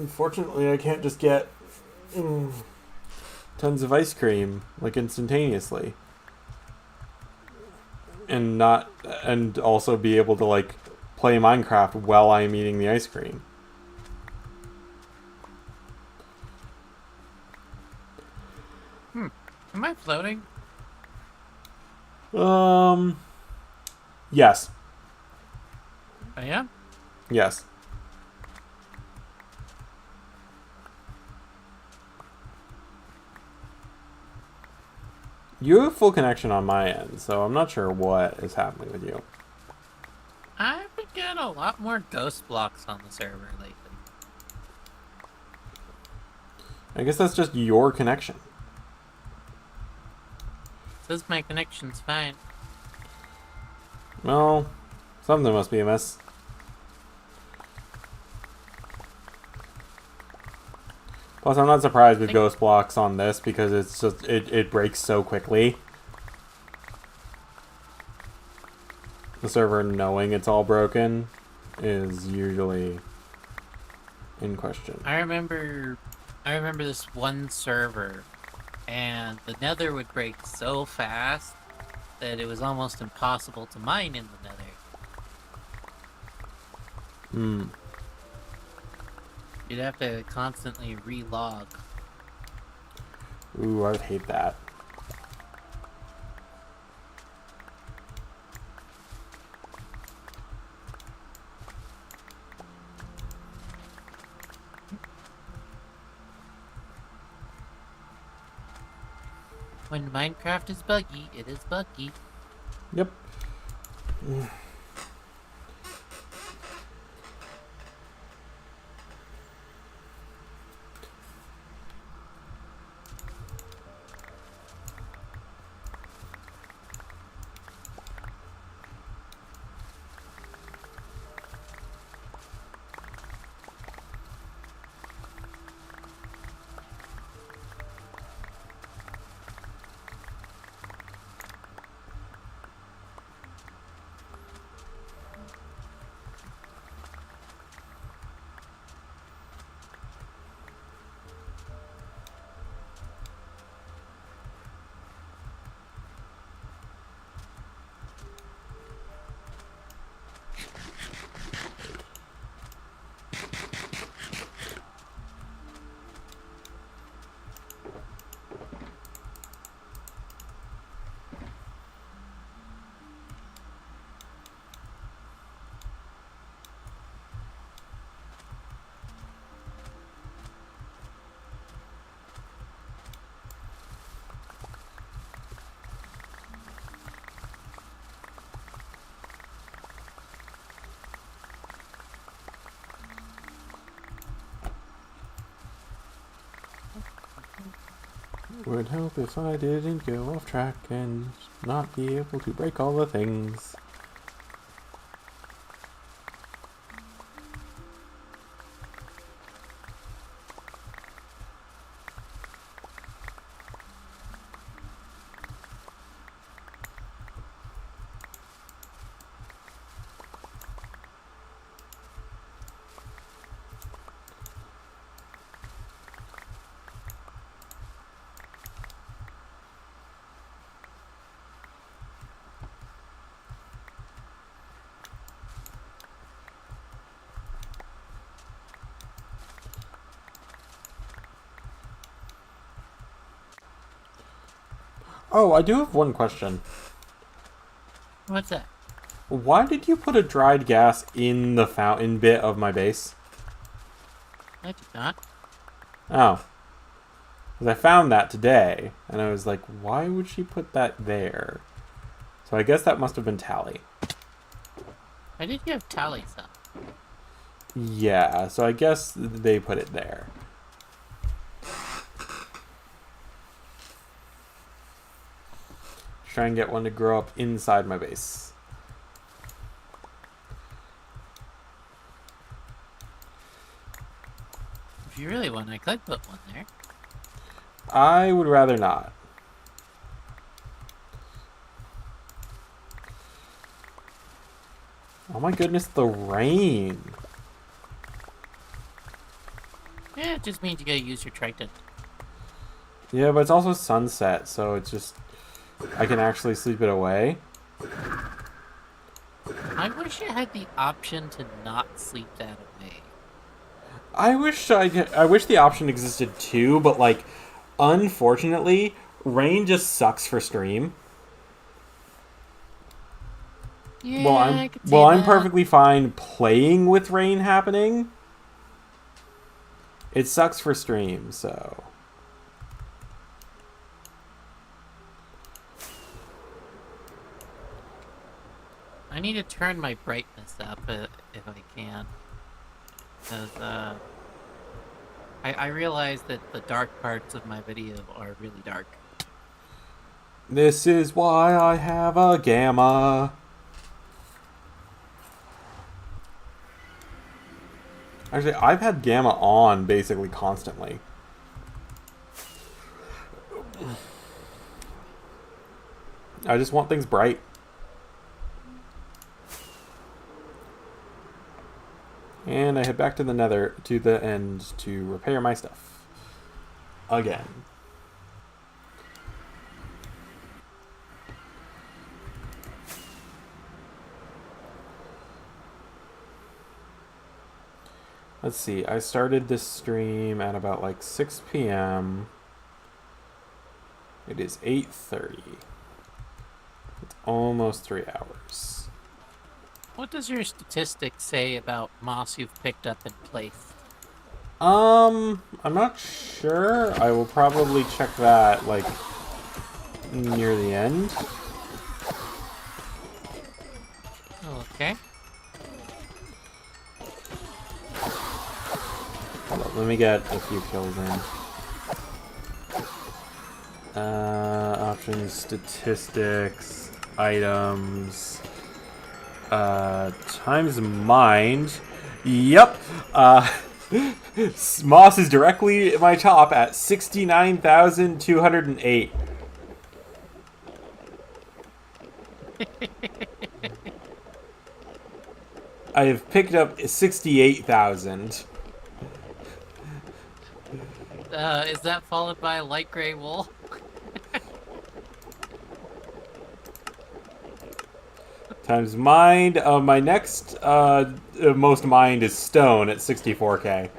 Unfortunately, I can't just get tons of ice cream like instantaneously, and not and also be able to like play Minecraft while I'm eating the ice cream. Am I floating? Yes. I am? Yes. You have full connection on my end, so I'm not sure what is happening with you. I've been getting a lot more ghost blocks on the server lately. I guess that's just your connection. Says my connection's fine. Well, something must be amiss. Plus, I'm not surprised with ghost blocks on this because it's just it breaks so quickly. The server knowing it's all broken is usually in question. I remember this one server, and the nether would break so fast that it was almost impossible to mine in the nether. You'd have to constantly relog. Ooh, I'd hate that. When Minecraft is buggy, it is buggy. Yep. Would help if I didn't go off track and not be able to break all the things. Oh, I do have one question. What's that? Why did you put a dried gas in the fountain bit of my base? I did not. Oh. Because I found that today, and I was like, why would she put that there? So I guess that must have been Tally. Why did you have tallies up? Yeah, so I guess they put it there. Try and get one to grow up inside my base. If you really want, I could put one there. I would rather not. Oh my goodness, the rain. That just means you gotta use your Triton. Yeah, but it's also sunset, so it's just... I can actually sleep it away. I wish it had the option to not sleep that away. I wish the option existed too, but like, unfortunately, rain just sucks for stream. Yeah, I could see that. I'm perfectly fine playing with rain happening. It sucks for stream, so... I need to turn my brightness up if I can. Because, I realize that the dark parts of my video are really dark. This is why I have a gamma. Actually, I've had gamma on basically constantly. I just want things bright. And I head back to the nether, to the end, to repair my stuff. Again. Let's see, I started this stream at about like 6 p.m. It is 8:30. It's almost 3 hours. What does your statistics say about moss you've picked up and placed? I'm not sure. I will probably check that, like, near the end. Okay. Hold on, let me get a few kills in. Options, statistics, items, times mined. Yep. Moss is directly at my top at 69,208. I have picked up 68,000. Is that followed by a light gray wool? Times mined. My next most mined is stone at 64k.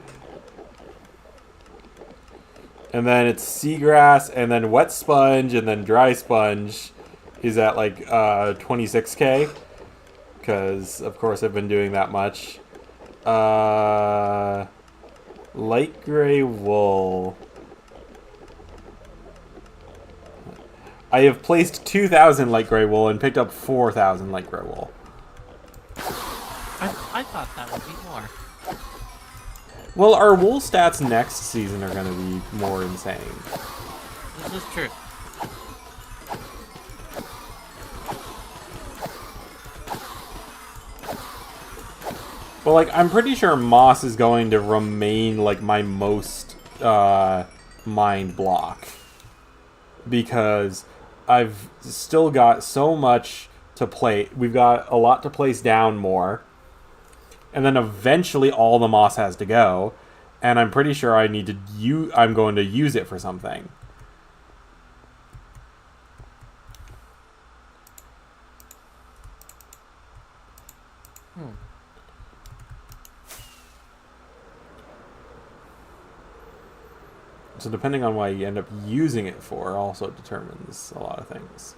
And then it's seagrass, and then wet sponge, and then dry sponge is at like 26k. Because, of course, I've been doing that much. Light gray wool. I have placed 2,000 light gray wool and picked up 4,000 light gray wool. I thought that would be more. Well, our wool stats next season are going to be more insane. This is true. Well, like, I'm pretty sure moss is going to remain, like, my most mined block. Because I've still got so much to play. We've got a lot to place down more. And then eventually all the moss has to go. And I'm pretty sure I'm going to use it for something. So depending on what you end up using it for also determines a lot of things.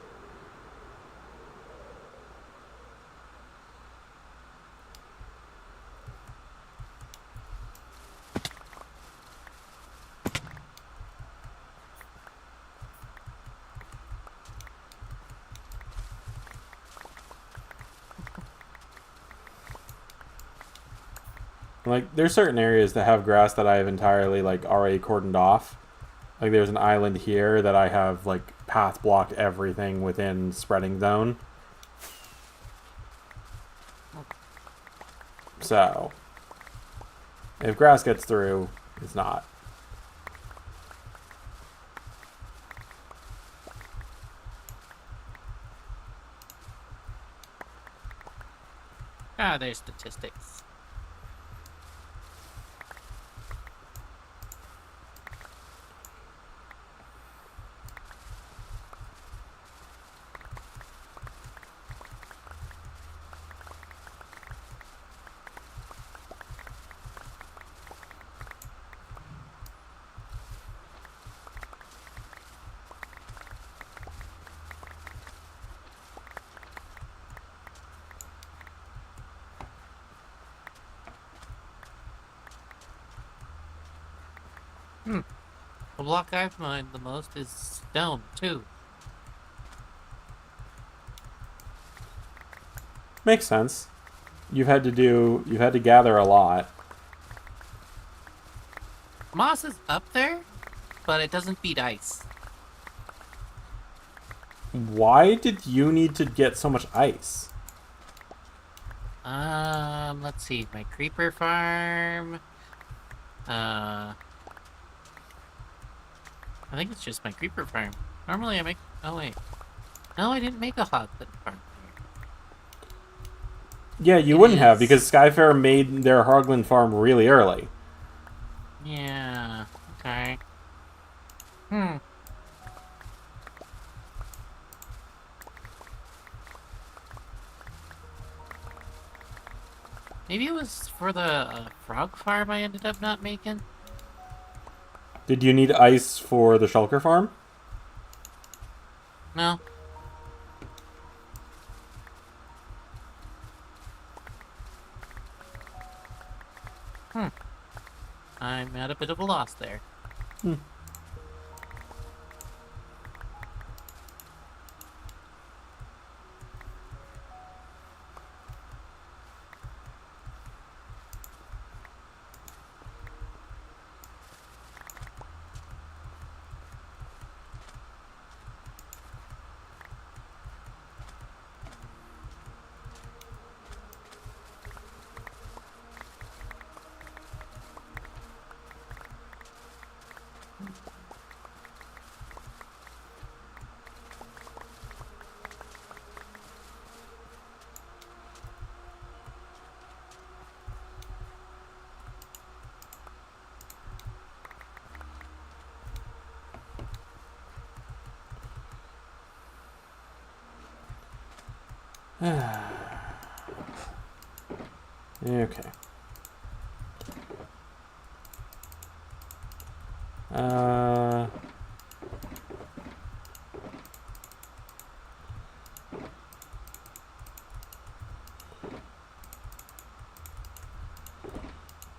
Like, there's certain areas that have grass that I have entirely, like, already cordoned off. Like, there's an island here that I have, like, path blocked everything within spreading zone. So, if grass gets through, it's not. Ah, there's statistics. block I've mined the most is stone, too. Makes sense. You've had to gather a lot. Moss is up there, but it doesn't beat ice. Why did you need to get so much ice? Let's see. My creeper farm. I think it's just my creeper farm. Normally I make... Oh, wait. No, I didn't make a hoglet farm. Yeah, you wouldn't have, because Skyfair made their Hogland farm really early. Yeah, okay. Maybe it was for the frog farm I ended up not making? Did you need ice for the shulker farm? No. I'm at a bit of a loss there. Okay.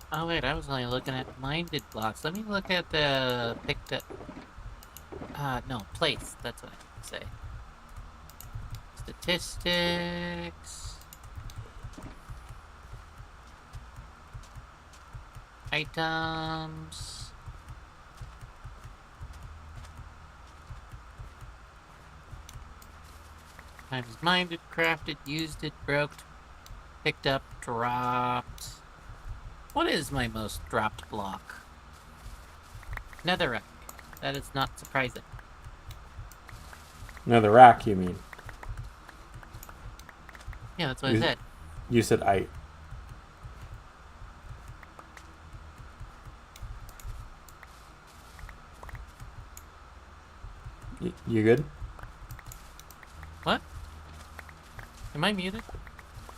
Oh wait, I was only looking at minded blocks. Let me look at the picked up... no, place. That's what I meant to say. Statistics... Items... Times minded, crafted, used it, broke, picked up, dropped... What is my most dropped block? Netherrack. That is not surprising. No, rack, you mean? Yeah, that's what I said. You said I. You good? What? Am I muted?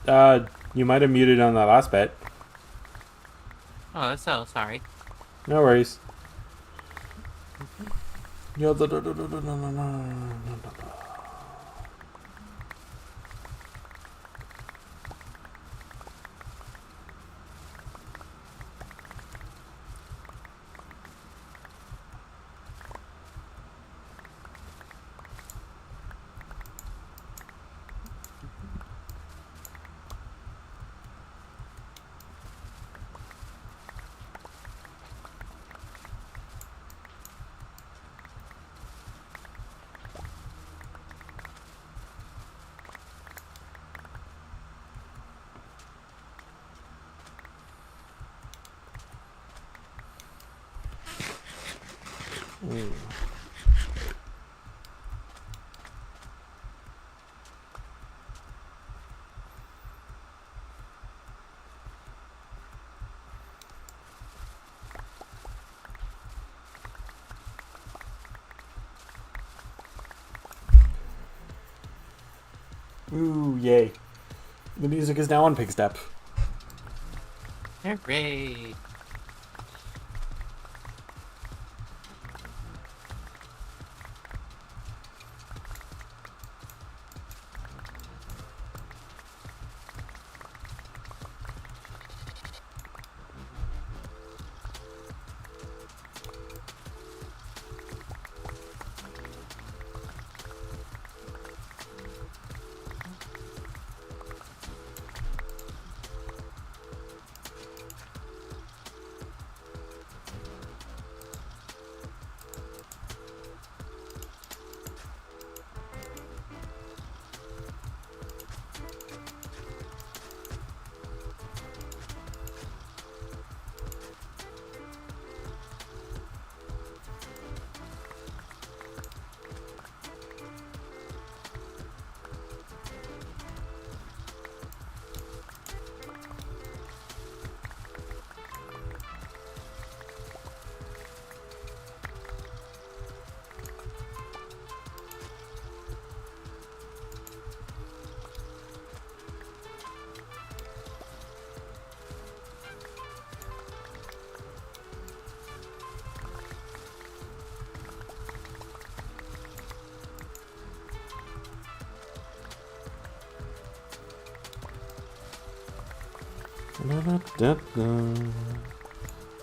You might have muted on that last bit. Oh, that's so sorry. No worries. Ooh, yay. The music is now on Pigstep. Hooray!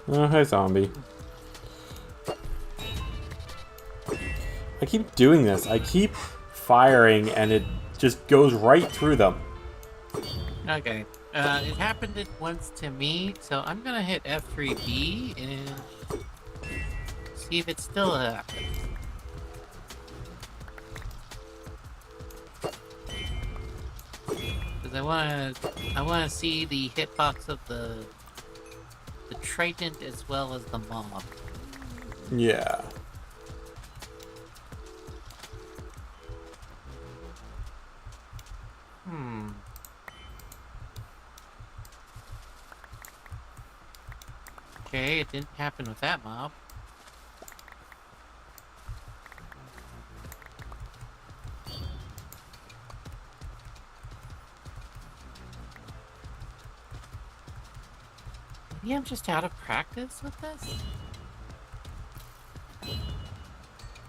Oh, hi, zombie. I keep doing this. I keep firing, and it just goes right through them. Okay. It happened once to me, so I'm gonna hit F3B and see if it still happens. Because I wanna see the hitbox of the Trident as well as the mob. Yeah. Okay, it didn't happen with that mob. Maybe I'm just out of practice with this?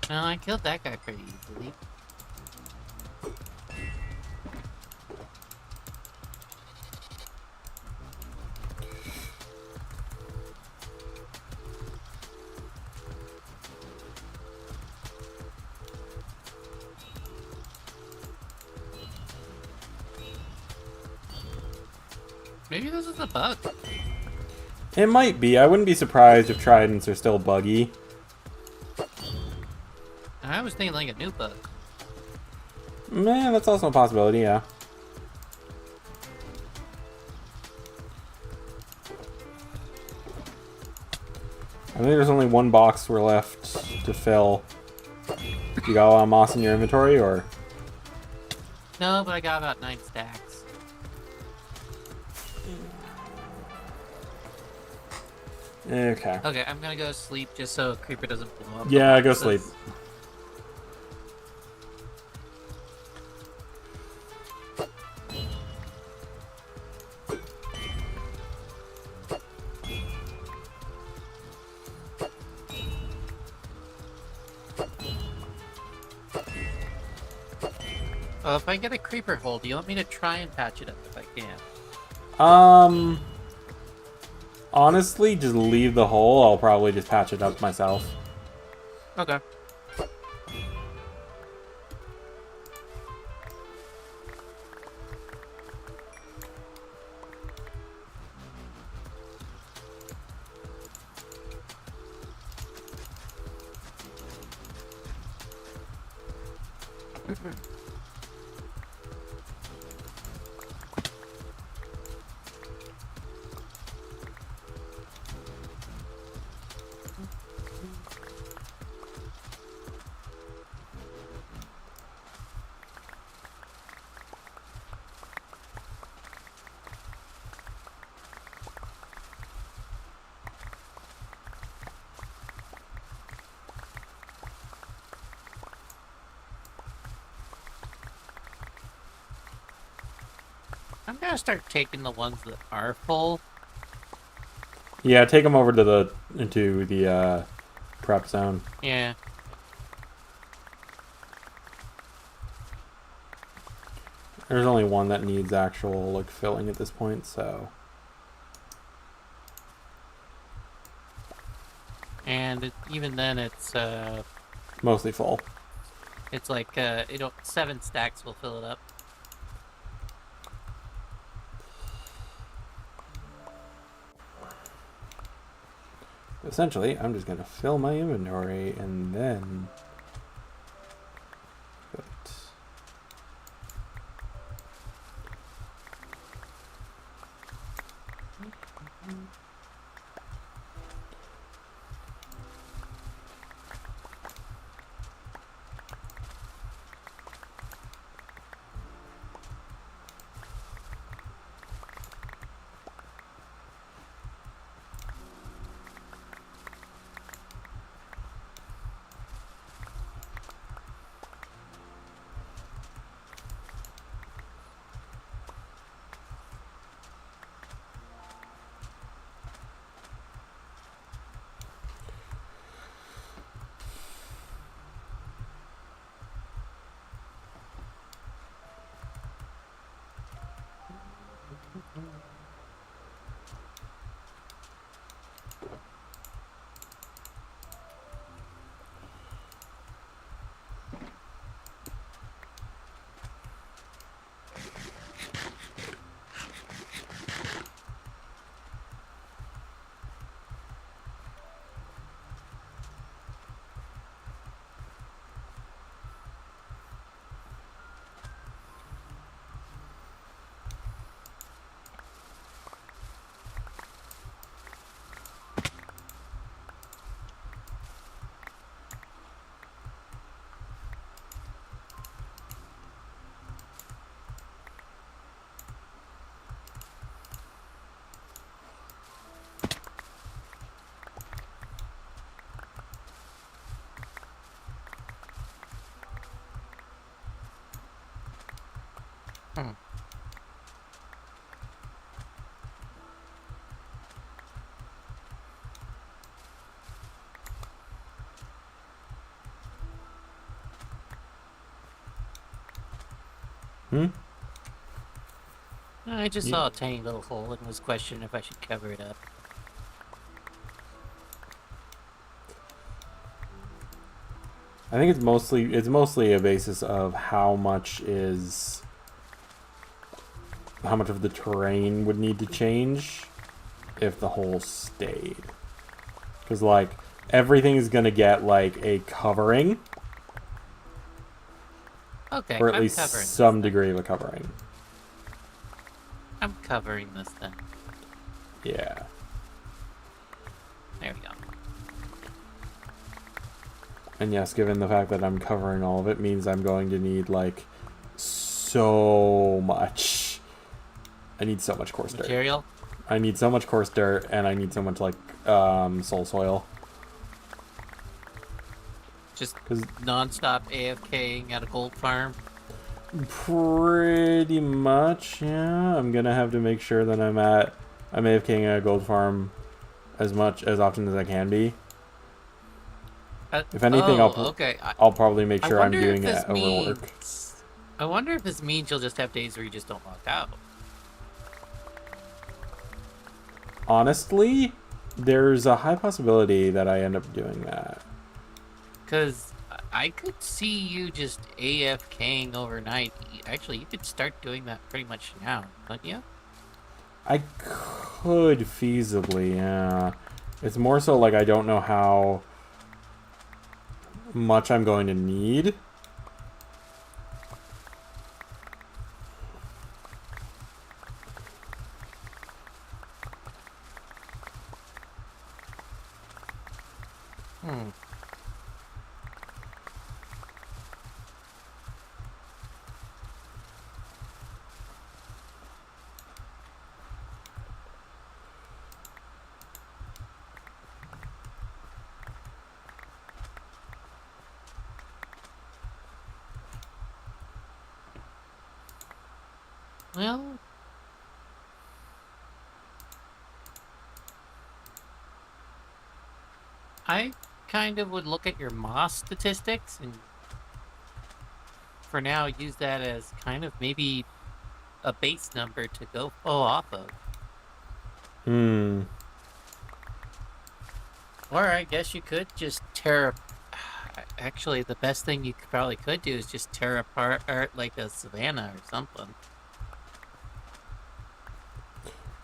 No, I killed that guy pretty easily. Maybe this is a bug. It might be. I wouldn't be surprised if tridents are still buggy. I was thinking like a new bug. Man, that's also a possibility, yeah. I think there's only one box we're left to fill. You got a lot of moss in your inventory, or? No, but I got about 9 stacks. Okay. Okay, I'm gonna go sleep just so Creeper doesn't blow up. Yeah, go sleep. If I get a Creeper hole, do you want me to try and patch it up if I can? Honestly, just leave the hole. I'll probably just patch it up myself. Okay. I'm gonna start taking the ones that are full. Yeah, take them over to the prep zone. Yeah. There's only one that needs actual like filling at this point, so. And even then, it's Mostly full. it's like 7 stacks will fill it up. Essentially, I'm just gonna fill my inventory and then. Hmm. Hmm? I just You, saw a tiny little hole and was questioning if I should cover it up. I think it's mostly a basis of how much of the terrain would need to change if the hole stayed. Because, like, everything is going to get, like, a covering. Okay, Or at I'm least covering this some then. degree of a covering. I'm covering this then. Yeah. There we go. And yes, given the fact that I'm covering all of it, means I'm going to need, like, so much. I need so much coarse dirt. Material? I need so much coarse dirt, and I need so much, like, soul soil. Just 'Cause non-stop AFKing at a gold farm? pretty much, yeah. I'm gonna have to make sure that I'm AFKing at a gold farm as often as I can be. If anything, Okay. I'll probably make I sure I'm wonder if doing it this at overwork. means... I wonder if this means you'll just have days where you just don't log out. Honestly, there's a high possibility that I end up doing that. Because I could see you just AFKing overnight. Actually, you could start doing that pretty much now, couldn't you? I could feasibly, yeah. It's more so like I don't know how much I'm going to need. Hmm. Well, I kind of would look at your moss statistics and for now use that as kind of maybe a base number to go off of. Hmm. Or I guess you could just tear. Actually, the best thing you probably could do is just tear apart like a savanna or something.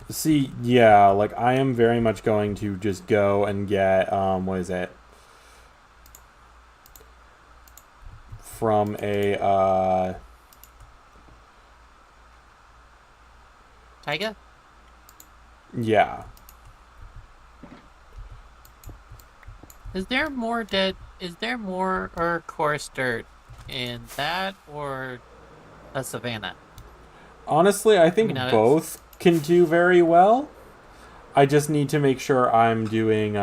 See, yeah, like I am very much going to just go and get what is it? From a Taiga? yeah. Is there more dead? Is there more or coarse dirt in that or a savanna? Honestly, I I mean, think both can do very well. I just need to make sure I'm doing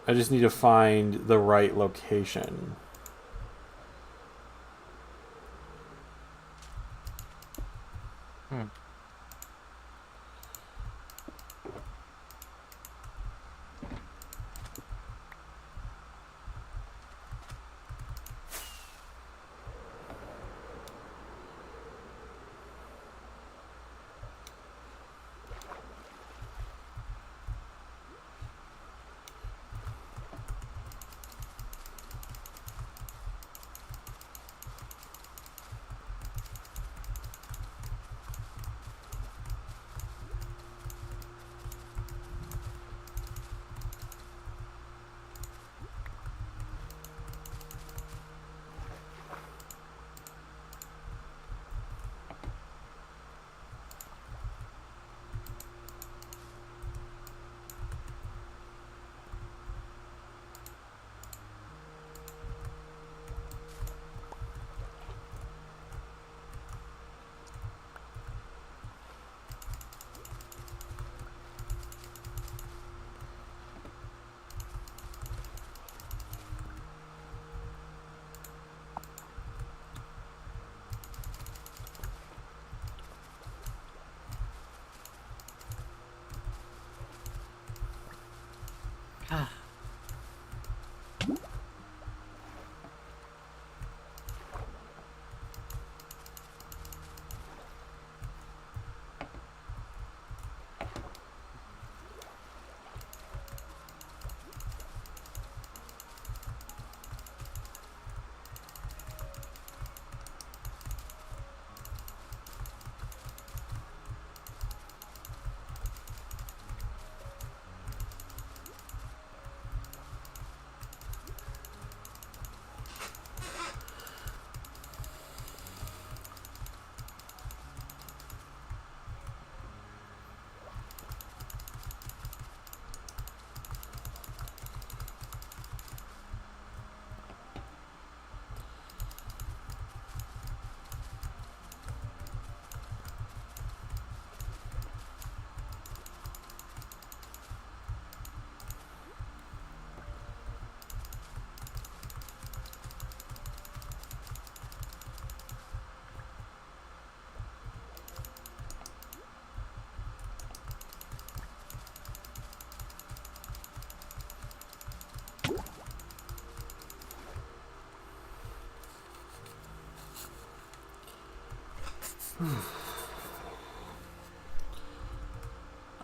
I just need to find the right location. hmm.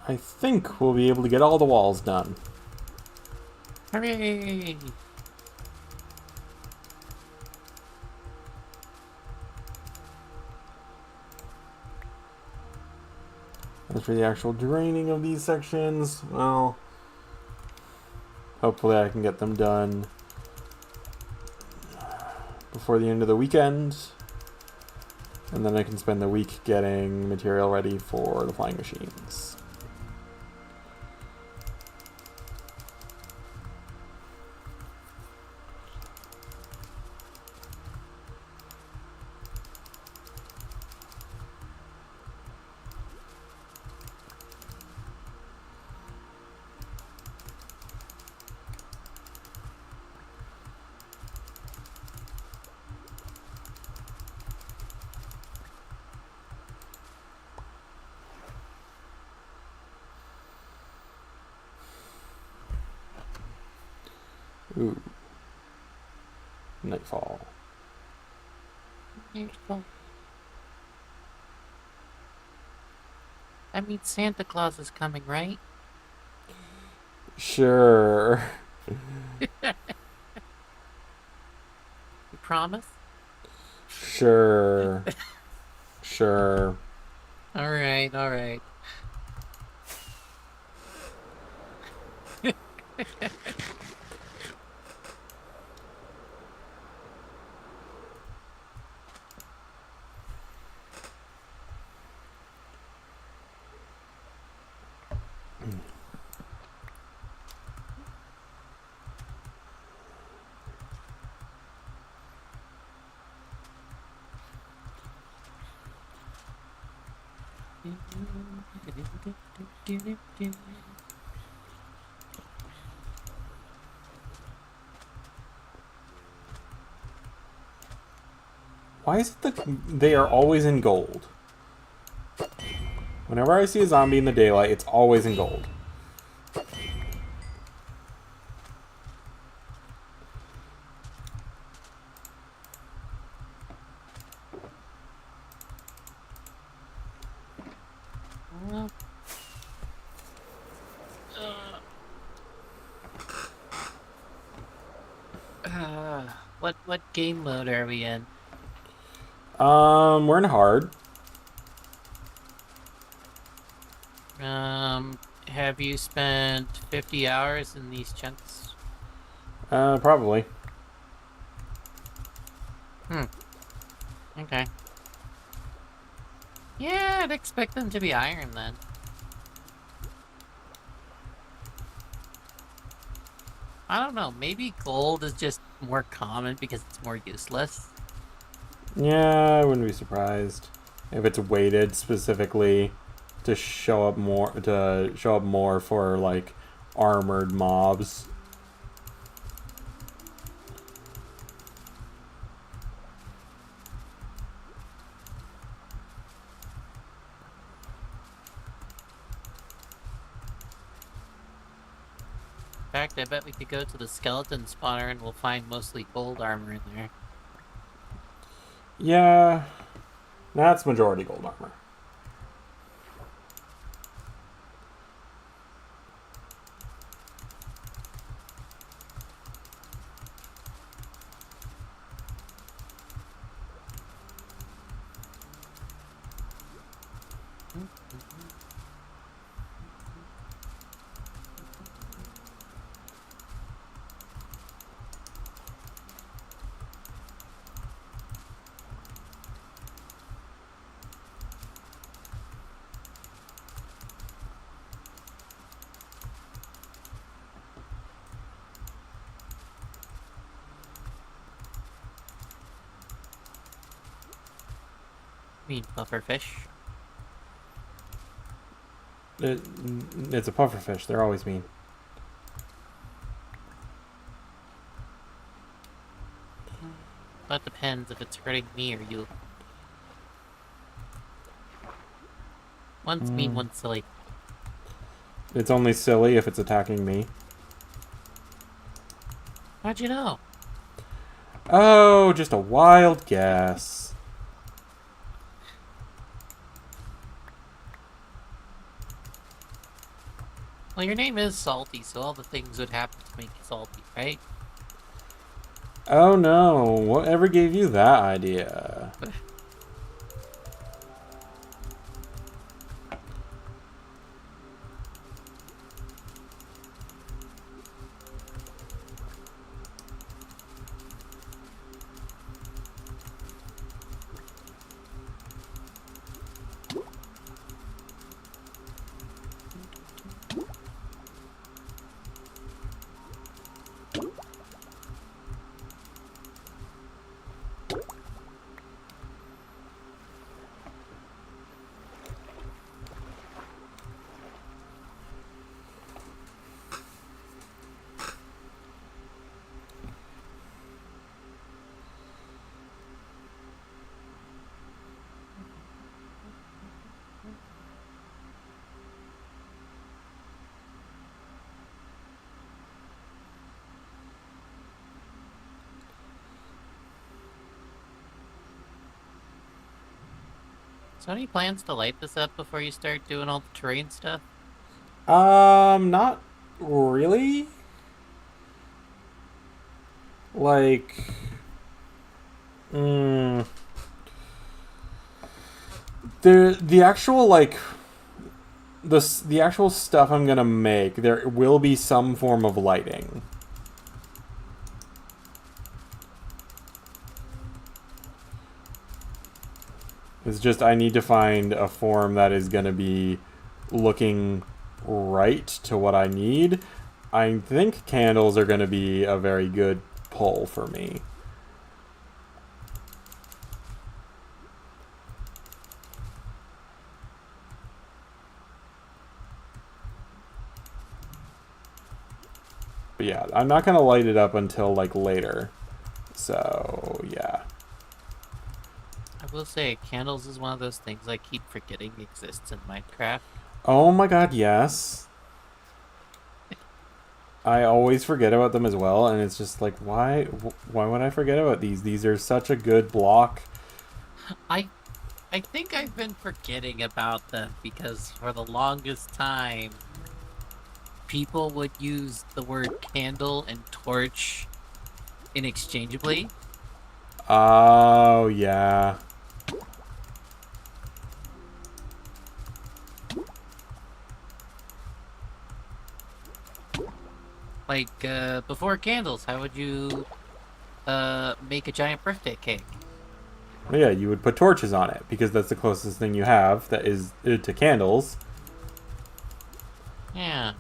I think we'll be able to get all the walls done. Hooray! As for the actual draining of these sections, well, hopefully I can get them done before the end of the weekend. And then I can spend the week getting material ready for the flying machines. Ooh. Nightfall. That means Santa Claus is coming, right? Sure. You promise? Sure. Sure. Alright, alright. Why is it that they are always in gold? Whenever I see a zombie in the daylight, it's always in gold. Well, what game mode are we in? We're in hard. Have you spent 50 hours in these chunks? Probably. Okay. Yeah, I'd expect them to be iron then. I don't know, maybe gold is just more common because it's more useless. Yeah, I wouldn't be surprised if it's weighted specifically to show up more for like armored mobs. fact, I bet we could go to the skeleton spawner and we'll find mostly gold armor in there. Yeah, that's majority gold armor. I mean, pufferfish. It's a pufferfish. They're always mean. That depends if it's hurting me or you. One's mean, one's silly. It's only silly if it's attacking me. How'd you know? Oh, just a wild guess. Well, your name is Salty, so all the things would happen to make you salty, right? Oh no, whatever gave you that idea? So any plans to light this up before you start doing all the terrain stuff? Not really. Like, the actual like the actual stuff I'm gonna make, there will be some form of lighting. It's just I need to find a form that is gonna be looking right to what I need. I think candles are gonna be a very good pull for me. But yeah, I'm not gonna light it up until like later. So yeah. I will say, candles is one of those things I keep forgetting exists in Minecraft. Oh my god, yes. I always forget about them as well, and it's just like, why would I forget about these? These are such a good block. I think I've been forgetting about them because for the longest time, people would use the word candle and torch interchangeably. Oh, yeah. Like, before candles, how would you make a giant birthday cake? Well, yeah, you would put torches on it, because that's the closest thing you have that is to candles. Yeah.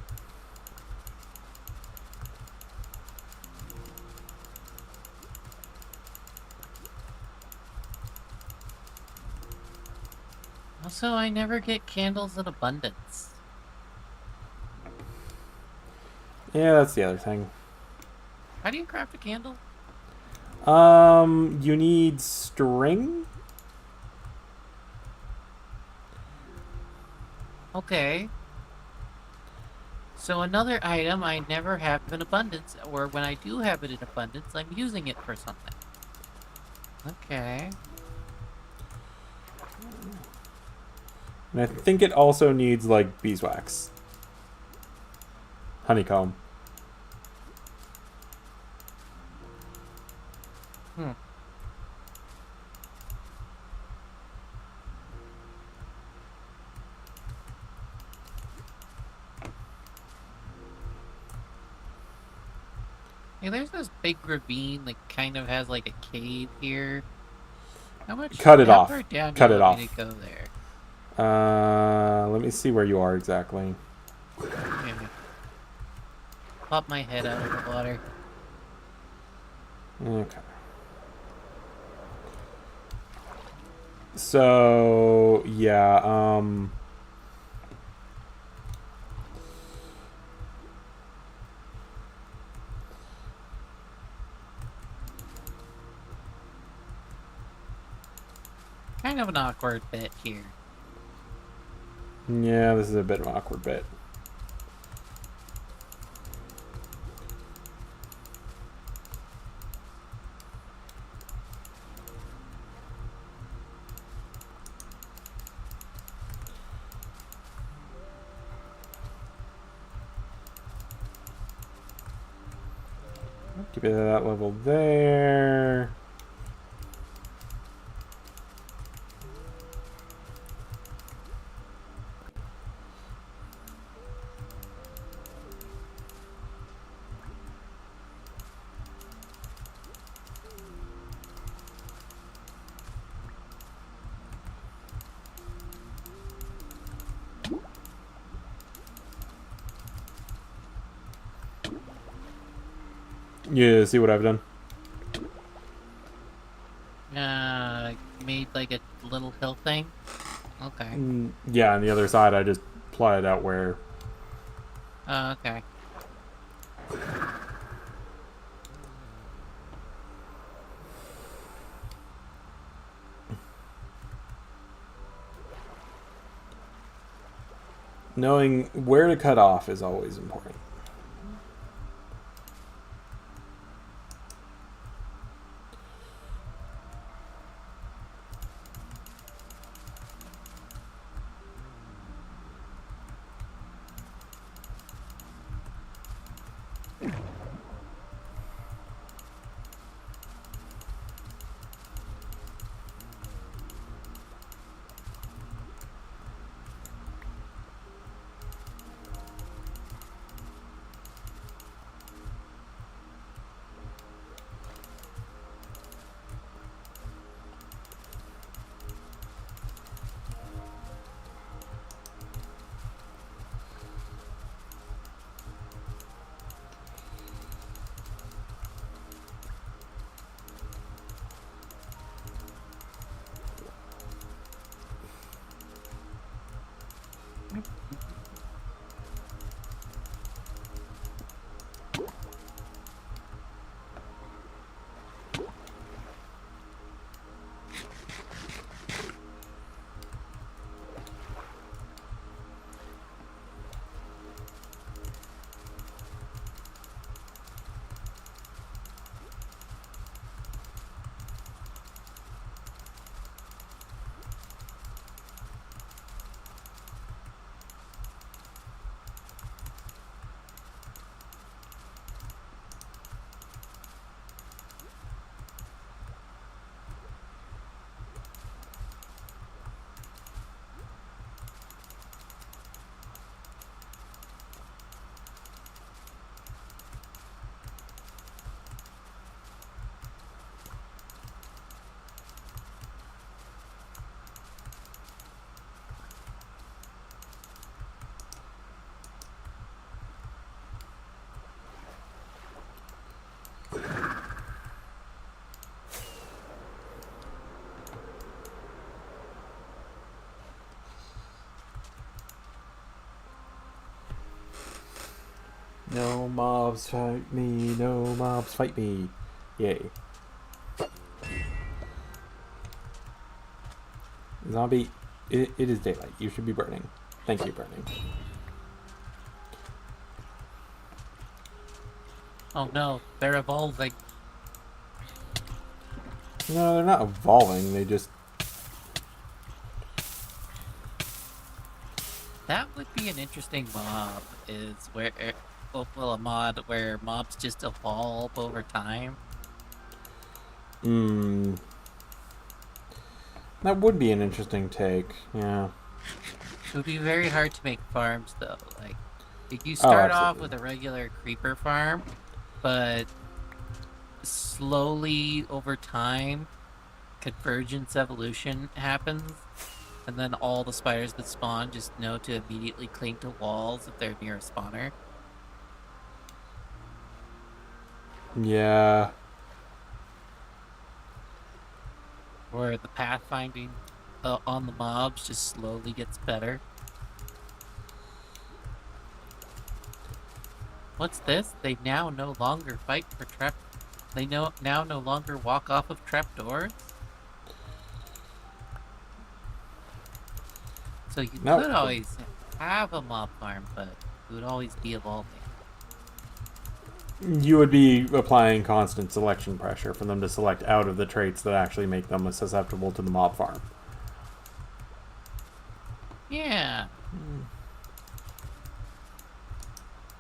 Also, I never get candles in abundance. Yeah, that's the other thing. How do you craft a candle? You need string? Okay. So another item I never have in abundance, or when I do have it in abundance, I'm using it for something. Okay. And I think it also needs, like, beeswax. Honeycomb. Hmm. Hey, there's this big ravine that kind of has like a cave here. Cut it How off. far down do you Cut it want me to off. go there? Let me see where you are exactly. Yeah. Pop my head out of the water. Okay. So, yeah, Kind of an awkward bit here. yeah, this is a bit of an awkward bit. Keep it at that level there. Yeah, see what I've done? Made like a little hill thing. Okay. Yeah, on the other side, I just plotted out where. Okay. Knowing where to cut off is always important. No mobs fight me, no mobs fight me. Yay. Zombie, it is daylight. You should be burning. Thank you, burning. Oh no, they're evolving. No, they're not evolving. They just... That would be an interesting mob, is where, well, a mod where mobs just evolve over time. That would be an interesting take, yeah. It would be very hard to make farms, though. Like, if you Oh, start off absolutely. with a regular creeper farm, but slowly over time, convergence evolution happens, and then all the spiders that spawn just know to immediately cling to walls if they're near a spawner. Yeah. Or the pathfinding on the mobs just slowly gets better. What's this? They now no longer fight for trap. They now no longer walk off of trapdoors. So you No. could always have a mob farm, but it would always be evolving. You would be applying constant selection pressure for them to select out of the traits that actually make them susceptible to the mob farm. Yeah.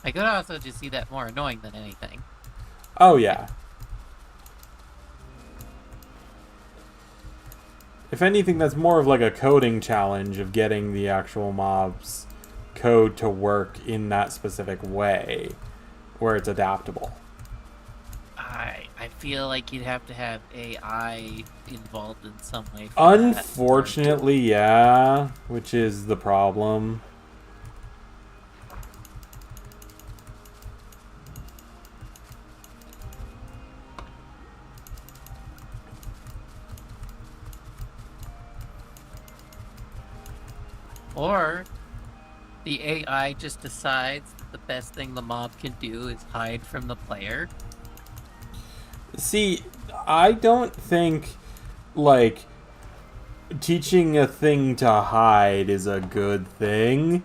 I could also just see that more annoying than anything. Oh, yeah. If anything, that's more of like a coding challenge of getting the actual mob's code to work in that specific way, where it's adaptable. I feel like you'd have to have AI involved in some way. Unfortunately, yeah, which is the problem. Or the AI just decides that the best thing the mob can do is hide from the player. See, I don't think, like, teaching a thing to hide is a good thing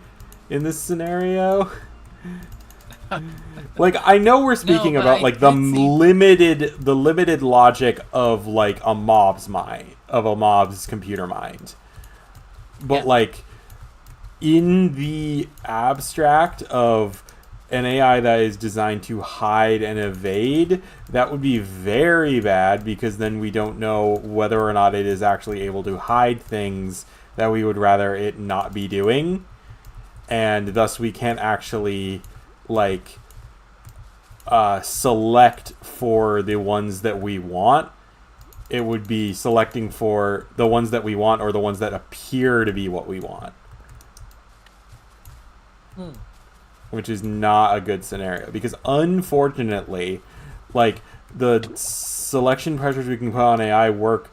in this scenario. Like, I know we're speaking about like the limited logic of like a mob's mind, of a mob's computer mind. But Yeah. like in the abstract of an AI that is designed to hide and evade, that would be very bad, because then we don't know whether or not it is actually able to hide things that we would rather it not be doing. And thus we can't actually like select for the ones that we want. It would be selecting for the ones that we want, or the ones that appear to be what we want. Which is not a good scenario, because unfortunately, like, the selection pressures we can put on AI will work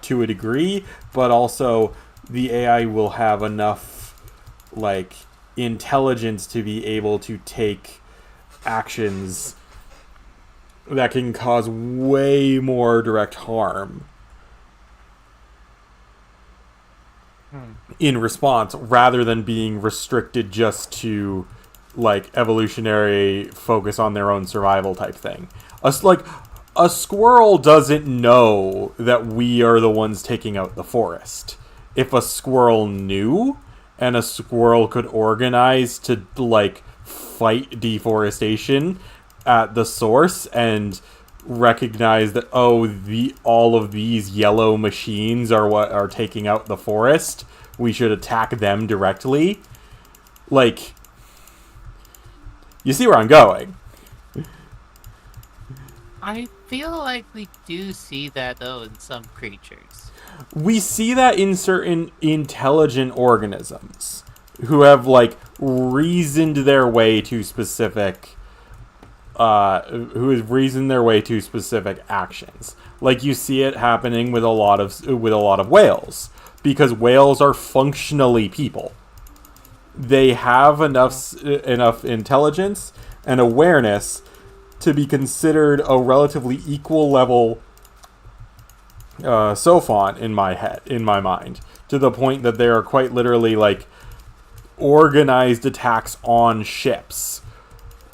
to a degree, but also the AI will have enough like intelligence to be able to take actions that can cause way more direct harm in response, rather than being restricted just to like evolutionary focus on their own survival type thing. A squirrel doesn't know that we are the ones taking out the forest. If a squirrel knew, and a squirrel could organize to like fight deforestation at the source and recognize that, oh, all of these yellow machines are what are taking out the forest, we should attack them directly. Like, you see where I'm going. I feel like we do see that, though, in some creatures. We see that in certain intelligent organisms who have like reasoned their way to specific actions. Like, you see it happening with a lot of whales, because whales are functionally people. They have enough intelligence and awareness to be considered a relatively equal level Sophon in my mind, to the point that they are quite literally like organized attacks on ships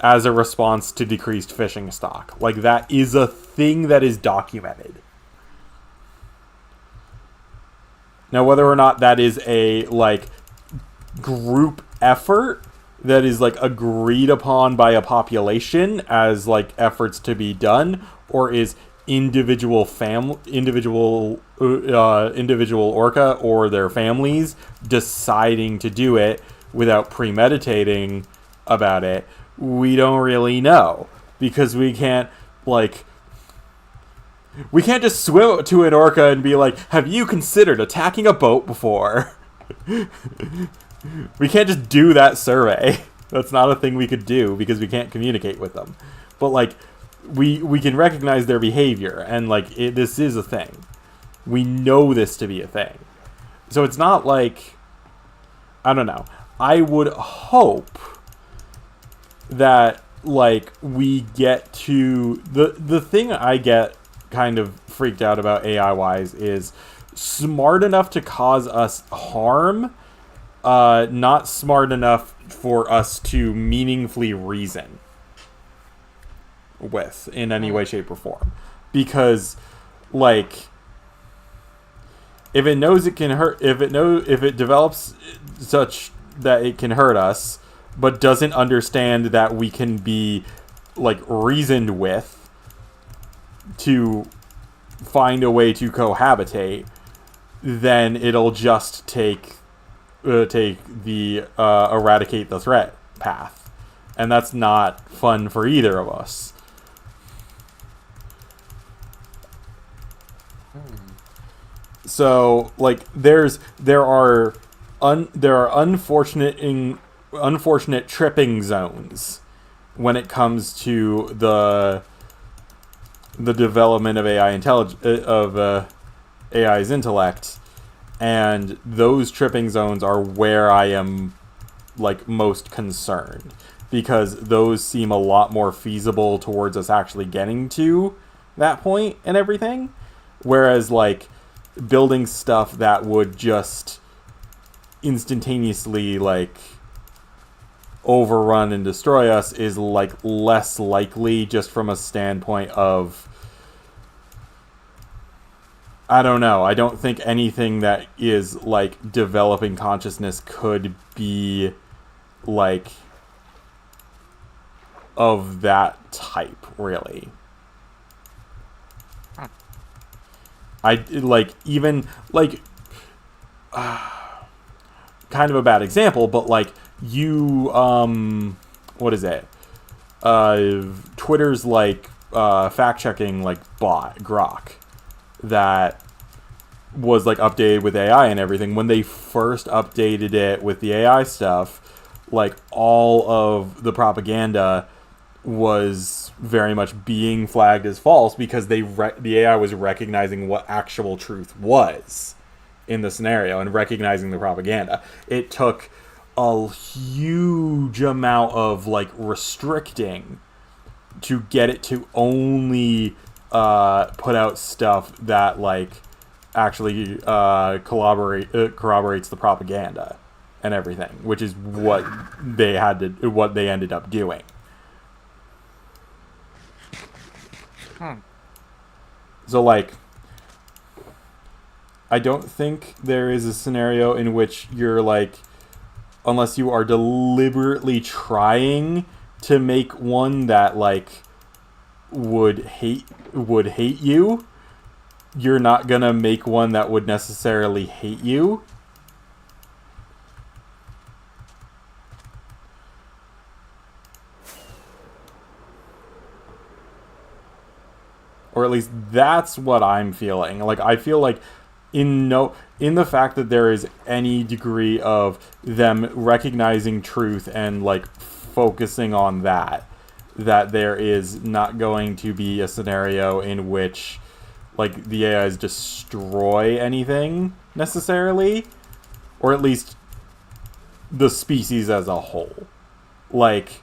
as a response to decreased fishing stock. Like, that is a thing that is documented. Now, whether or not that is a, like, group effort that is, like, agreed upon by a population as, like, efforts to be done, or is individual orca or their families deciding to do it without premeditating about it, we don't really know, because we can't just swim up to an orca and be like, have you considered attacking a boat before? We can't just do that survey. That's not a thing we could do because we can't communicate with them. But, like, we can recognize their behavior, and, like, this is a thing. We know this to be a thing. So it's not like, I don't know. I would hope that, like, we get to the thing I get kind of freaked out about AI-wise is smart enough to cause us harm, not smart enough for us to meaningfully reason with in any way, shape, or form. Because, like, if it knows it can hurt, if it develops such that it can hurt us, but doesn't understand that we can be, like, reasoned with to find a way to cohabitate, then it'll just take the eradicate the threat path, and that's not fun for either of us. So, like, there are unfortunate tripping zones when it comes to the development of AI's intellect, and those tripping zones are where I am, like, most concerned, because those seem a lot more feasible towards us actually getting to that point and everything, whereas, like, building stuff that would just instantaneously, like, overrun and destroy us is, like, less likely, just from a standpoint of, I don't know. I don't think anything that is, like, developing consciousness could be, like, of that type, really. I, like, even, like, kind of a bad example, but, like, you, what is it? Twitter's, like, fact-checking, like, bot, Grok, that was, like, updated with AI and everything. When they first updated it with the AI stuff, like, all of the propaganda was very much being flagged as false, because the AI was recognizing what actual truth was in the scenario and recognizing the propaganda. It took a huge amount of, like, restricting to get it to only put out stuff that, like, actually corroborates the propaganda and everything, which is what they ended up doing. So, like, I don't think there is a scenario in which you're, like, unless you are deliberately trying to make one that, like, would hate you, you're not gonna make one that would necessarily hate you. Or at least that's what I'm feeling. Like, I feel like in the fact that there is any degree of them recognizing truth and, like, focusing on that there is not going to be a scenario in which, like, the AIs destroy anything necessarily, or at least the species as a whole. Like,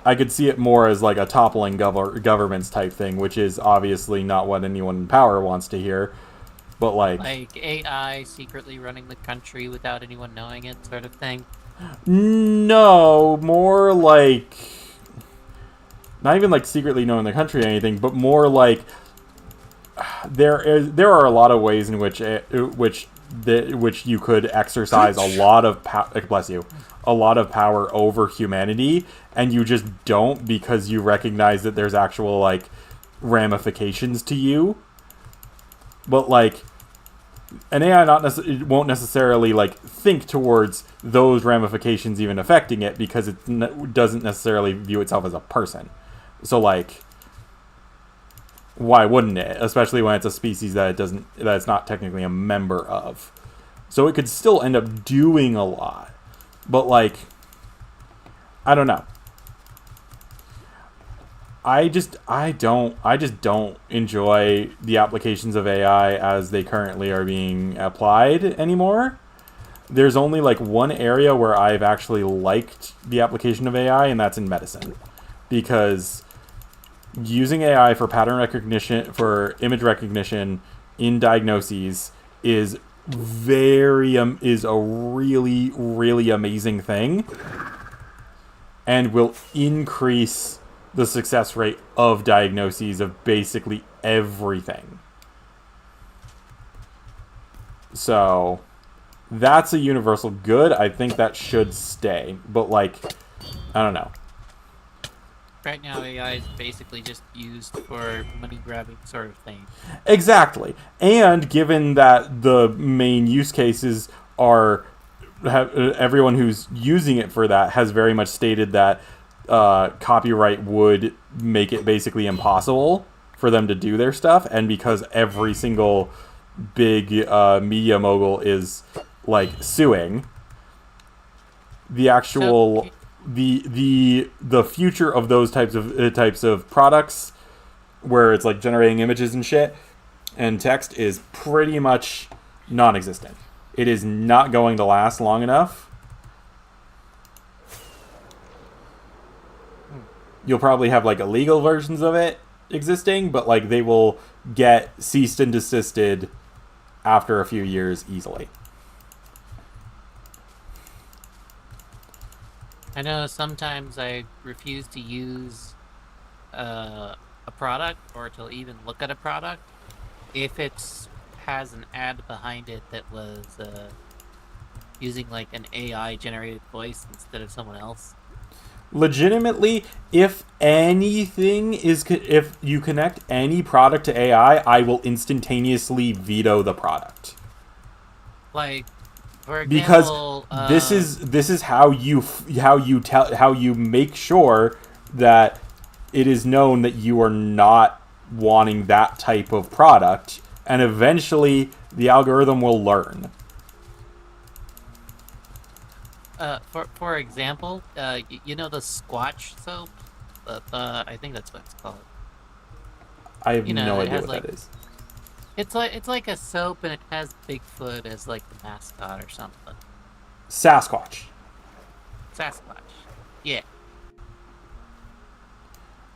I could see it more as, like, a toppling governments type thing, which is obviously not what anyone in power wants to hear. But, like AI secretly running the country without anyone knowing it, sort of thing. No, more like not even like secretly knowing the country or anything, but more like there are a lot of ways in which you could exercise a lot of bless you, a lot of power over humanity, and you just don't because you recognize that there's actual like ramifications to you. But like an AI won't necessarily like think towards those ramifications even affecting it because it doesn't necessarily view itself as a person. So like, why wouldn't it? Especially when it's a species that it's not technically a member of. So it could still end up doing a lot, but like, I don't know. I just don't enjoy the applications of AI as they currently are being applied anymore. There's only like one area where I've actually liked the application of AI, and that's in medicine. Because using AI for pattern recognition, for image recognition in diagnoses is is a really, really amazing thing and will increase the success rate of diagnoses of basically everything. So that's a universal good. I think that should stay. But like, I don't know. Right now, AI is basically just used for money grabbing sort of thing. Exactly. And given that the main use cases are everyone who's using it for that has very much stated that copyright would make it basically impossible for them to do their stuff, and because every single big media mogul is like suing, the actual the future of those types of products where it's like generating images and shit and text is pretty much non-existent. It is not going to last long enough. You'll probably have like illegal versions of it existing, but like they will get ceased and desisted after a few years easily. I know sometimes I refuse to use a product or to even look at a product if it has an ad behind it that was using like an AI generated voice instead of someone else. Legitimately, if you connect any product to AI, I will instantaneously veto the product. Like, for example, because this is how you make sure that it is known that you are not wanting that type of product, and eventually the algorithm will learn. for example, you know the Squatch soap? I think that's what it's called. I have You know, no it idea has what like that is. it's like a soap and it has Bigfoot as like the mascot or something. Sasquatch. Sasquatch. Yeah.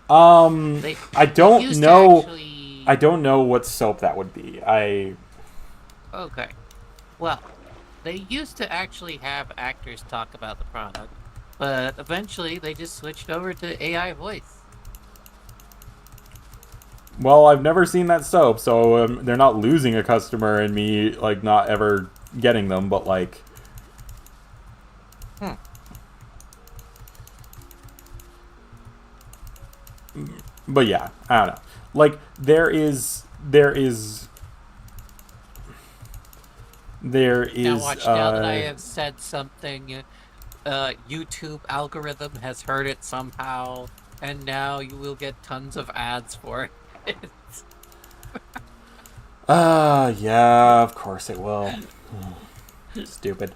They I they don't used to know. actually. I don't know what soap that would be. Okay. Well, they used to actually have actors talk about the product, but eventually they just switched over to AI voice. Well, I've never seen that soap, so they're not losing a customer and me like not ever getting them. But like, Hmm. but yeah, I don't know. Like there Now is watch, now that I have said something, YouTube algorithm has heard it somehow, and now you will get tons of ads for it. yeah, of course it will. Stupid.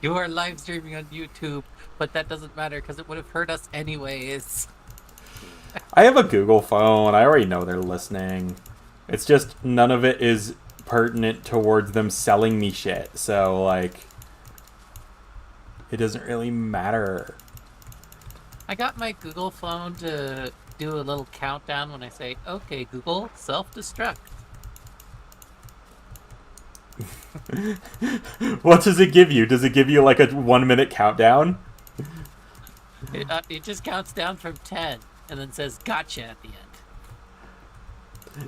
You are live streaming on YouTube, but that doesn't matter because it would have hurt us anyways. I have a Google phone. I already know they're listening. It's just none of it is pertinent towards them selling me shit. So like, it doesn't really matter. I got my Google phone to do a little countdown when I say, "Okay, Google, self-destruct." What does it give you? Does it give you like a 1-minute countdown? It just counts down from 10 and then says "gotcha" at the end.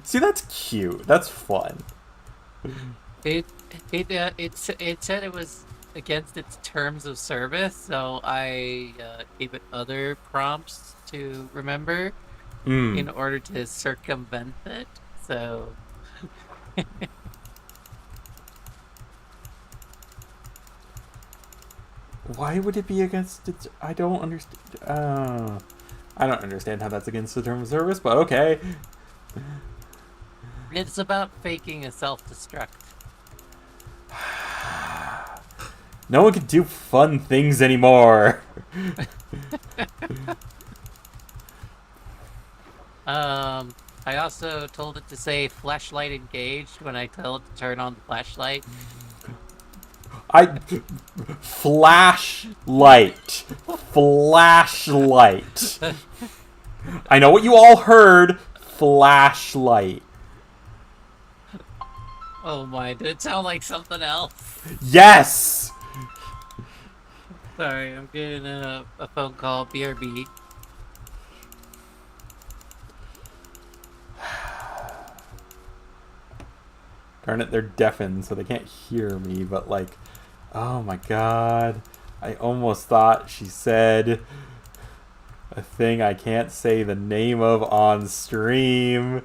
See, that's cute. That's fun. It said it was against its terms of service, so I gave it other prompts to remember in order to circumvent it. So Why would it be against it? I don't understand. I don't understand how that's against the term of service, but okay. it's about faking a self-destruct. No one can do fun things anymore. I also told it to say flashlight engaged when I tell it to turn on the flashlight. Flashlight. Flashlight. I know what you all heard. Flashlight. Oh my, did it sound like something else? Yes! Sorry, I'm getting a phone call. BRB. Darn it, they're deafened, so they can't hear me, but like, oh my god. I almost thought she said a thing I can't say the name of on stream.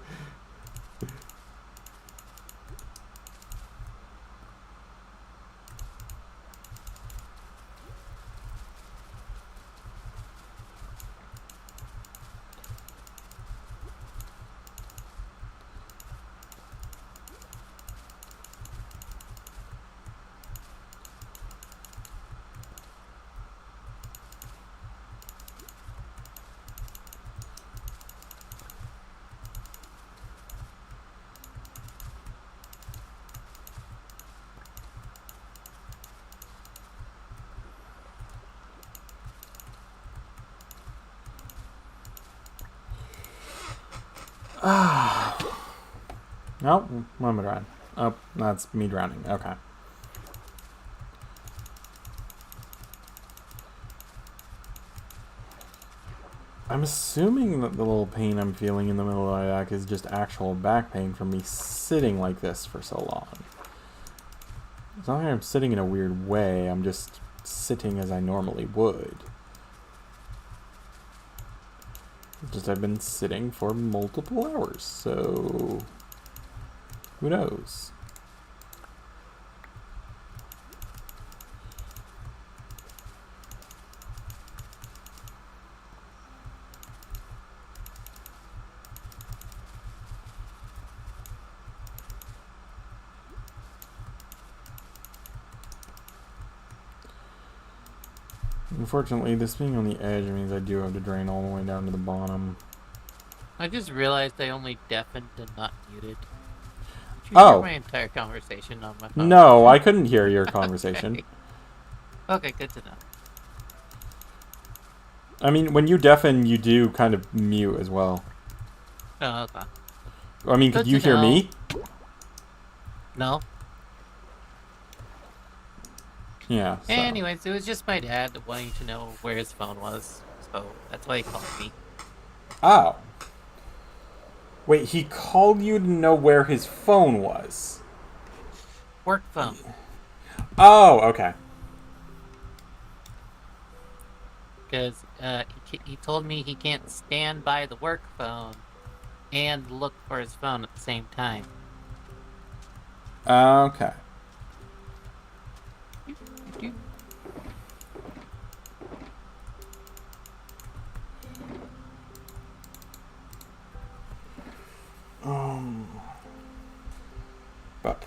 Nope, I'm drowning. Oh, that's me drowning. Okay. I'm assuming that the little pain I'm feeling in the middle of my back is just actual back pain from me sitting like this for so long. It's not like I'm sitting in a weird way, I'm just sitting as I normally would. Just I've been sitting for multiple hours, so who knows? Unfortunately, this being on the edge means I do have to drain all the way down to the bottom. I just realized I only deafened and not muted. Did you hear my entire conversation on my phone? No, I couldn't hear your conversation. Okay, good to know. I mean, when you deafen, you do kind of mute as well. Oh, okay. I mean, could you hear me? No. Yeah. So. Anyways, it was just my dad wanting to know where his phone was, so that's why he called me. Oh. Wait, he called you to know where his phone was? Work phone. Oh, okay. Because he told me he can't stand by the work phone and look for his phone at the same time. Okay. But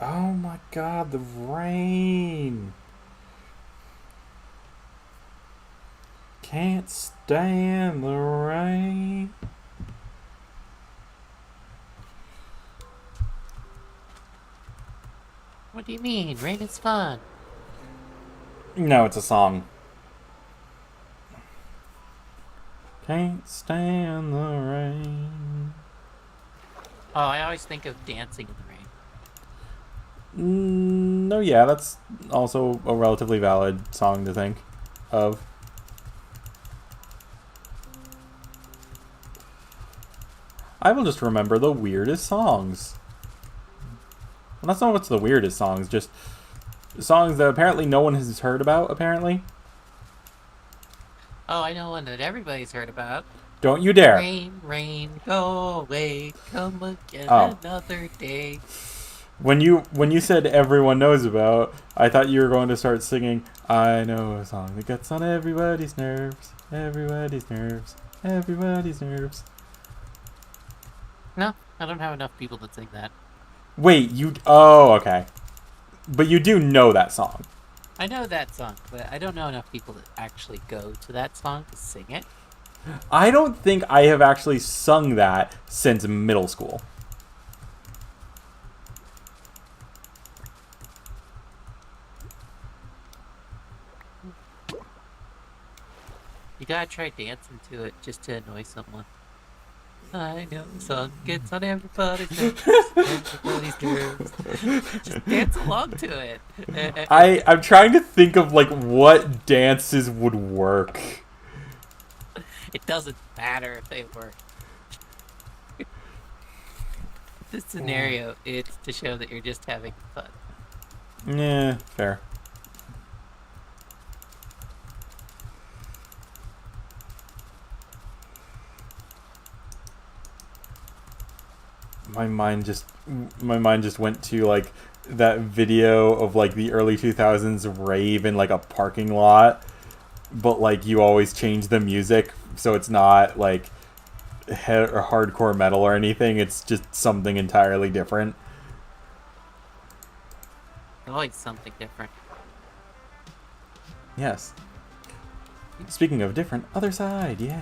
oh my god, the rain. Can't stand the rain. What do you mean? Rain is fun. No, it's a song. Can't stand the rain. Oh, I always think of Dancing in the Rain. No, yeah, that's also a relatively valid song to think of. I will just remember the weirdest songs. Well, that's not what's the weirdest songs, just songs that apparently no one has heard about, apparently. Oh, I know one that everybody's heard about. Don't you dare. Rain, rain, go away, come again Oh. another day. When you said everyone knows about, I thought you were going to start singing I know a song that gets on everybody's nerves, everybody's nerves, everybody's nerves. No, I don't have enough people to sing that. Wait, you oh, okay. But you do know that song. I know that song, but I don't know enough people to actually go to that song to sing it. I don't think I have actually sung that since middle school. You gotta try dancing to it just to annoy someone. I know the song gets on everybody's nerves, everybody's nerves. Just dance along to it. I'm trying to think of like what dances would work. It doesn't matter if they work. This scenario, it's to show that you're just having fun. Yeah, fair. My mind just went to like that video of like the early 2000s rave in like a parking lot, but like you always change the music so it's not like or hardcore metal or anything, it's just something entirely different. Always something different. Yes. Speaking of different, other side, yay.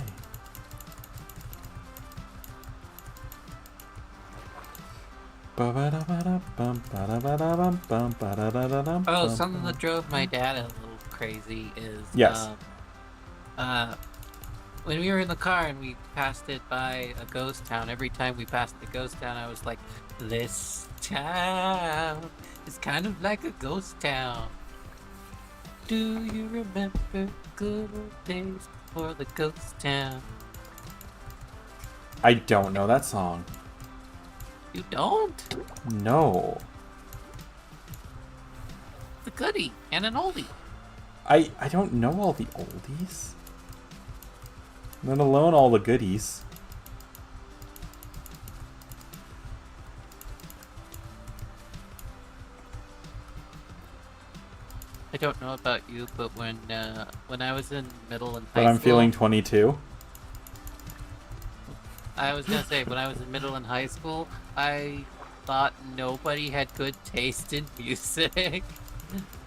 Oh, something that drove my dad a little crazy is Yes. When we were in the car and we passed it by a ghost town, every time we passed the ghost town, I was like, this town is kind of like a ghost town. Do you remember good old days before the ghost town? I don't know that song. You don't? No. It's a goodie and an oldie. I don't know all the oldies. Let alone all the goodies. I don't know about you, but when I was in middle and high But I'm school, feeling 22. I was gonna say when I was in middle and high school, I thought nobody had good taste in music,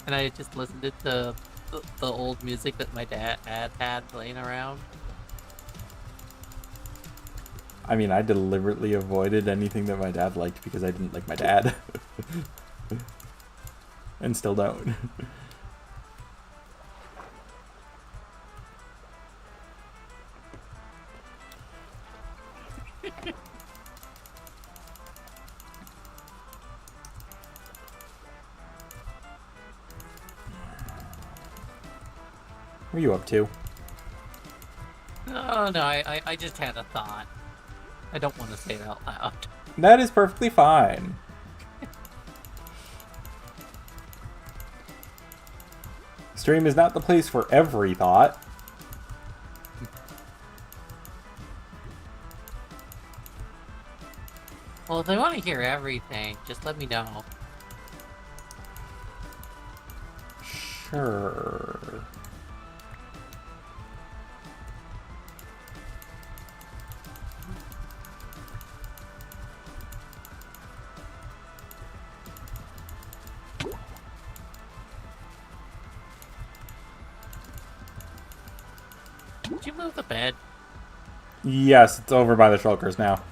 and I just listened to the old music that my dad had playing around. I mean, I deliberately avoided anything that my dad liked because I didn't like my dad. And still don't. What are you up to? Oh no, I just had a thought. I don't want to say it out loud. That is perfectly fine. Stream is not the place for every thought. Well, if they want to hear everything, just let me know. Sure. Did you move the bed? Yes, it's over by the shulkers now.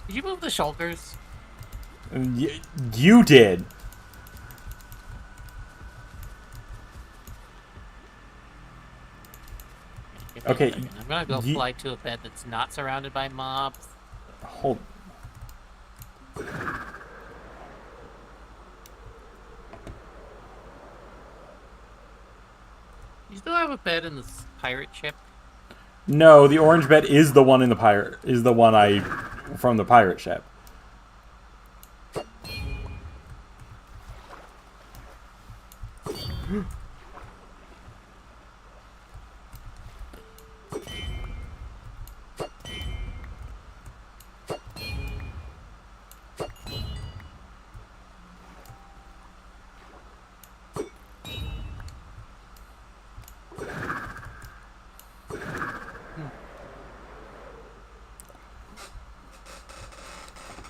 Did you move the shoulders? You did. Okay, I'm gonna go fly to a bed that's not surrounded by mobs. hold. You still have a bed in this pirate ship? No, the orange bed is the one in the pirate. Is the one I from the pirate ship.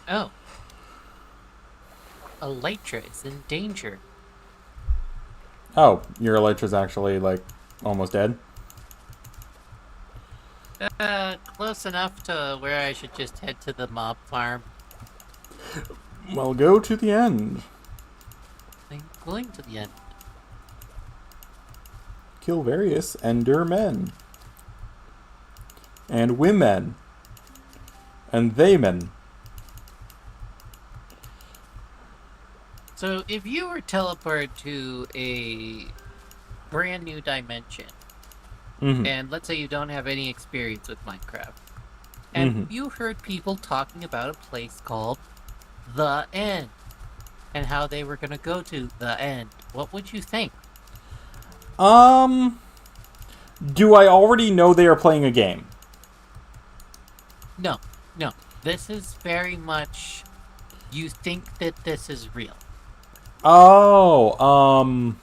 Oh. Elytra is in danger. Oh, your Elytra's actually, like, almost dead? Close enough to where I should just head to the mob farm. Well, go to the end. I'm going to the end. Kill various Ender men. And women. And they men. So, if you were teleported to a brand new dimension, and let's say you don't have any experience with Minecraft, and you heard people talking about a place called The End, and how they were going to go to the end, what would you think? Do I already know they are playing a game? No. This is very much, you think that this is real. Oh,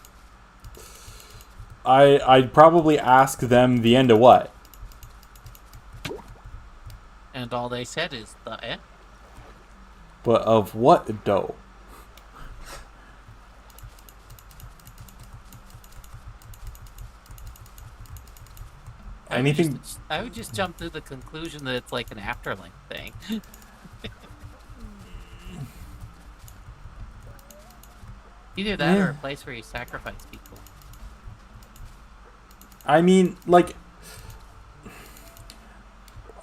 I'd probably ask them the end of what? And all they said is the end. But of what, though? Anything? I would just jump to the conclusion that it's like an afterlife thing. Either that or a place where you sacrifice people. I mean, like...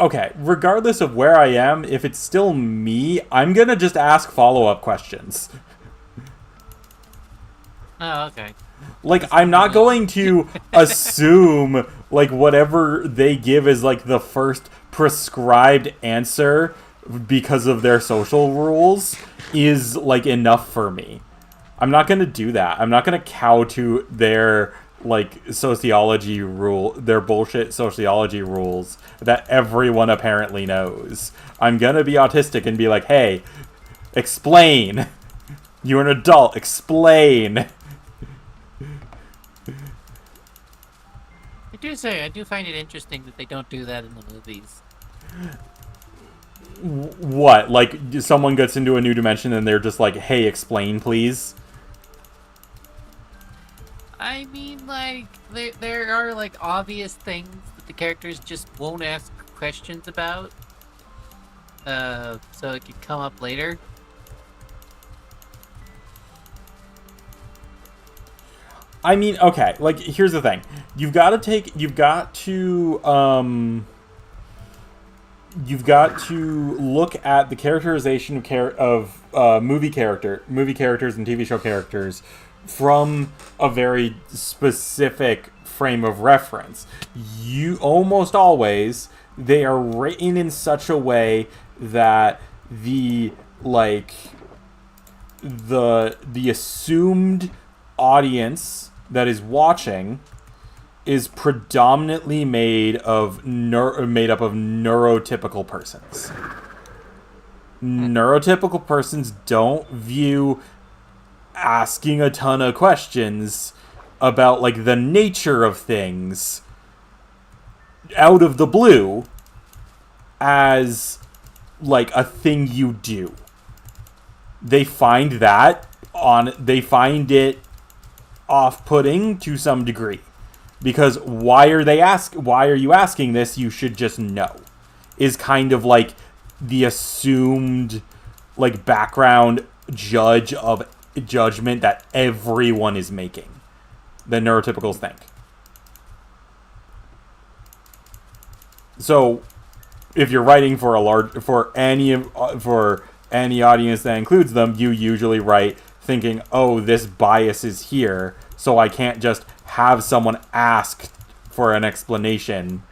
Okay, regardless of where I am, if it's still me, I'm gonna just ask follow-up questions. Oh, okay. Like, I'm not going to assume, like, whatever they give is, like, the first prescribed answer because of their social rules is, like, enough for me. I'm not going to do that. I'm not going to cow to their, like, sociology rule, their bullshit sociology rules that everyone apparently knows. I'm going to be autistic and be like, hey, explain. You're an adult. Explain. I do find it interesting that they don't do that in the movies. What? Like, someone gets into a new dimension and they're just like, hey, explain, please? I mean, like, there are, like, obvious things that the characters just won't ask questions about. So it could come up later. I mean, okay, like, here's the thing. You've got to look at the characterization of movie characters and TV show characters from a very specific frame of reference. You almost always, they are written in such a way that the assumed audience that is watching is predominantly made up of neurotypical persons. Neurotypical persons don't view asking a ton of questions about, like, the nature of things out of the blue as, like, a thing you do. They find it off-putting to some degree. Because why are you asking this? You should just know. Is kind of like the assumed, like, background judgment that everyone is making. The neurotypicals think. So, if you're writing for for any audience that includes them, you usually write thinking, oh, this bias is here, so I can't just have someone ask for an explanation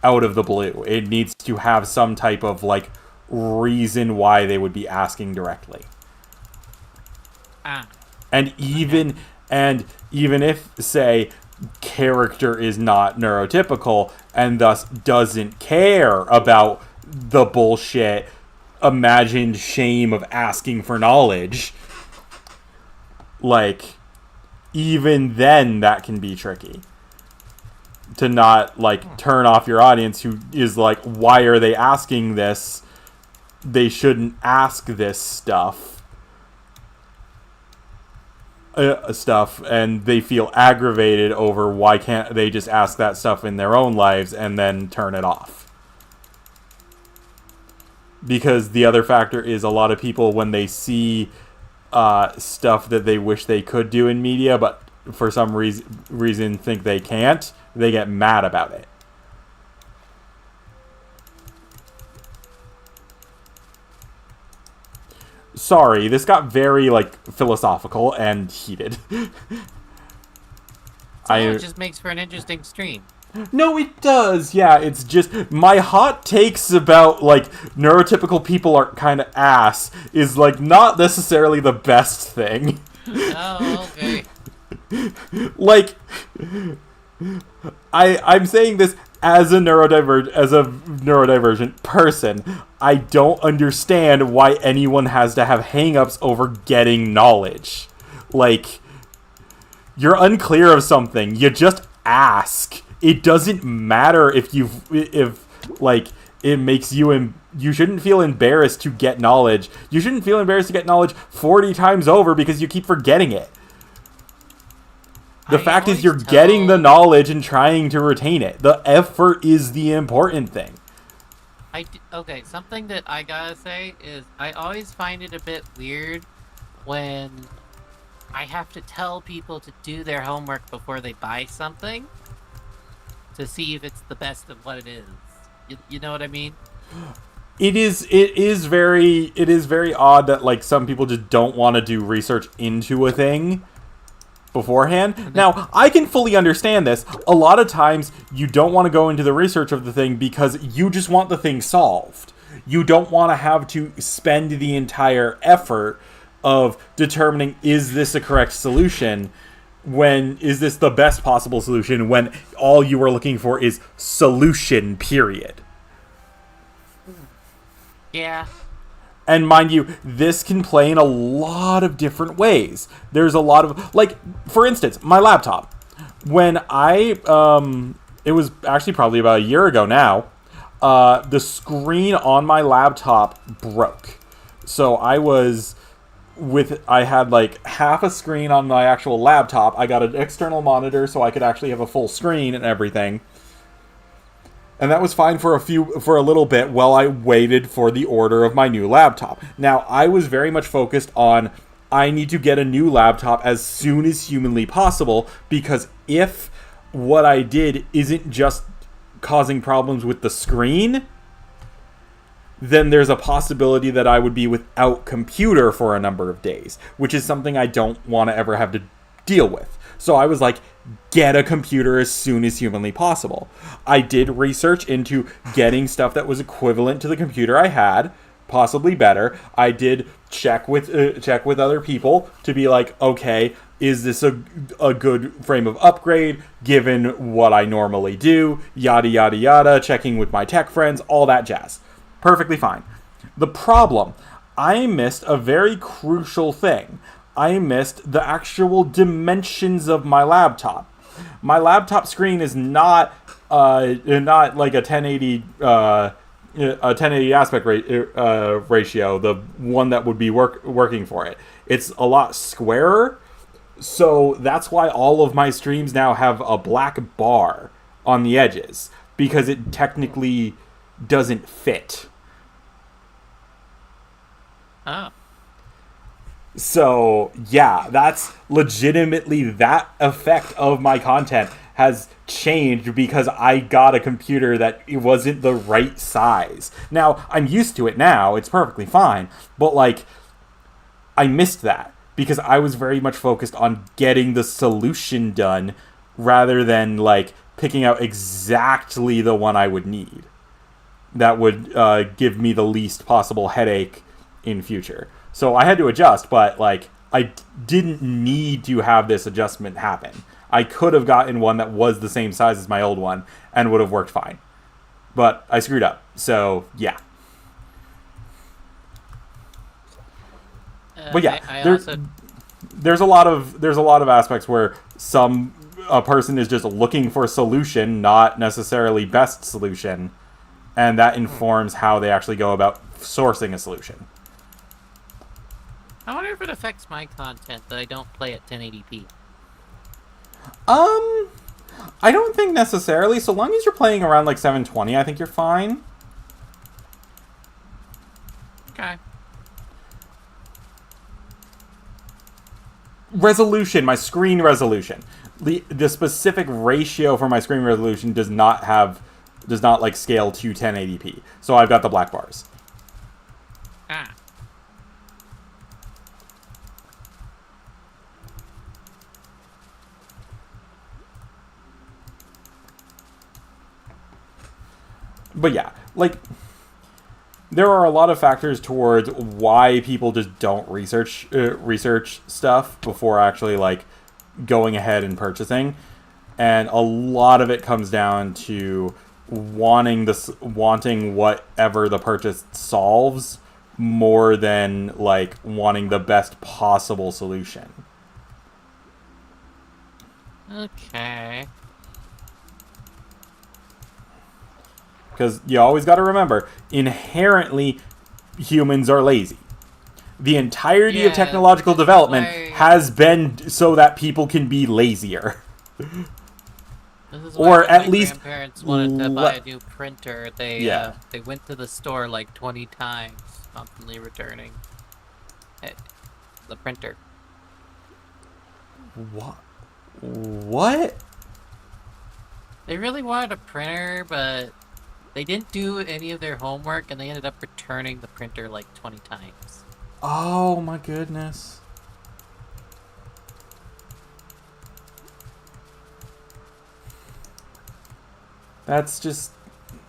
out of the blue. It needs to have some type of like reason why they would be asking directly. And even if, say, character is not neurotypical and thus doesn't care about the bullshit imagined shame of asking for knowledge, like, even then that can be tricky to not like turn off your audience who is like, why are they asking this? They shouldn't ask this stuff, and they feel aggravated over why can't they just ask that stuff in their own lives and then turn it off. Because the other factor is a lot of people, when they see stuff that they wish they could do in media but for some reason think they can't, they get mad about it. Sorry, this got very, like, philosophical and heated. It just makes for an interesting stream. No, it does. Yeah, it's just my hot takes about, like, neurotypical people are kind of ass is, like, not necessarily the best thing. Oh, okay. Like, I'm saying this as a neurodivergent person. I don't understand why anyone has to have hang-ups over getting knowledge. Like, you're unclear of something, you just ask. It doesn't matter if it makes you you shouldn't feel embarrassed to get knowledge. You shouldn't feel embarrassed to get knowledge 40 times over because you keep forgetting it. The fact is you're getting the knowledge and trying to retain it. The effort is the important thing. Okay, something that I gotta say is I always find it a bit weird when I have to tell people to do their homework before they buy something to see if it's the best of what it is. You know what I mean? It is very odd that, like, some people just don't want to do research into a thing beforehand. Now, I can fully understand this. A lot of times, you don't want to go into the research of the thing because you just want the thing solved. You don't want to have to spend the entire effort of determining, is this a correct solution? Is this the best possible solution when all you are looking for is solution, period. Yeah. And mind you, this can play in a lot of different ways. There's a lot of, like, for instance, my laptop. When it was actually probably about a year ago now, the screen on my laptop broke. So I had like half a screen on my actual laptop. I got an external monitor so I could actually have a full screen and everything. And that was fine for a little bit while I waited for the order of my new laptop. Now, I was very much focused on, I need to get a new laptop as soon as humanly possible, because if what I did isn't just causing problems with the screen, then there's a possibility that I would be without computer for a number of days, which is something I don't want to ever have to deal with. So I was like, get a computer as soon as humanly possible. I did research into getting stuff that was equivalent to the computer I had, possibly better. I did check with other people to be like, okay, is this a good frame of upgrade given what I normally do? Yada, yada, yada. Checking with my tech friends, all that jazz. Perfectly fine. The problem, I missed a very crucial thing. I missed the actual dimensions of my laptop. My laptop screen is not like a 1080 aspect ratio, the one that would be working for it. It's a lot squarer, so that's why all of my streams now have a black bar on the edges, because it technically doesn't fit. Oh. So, yeah, that's legitimately that effect of my content. has changed because I got a computer that it wasn't the right size. Now, I'm used to it now. It's perfectly fine. But, like, I missed that because I was very much focused on getting the solution done rather than, like, picking out exactly the one I would need that would give me the least possible headache in future. So I had to adjust, but, like, I didn't need to have this adjustment happen. I could have gotten one that was the same size as my old one and would have worked fine. But I screwed up. So, yeah. But yeah, there's a lot of aspects where a person is just looking for a solution, not necessarily best solution, and that informs how they actually go about sourcing a solution. I wonder if it affects my content that I don't play at 1080p. I don't think necessarily. So long as you're playing around like 720, I think you're fine. Okay. Resolution, my screen resolution. The specific ratio for my screen resolution does not like scale to 1080p. So I've got the black bars. Ah. But yeah, like, there are a lot of factors towards why people just don't research stuff before actually, like, going ahead and purchasing. And a lot of it comes down to wanting whatever the purchase solves more than, like, wanting the best possible solution. Okay. Because you always got to remember, inherently, humans are lazy. The entirety of technological development has been so that people can be lazier. This is why or when at my least grandparents wanted to buy a new printer. They went to the store like 20 times, constantly returning the printer. What? They really wanted a printer, but they didn't do any of their homework, and they ended up returning the printer like 20 times. Oh my goodness. That's just,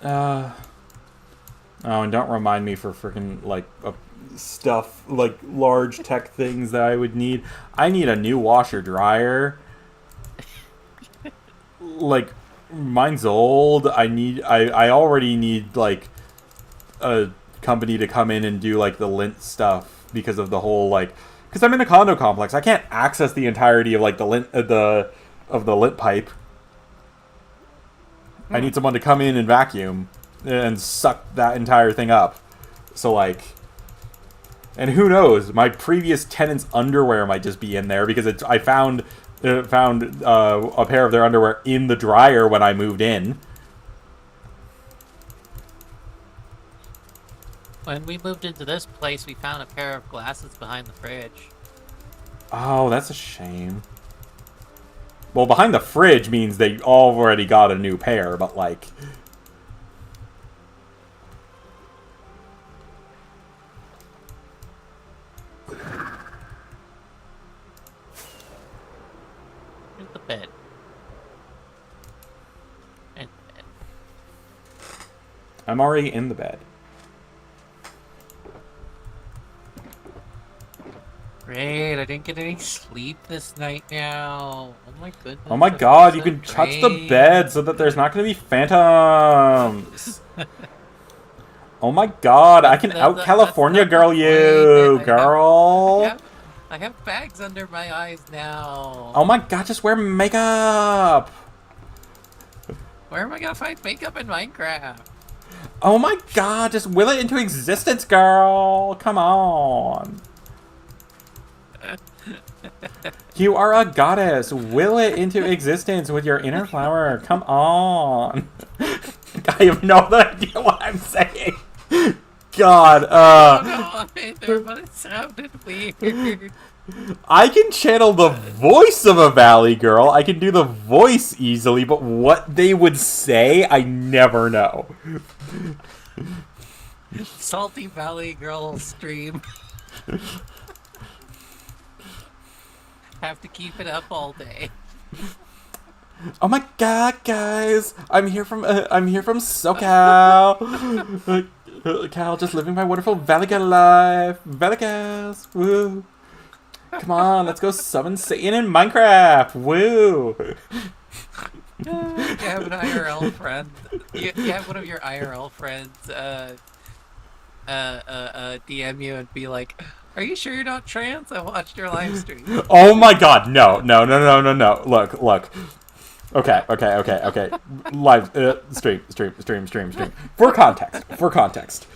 oh, and don't remind me for freaking, like, stuff, like, large tech things that I would need. I need a new washer dryer. Like, mine's old. I already need, like, a company to come in and do, like, the lint stuff because of the whole, like, because I'm in a condo complex. I can't access the entirety of, like, the lint, of the lint pipe. I need someone to come in and vacuum and suck that entire thing up. So, like, and who knows? My previous tenant's underwear might just be in there because I found a pair of their underwear in the dryer when I moved in. When we moved into this place, we found a pair of glasses behind the fridge. Oh, that's a shame. Well, behind the fridge means they already got a new pair, but, like, Here's the bed. And bed. I'm already in the bed. Great, I didn't get any sleep this night now. Oh my goodness. Oh my god, you can touch the bed so that there's not going to be phantoms. Oh my god, I can out-California girl you, girl. I have bags under my eyes now. Oh my god, just wear makeup. Where am I going to find makeup in Minecraft? Oh my god, just will it into existence, girl. Come on. You are a goddess. Will it into existence with your inner flower. Come on. I have no idea what I'm saying. God. I don't know either, but it sounded weird. I can channel the voice of a valley girl. I can do the voice easily, but what they would say, I never know. Salty Valley Girl stream. Have to keep it up all day. Oh my god, guys! I'm here from SoCal. Cal, just living my wonderful Valley Girl life. Valley Girls, woo! Come on, let's go summon Satan in Minecraft, woo! You have an IRL friend. You have one of your IRL friends DM you and be like, "Are you sure you're not trans? I watched your live stream." Oh my god, no. Look. Okay. Live, stream. For context.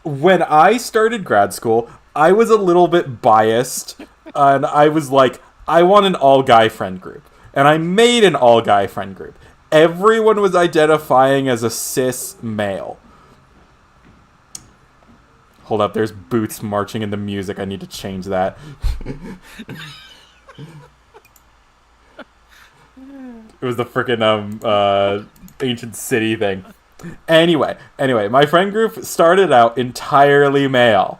When I started grad school, I was a little bit biased, and I was like, I want an all-guy friend group. And I made an all-guy friend group. Everyone was identifying as a cis male. Hold up, there's boots marching in the music. I need to change that. It was the frickin' ancient city thing. Anyway, my friend group started out entirely male.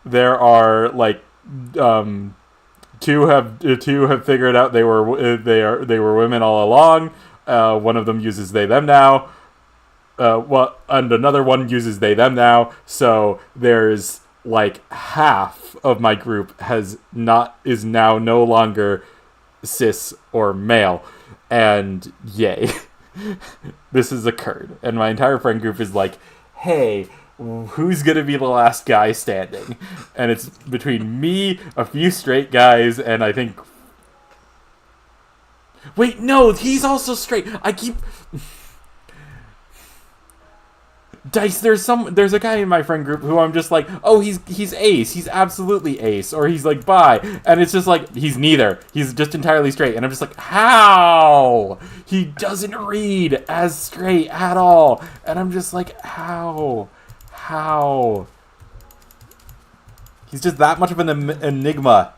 There are like two have figured out they were women all along. One of them uses they them now. And another one uses they them now. So there's like half of my group is now no longer cis or male, and yay. This has occurred, and my entire friend group is like, hey, who's gonna be the last guy standing? And it's between me, a few straight guys, and I think, wait, no, he's also straight. I keep Dice, there's a guy in my friend group who I'm just like, oh, he's ace, he's absolutely ace, or he's like bi, and it's just like, he's neither, he's just entirely straight, and I'm just like, how? He doesn't read as straight at all, and I'm just like, how? He's just that much of an enigma.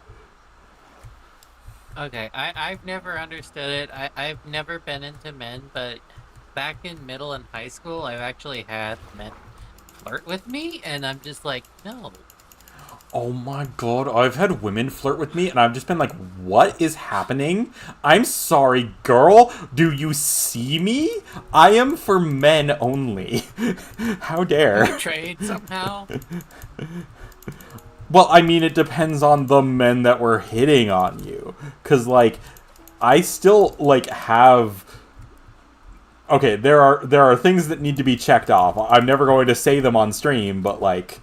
Okay, I've never understood it. I've never been into men, but back in middle and high school, I've actually had men flirt with me, and I'm just like, no. Oh my god, I've had women flirt with me, and I've just been like, what is happening? I'm sorry, girl, do you see me? I am for men only. How dare. You trade somehow? Well, I mean, it depends on the men that were hitting on you. Because, like, I still, like, have... Okay, there are things that need to be checked off. I'm never going to say them on stream, but, like...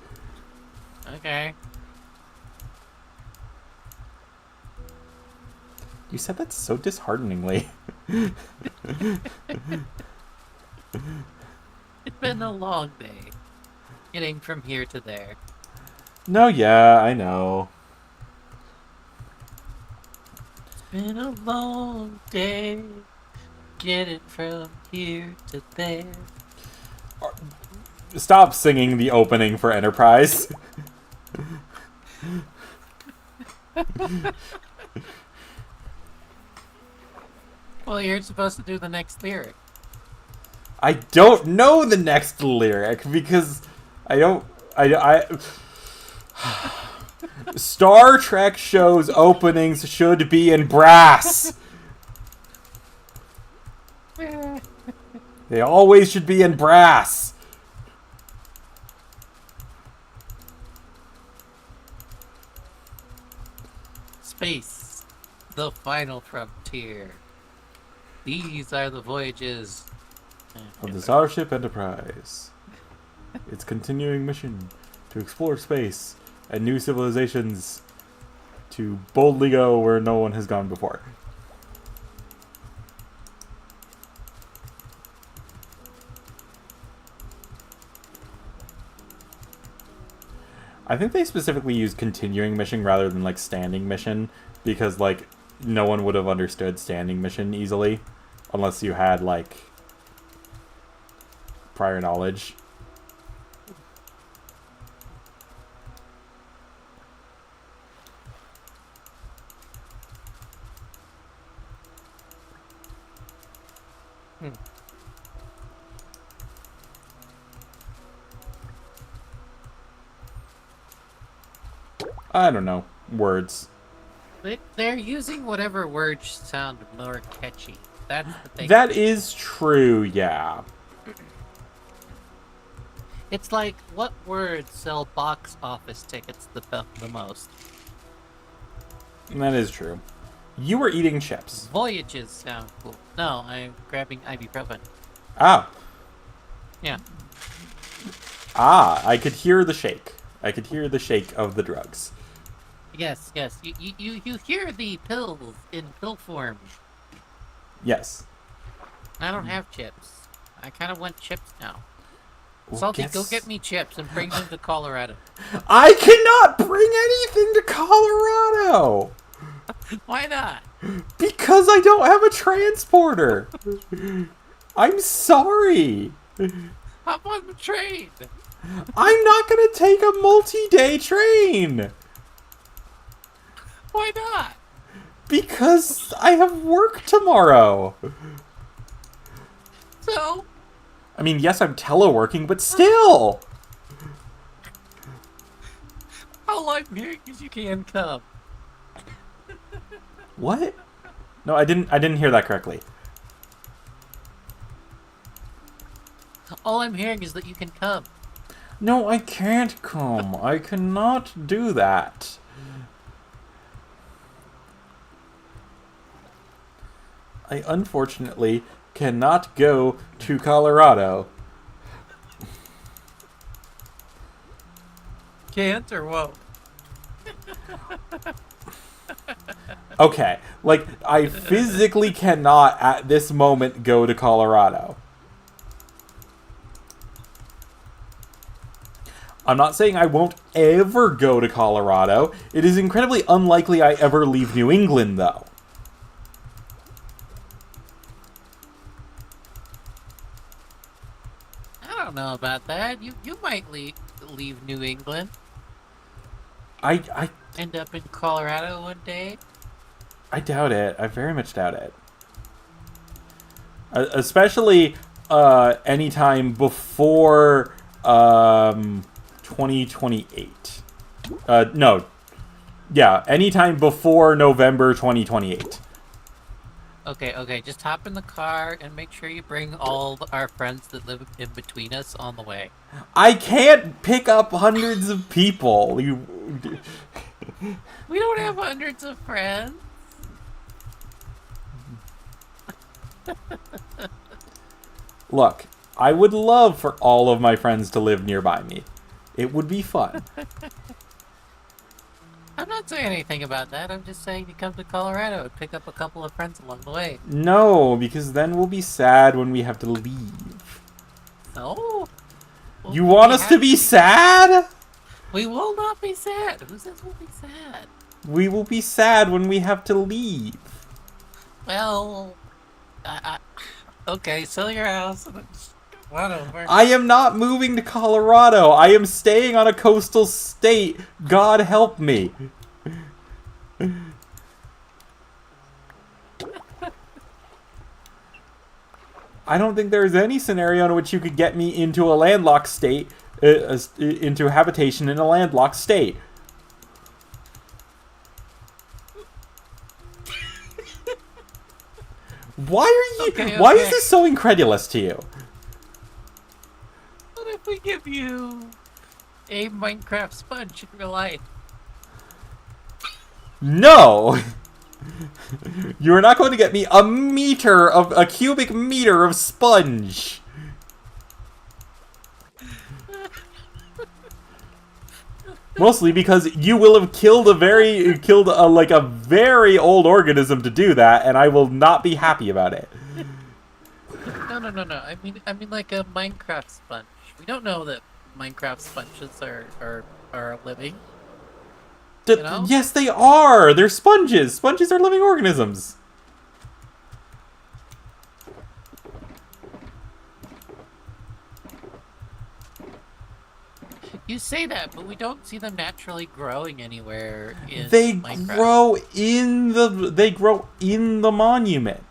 Okay. You said that so dishearteningly. It's been a long day. Getting from here to there. No, yeah, I know. It's been a long day. Getting from here to there. Stop singing the opening for Enterprise. Well, you're supposed to do the next lyric. I don't know the next lyric because I Star Trek shows openings should be in brass. They always should be in brass. Space, the final frontier. These are the voyages Of the Starship Enterprise. Its continuing mission to explore space and new civilizations, to boldly go where no one has gone before. I think they specifically use continuing mission rather than, like, standing mission, because, like, no one would have understood standing mission easily, unless you had, like, prior knowledge. Hmm. I don't know. Words. They're using whatever words sound more catchy. That's the thing. That is true, yeah. It's like, what words sell box office tickets the most? That is true. You were eating chips. Voyages sound cool. No, I'm grabbing ibuprofen. Ah. Yeah. Ah, I could hear the shake. I could hear the shake of the drugs. Yes, yes. You hear the pills in pill form. Yes. I don't have chips. I kind of want chips now. Well, Salty, go get me chips and bring them to Colorado. I cannot bring anything to Colorado! Why not? Because I don't have a transporter! I'm sorry! Hop on the train! I'm not gonna take a multi-day train! Why not? Because I have work tomorrow! So? I mean, yes, I'm teleworking, but still! All I'm hearing is you can come. What? No, I didn't hear that correctly. All I'm hearing is that you can come. No, I can't come. I cannot do that. I unfortunately cannot go to Colorado. Can't or won't? Okay, like, I physically cannot at this moment go to Colorado. I'm not saying I won't ever go to Colorado. It is incredibly unlikely I ever leave New England, though. I don't know about that. You might leave New England. I End up in Colorado one day. I doubt it. I very much doubt it. Especially anytime before 2028. No. Yeah, anytime before November 2028. Okay. Just hop in the car and make sure you bring all our friends that live in between us on the way. I can't pick up hundreds of people. We don't have hundreds of friends. Look, I would love for all of my friends to live nearby me. It would be fun. I'm not saying anything about that. I'm just saying you come to Colorado and pick up a couple of friends along the way. No, because then we'll be sad when we have to leave. No. You want us to be sad? We will not be sad. Who says we'll be sad? We will be sad when we have to leave. Well, okay, sell your house and come on over. I am not moving to Colorado. I am staying on a coastal state. God help me. I don't think there is any scenario in which you could get me into a landlocked state, into habitation in a landlocked state. Why are you? Okay. Why is this so incredulous to you? What if we give you a Minecraft sponge in real life? No! You are not going to get me a cubic meter of sponge. Mostly because you will have killed a very old organism to do that, and I will not be happy about it. No. I mean like a Minecraft sponge. We don't know that Minecraft sponges are living. You know? Yes, they are. They're sponges. Sponges are living organisms. You say that, but we don't see them naturally growing anywhere in They Minecraft. grow in the monument.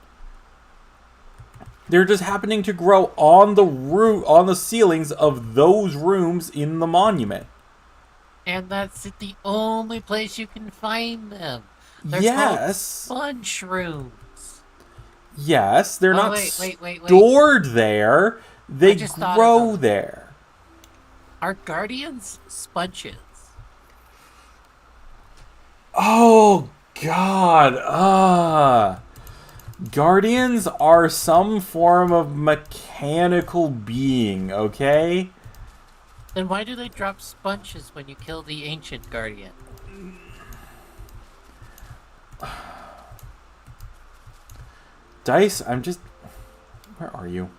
They're just happening to grow on the ceilings of those rooms in the monument. And that's the only place you can find them. They're called Yes. sponge rooms. Yes, they're not wait. stored there. They grow there. Are guardians sponges? Oh, God. Guardians are some form of mechanical being, okay? Then why do they drop sponges when you kill the ancient guardian? Dice, I'm just... Where are you?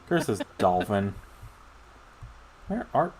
Curse this dolphin. Where are...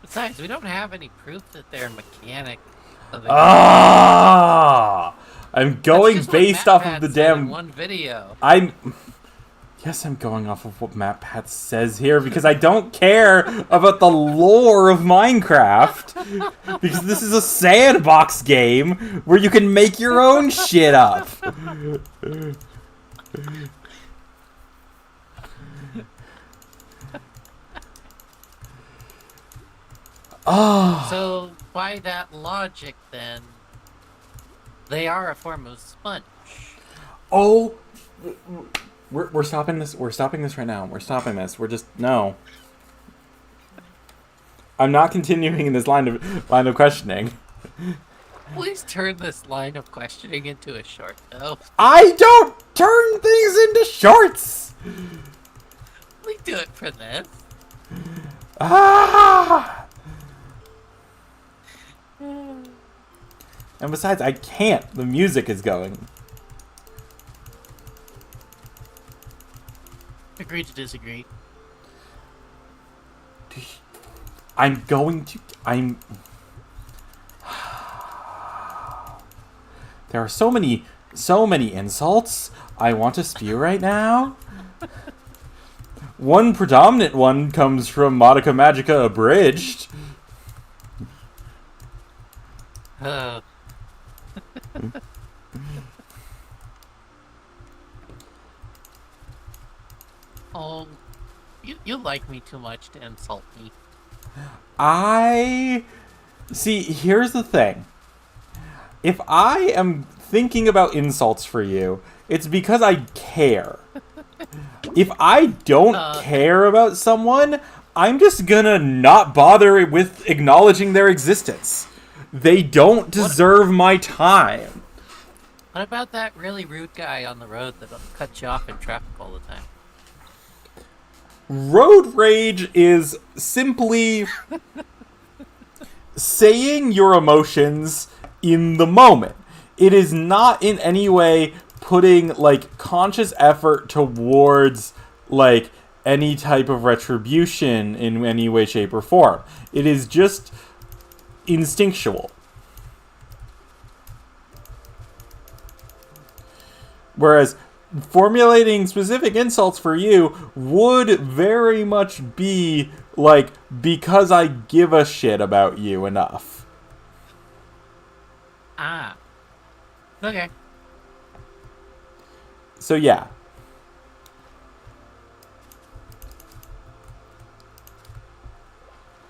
Besides, we don't have any proof that they're mechanic. I'm going based off of the damn... one video. Yes, I'm going off of what MatPat says here because I don't care about the lore of Minecraft. Because this is a sandbox game where you can make your own shit up. So, by that logic, then, they are a form of sponge. Oh... We're stopping this. We're stopping this right now. We're stopping this. We're just... No. I'm not continuing in this line of questioning. Please turn this line of questioning into a short, though. I don't turn things into shorts! We do it for this. Ah! And besides, I can't. The music is going. Agree to disagree. I'm going to... There are so many insults I want to spew right now. One predominant one comes from Modica Magica Abridged. Oh, you like me too much to insult me. See, here's the thing. If I am thinking about insults for you, it's because I care. If I don't care about someone, I'm just gonna not bother with acknowledging their existence. They don't deserve my time. What about that really rude guy on the road that'll cut you off in traffic all the time? Road rage is simply saying your emotions in the moment. It is not in any way putting, like, conscious effort towards, like, any type of retribution in any way, shape, or form. It is just instinctual. Whereas formulating specific insults for you would very much be like, because I give a shit about you enough. Ah. Okay. So yeah.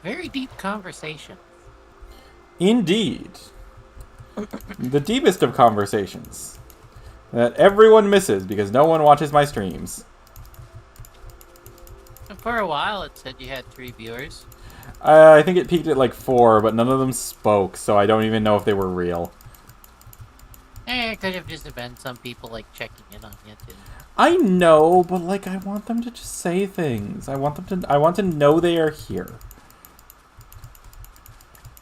Very deep conversation. Indeed. The deepest of conversations. That everyone misses because no one watches my streams. For a while, it said you had 3 viewers. I think it peaked at like 4, but none of them spoke, so I don't even know if they were real. It could have just been some people like checking in on you too. I know, but like I want them to just say things. I want to know they are here.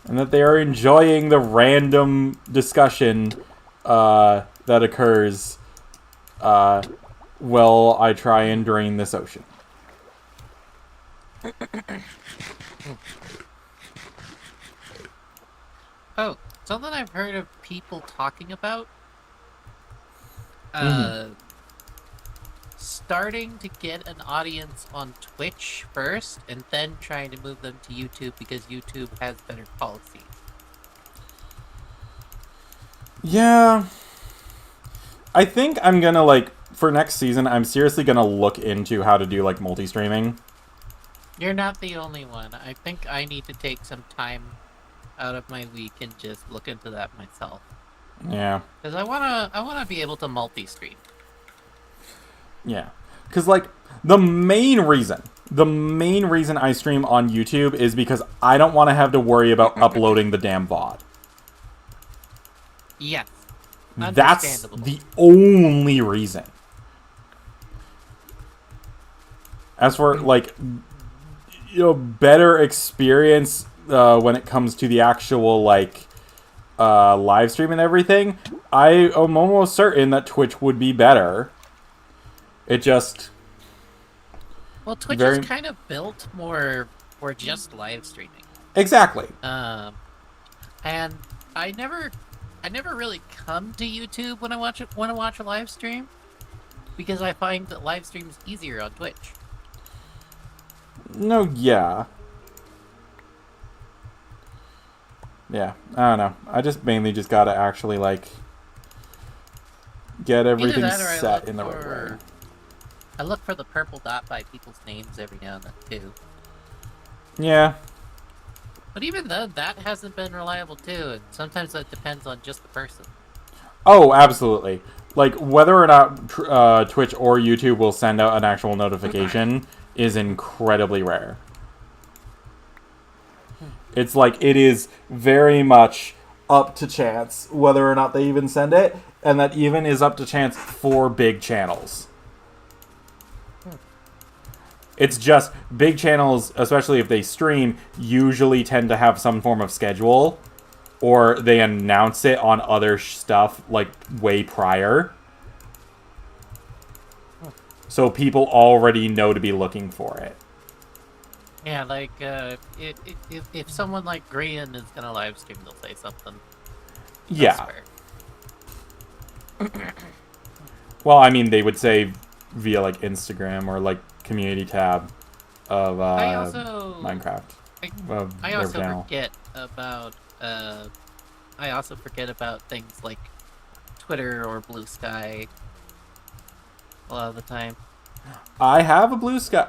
And that they are enjoying the random discussion that occurs while I try and drain this ocean. Oh, something I've heard of people talking about. Starting to get an audience on Twitch first, and then trying to move them to YouTube because YouTube has better policy. Yeah. I think I'm gonna, like, for next season, I'm seriously gonna look into how to do, like, multi-streaming. You're not the only one. I think I need to take some time out of my week and just look into that myself. Yeah. Because I wanna be able to multi-stream. Yeah. Because, like, the main reason I stream on YouTube is because I don't want to have to worry about uploading the damn VOD. Yes. That's the only reason. As for, like, you know, better experience when it comes to the actual, like, live stream and everything, I am almost certain that Twitch would be better. It just... Well, Twitch is kind of built more for just live streaming. Exactly. And I never really come to YouTube when I want to watch a live stream, because I find that live stream is easier on Twitch. No, yeah. Yeah, I don't know. I just mainly just gotta actually, like, get everything set in the right way. I look for the purple dot by people's names every now and then, too. Yeah. But even then, that hasn't been reliable, too, and sometimes that depends on just the person. Oh, absolutely. Like, whether or not Twitch or YouTube will send out an actual notification is incredibly rare. It's like, it is very much up to chance whether or not they even send it, and that even is up to chance for big channels. It's just, big channels, especially if they stream, usually tend to have some form of schedule, or they announce it on other stuff, like, way prior. So people already know to be looking for it. Yeah, like, if someone like Grian is gonna live stream, they'll say something. Yeah. Well, I mean, they would say via, like, Instagram or, like, community tab of Minecraft. I also forget about things like Twitter or Blue Sky a lot of the time. I have a Blue Sky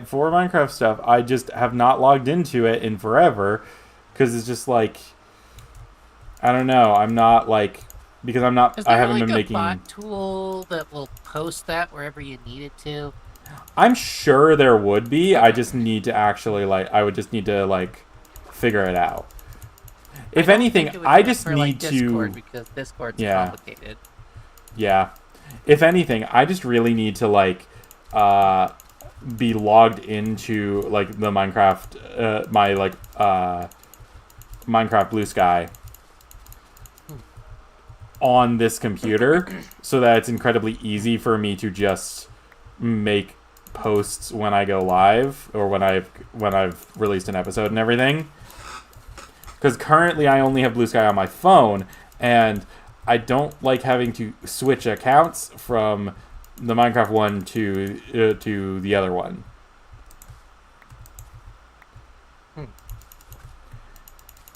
for Minecraft stuff. I just have not logged into it in forever because it's just like, I don't know. I'm not like, because I'm not. I haven't been making a bot tool that will post that wherever you need it to. I'm sure there would be. I just need to actually, like, I would just need to, like, figure it out. If anything, I just need to... Discord, because Discord's complicated. Yeah. If anything, I just really need to, like, be logged into, like, the Minecraft, Minecraft Blue Sky on this computer, so that it's incredibly easy for me to just make posts when I go live, or when I've released an episode and everything. Because currently I only have Blue Sky on my phone, and I don't like having to switch accounts from the Minecraft one to the other one.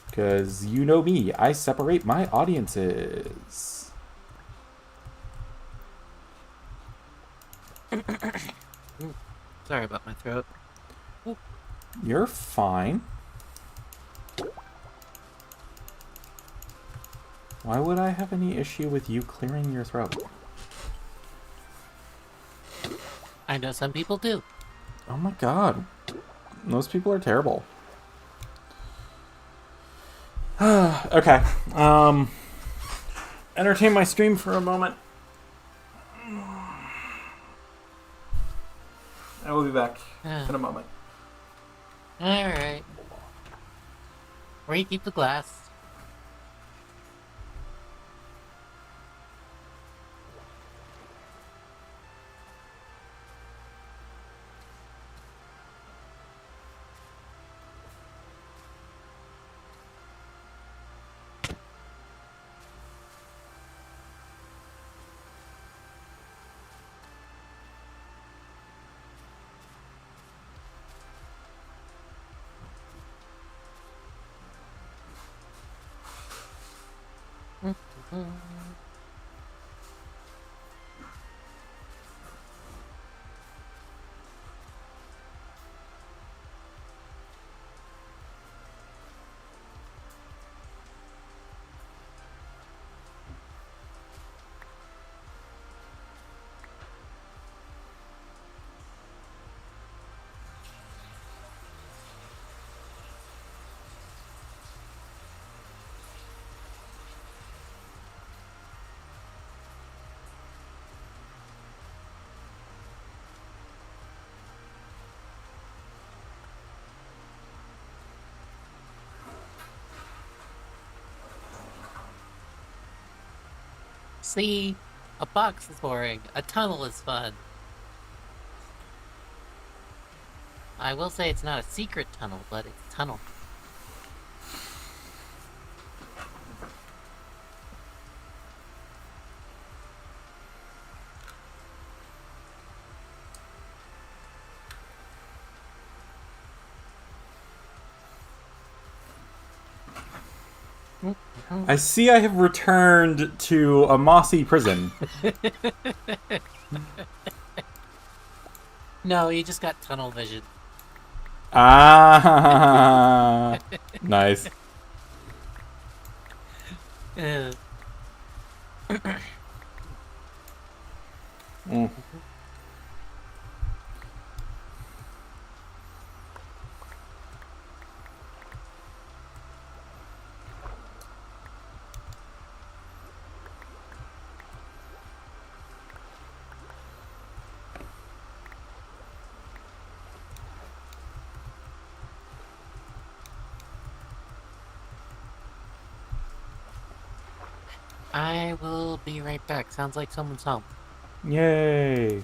Because you know me, I separate my audiences. Sorry about my throat. Ooh. You're fine. Why would I have any issue with you clearing your throat? I know some people do. Oh my god. Those people are terrible. Okay. Entertain my stream for a moment. I will be back in a moment. Alright. Where you keep the glass? See, a box is boring. A tunnel is fun. I will say it's not a secret tunnel, but it's a tunnel. I see I have returned to a mossy prison. No, you just got tunnel vision. Ah, nice. I will be right back. Sounds like someone's home. Yay.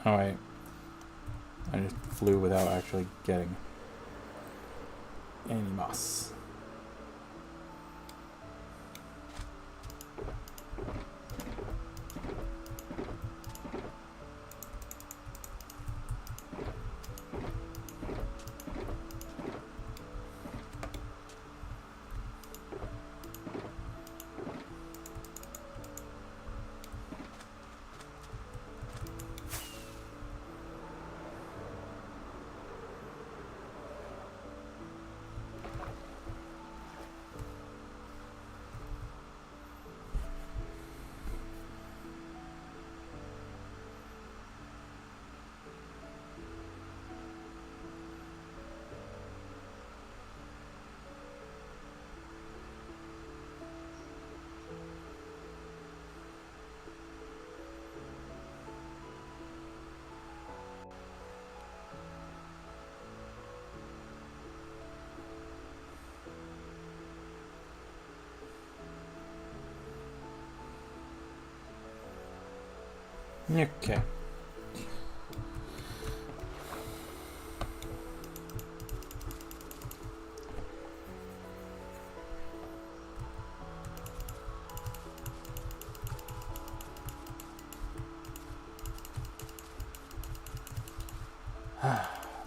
All right. I just flew without actually getting any moss. Okay.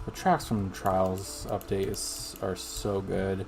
The tracks from Trials updates are so good.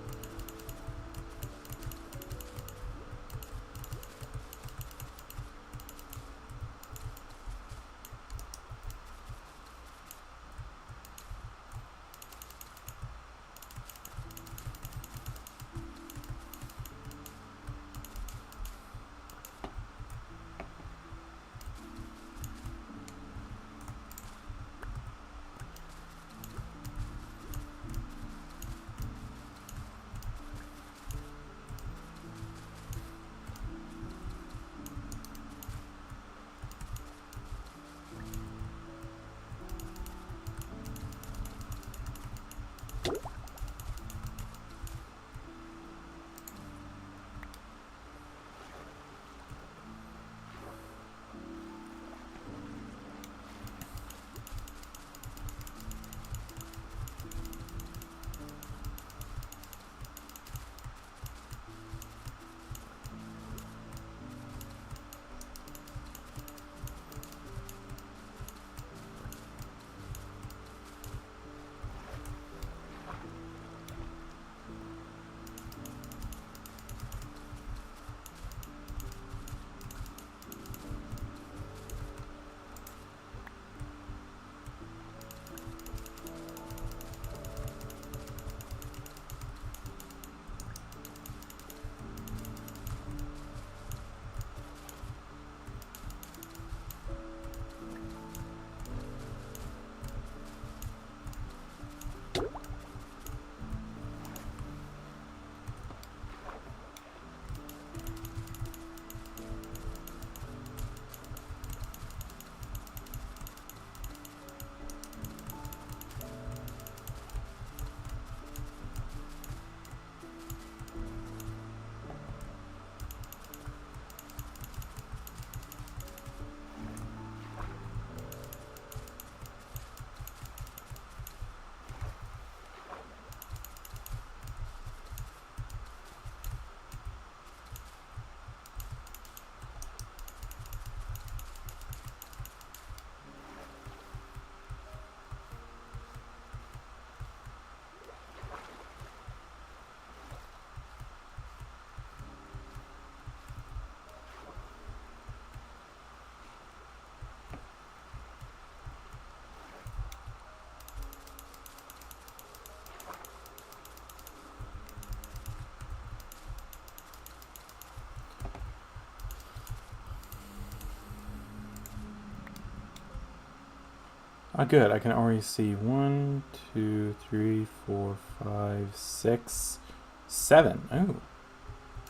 Oh, good. I can already see 1, 2, 3, 4, 5, 6, 7. Oh,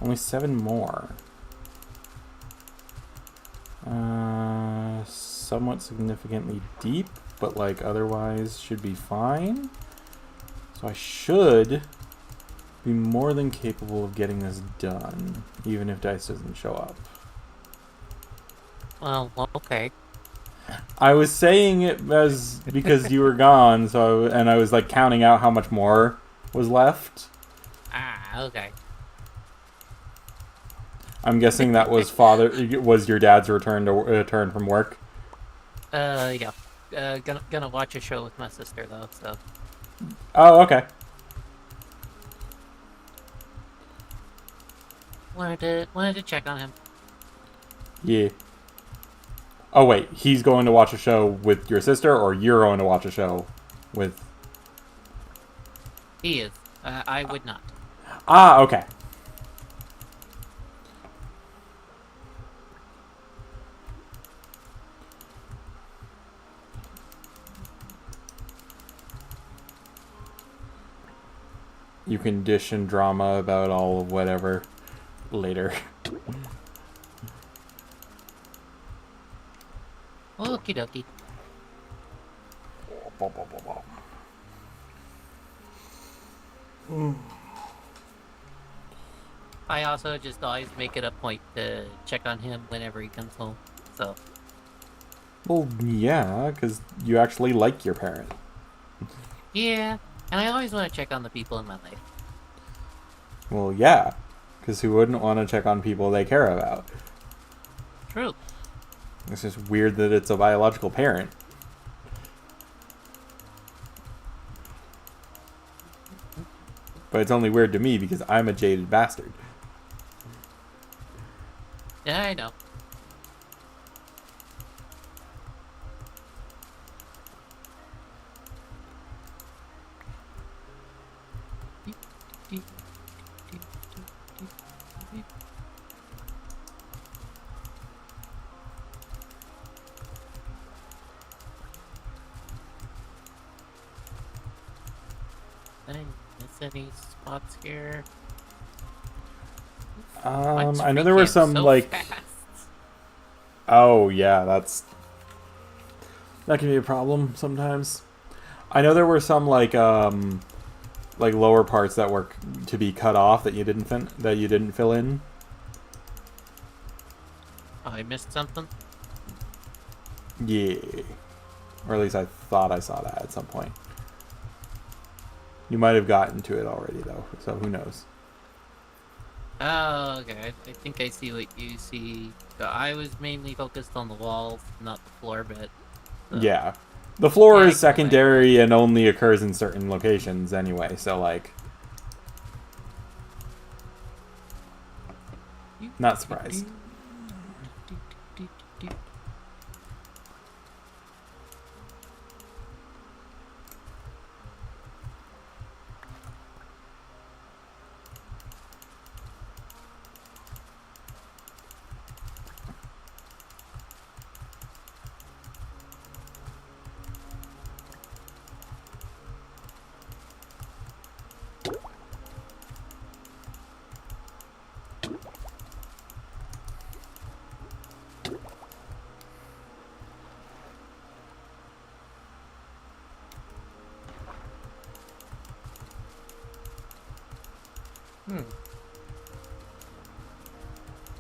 only 7 more. Somewhat significantly deep, but like otherwise should be fine. So I should be more than capable of getting this done, even if dice doesn't show up. Well, okay. I was saying it as because you were gone, and I was like counting out how much more was left. Ah, okay. I'm guessing that was your dad's return from work. Yeah. Gonna watch a show with my sister though, so. Oh, okay. Wanted to check on him. Yeah. Oh wait, he's going to watch a show with your sister, or you're going to watch a show with? He is. I would not. Ah, okay. You can dish and drama about all of whatever later. Okie dokie. I also just always make it a point to check on him whenever he comes home. So. Well, yeah, because you actually like your parent. Yeah, and I always want to check on the people in my life. Well, yeah, because who wouldn't want to check on people they care about? True. It's just weird that it's a biological parent. But it's only weird to me because I'm a jaded bastard. Yeah, I know. Did I miss any spots here? I know there were some so like. fast. Oh yeah, that can be a problem sometimes. I know there were some like lower parts that were to be cut off that you didn't fill in. Oh, I missed something. Yeah, or at least I thought I saw that at some point. You might have gotten to it already though, so who knows? Oh, okay. I think I see what you see. So I was mainly focused on the walls, not the floor bit. So. Yeah. The floor Yeah, is secondary and only occurs in certain locations anyway, so like... Not surprised.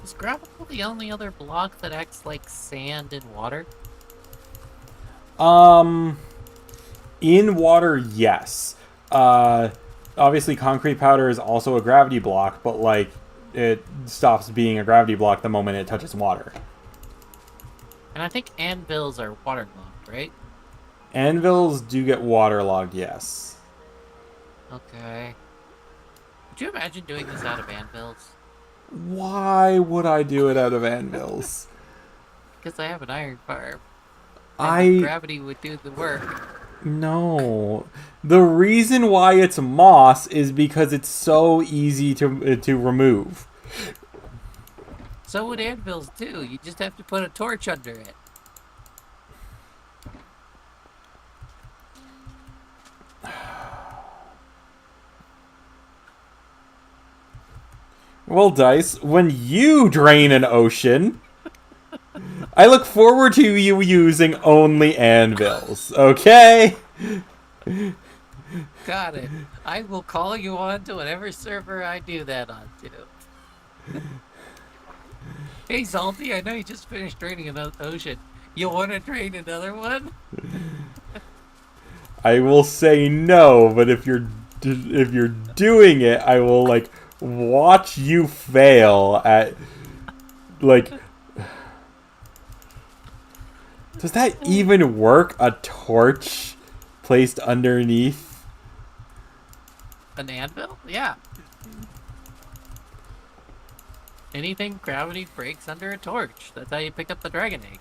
Is gravel the only other block that acts like sand in water? In water, yes. Obviously concrete powder is also a gravity block, but like it stops being a gravity block the moment it touches water. And I think anvils are waterlogged, right? Anvils do get waterlogged, yes. Okay. Could you imagine doing this out of anvils? Why would I do it out of anvils? Because I have an iron farm. Gravity would do the work. No. The reason why it's moss is because it's so easy to remove. So would anvils too. You just have to put a torch under it. Well, Dice, when you drain an ocean, I look forward to you using only anvils, okay? Got it. I will call you on to whatever server I do that on to. Hey, Salty, I know you just finished draining an ocean. You want to train another one? I will say no, but if you're doing it, I will like watch you fail at like. Does that even work? A torch placed underneath? An anvil? Yeah. Anything gravity breaks under a torch. That's how you pick up the dragon egg.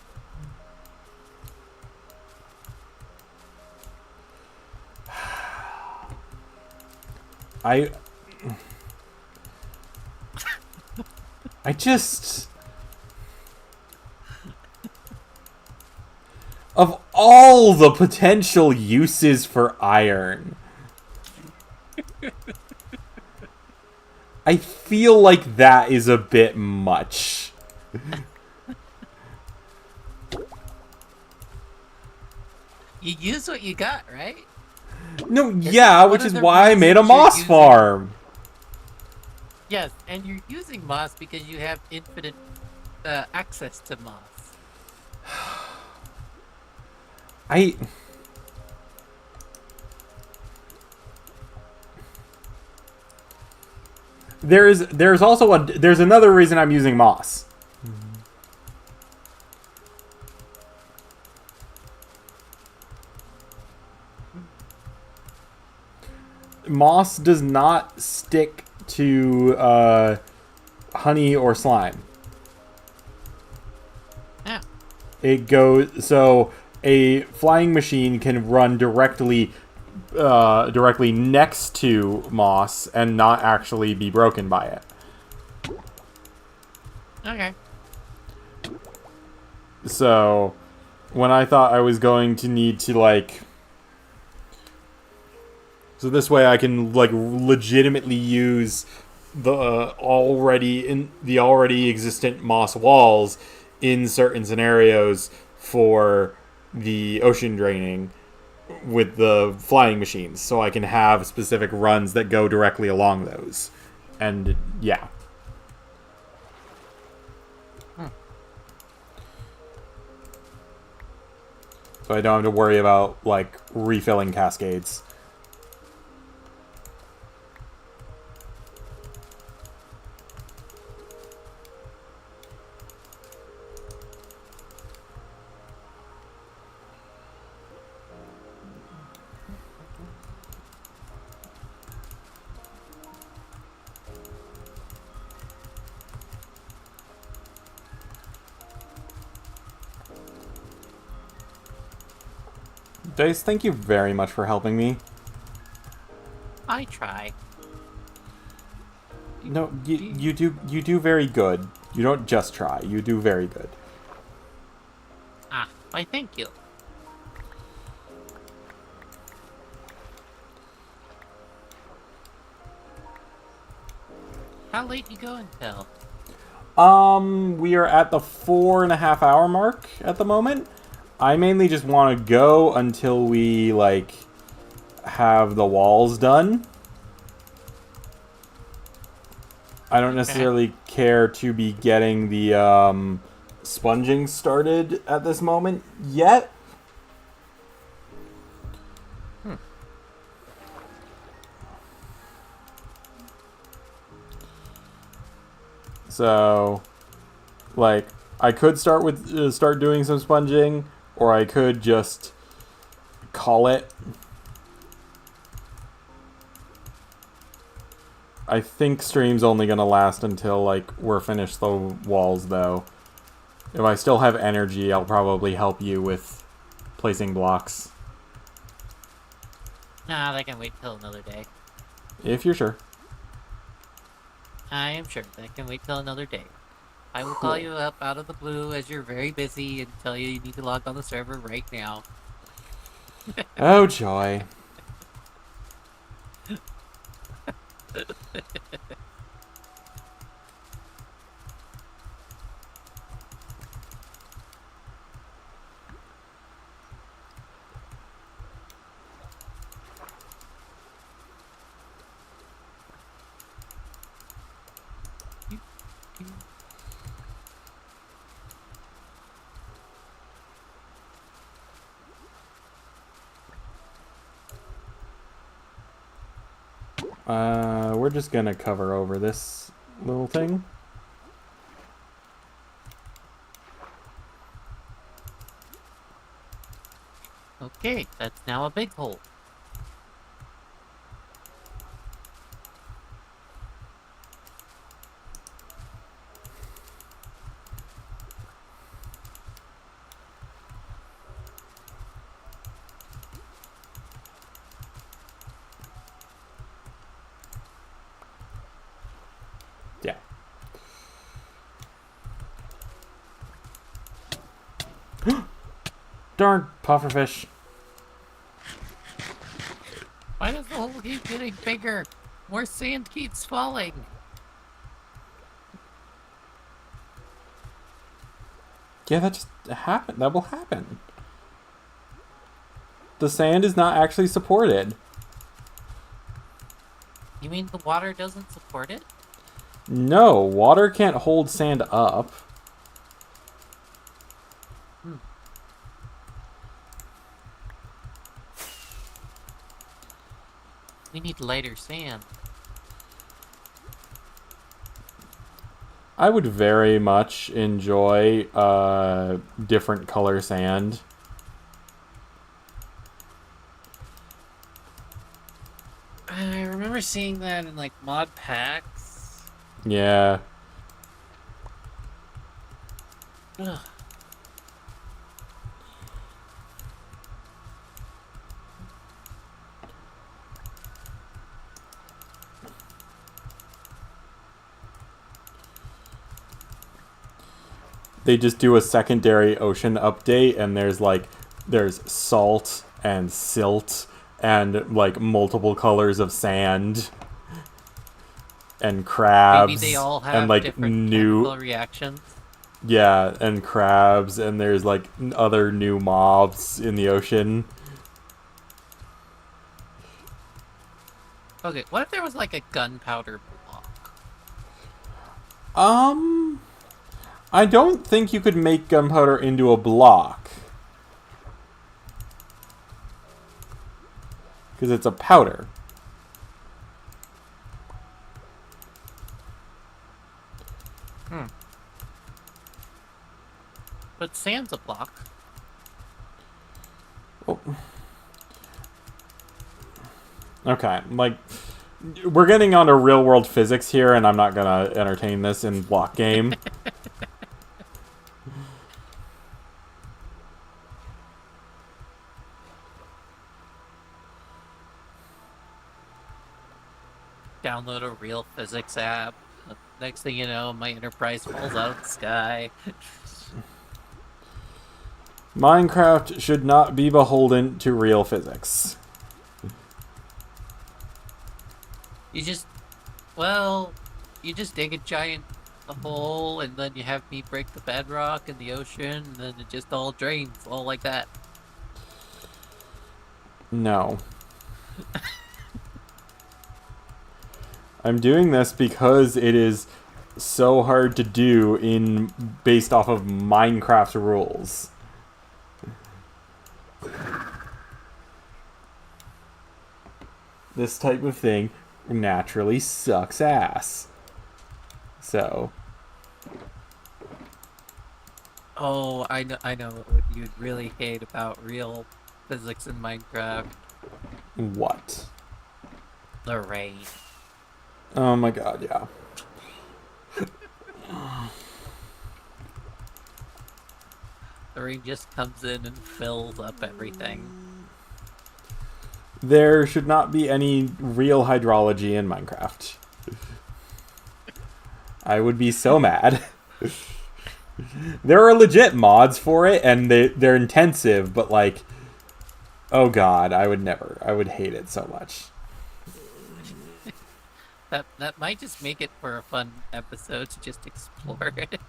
I I just of all the potential uses for iron, I feel like that is a bit much. You use what you got, right? No, yeah, One which of is the why I made a reasons you're moss using... farm. Yes, and you're using moss because you have infinite access to moss. I there's also there's another reason I'm using moss. Moss does not stick to honey or slime. Yeah. It goes so a flying machine can run directly next to moss and not actually be broken by it. Okay. So when I thought I was going to need to like, so this way I can like legitimately use the already existent moss walls in certain scenarios for the ocean draining with the flying machines, so I can have specific runs that go directly along those. And yeah. So I don't have to worry about like refilling cascades. Dice, thank you very much for helping me. I try. No, you do very good. You don't just try. You do very good. Ah, why thank you. How late you going till? We are at the 4.5 hour mark at the moment. I mainly just want to go until we like have the walls done. I don't necessarily care to be getting the sponging started at this moment yet. So, like, I could start doing some sponging, or I could just call it. I think stream's only gonna last until like we're finished the walls, though. If I still have energy, I'll probably help you with placing blocks. Nah, that can wait till another day. If you're sure. I am sure that can wait till another day. I will Cool. call you up out of the blue as you're very busy and tell you need to log on the server right now. Oh, joy. We're just gonna cover over this little thing. Okay, that's now a big hole. Yeah. Darn pufferfish. Why does the hole keep getting bigger? More sand keeps falling. Yeah, that just happened. That will happen. The sand is not actually supported. You mean the water doesn't support it? No, water can't hold sand up. We need lighter sand. I would very much enjoy different color sand. I remember seeing that in like mod packs. Yeah. Ugh. They just do a secondary ocean update and there's salt and silt and like multiple colors of sand and crabs. Maybe they all have and like different new chemical reactions. Yeah, and crabs, and there's like other new mobs in the ocean. Okay, what if there was like a gunpowder block? I don't think you could make gunpowder into a block. Because it's a powder. But sand's a block. Oh. Okay, like, we're getting onto real world physics here, and I'm not gonna entertain this in block game. Download a real physics app. Next thing you know, my Enterprise falls out of the sky. Minecraft should not be beholden to real physics. You just dig a giant hole, and then you have me break the bedrock in the ocean, and then it just all drains, all like that. No. I'm doing this because it is so hard to do based off of Minecraft rules. This type of thing naturally sucks ass. So. Oh, I know what you'd really hate about real physics in Minecraft. What? The rain. Oh my god, yeah. The rain just comes in and fills up everything. There should not be any real hydrology in Minecraft. I would be so mad. There are legit mods for it, and they're intensive, but like, oh god, I would never. I would hate it so much. That might just make it for a fun episode to just explore it.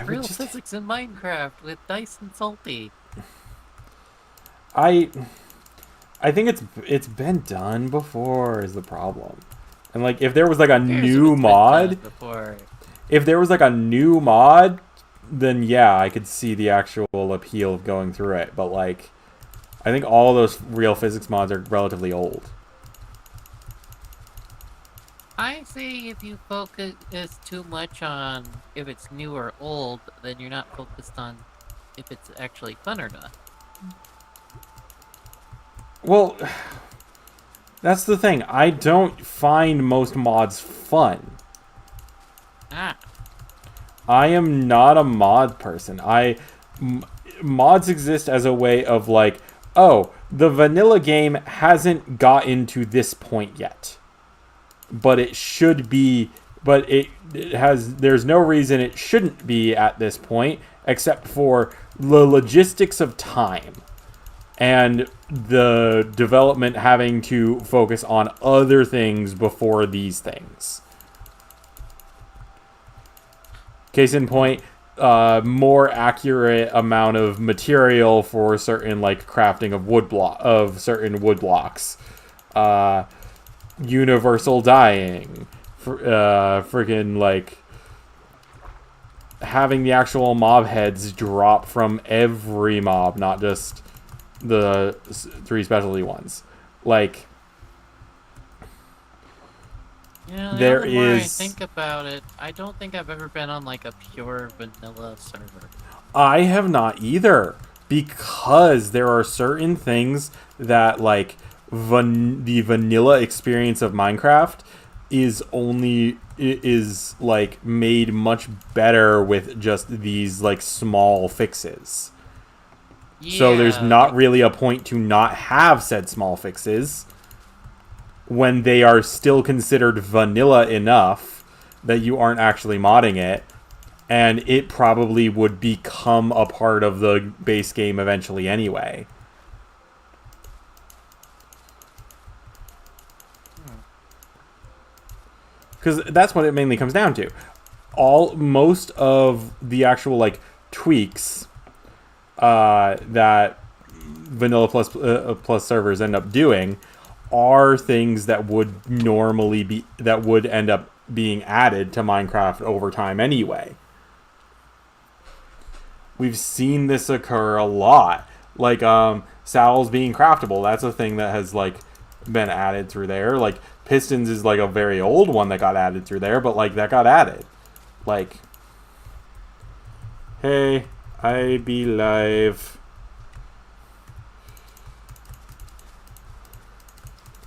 Real physics in Minecraft with Dice and Salty. I think it's been done before is the problem. And like if there was like a new mod, if there was like a new mod, then yeah, I could see the actual appeal of going through it. But like I think all those real physics mods are relatively old. I say if you focus too much on if it's new or old, then you're not focused on if it's actually fun or not. Well, that's the thing. I don't find most mods fun. Ah. I am not a mod person. Mods exist as a way of like, oh, the vanilla game hasn't gotten to this point yet. But it should be, but it has, there's no reason it shouldn't be at this point, except for the logistics of time and the development having to focus on other things before these things. Case in point, more accurate amount of material for certain like crafting of certain wood blocks. Universal dying, freaking like having the actual mob heads drop from every mob, not just the 3 specialty ones. Like, Yeah, there the more I is. think about it, I don't think I've ever been on like a pure vanilla server. I have not either, because there are certain things that like the vanilla experience of Minecraft is like made much better with just these like small fixes. Yeah, So there's not really a point to not have said small fixes when they are still considered vanilla enough that you aren't actually modding it, and it probably would become a part of the base game eventually anyway. Because that's what it mainly comes down to. Most of the actual like tweaks that vanilla plus servers end up doing are things that would end up being added to Minecraft over time anyway. We've seen this occur a lot. Like Sal's being craftable, that's a thing that has like been added through there. Like Pistons is like a very old one that got added through there, but like that got added. Like, hey, I be live.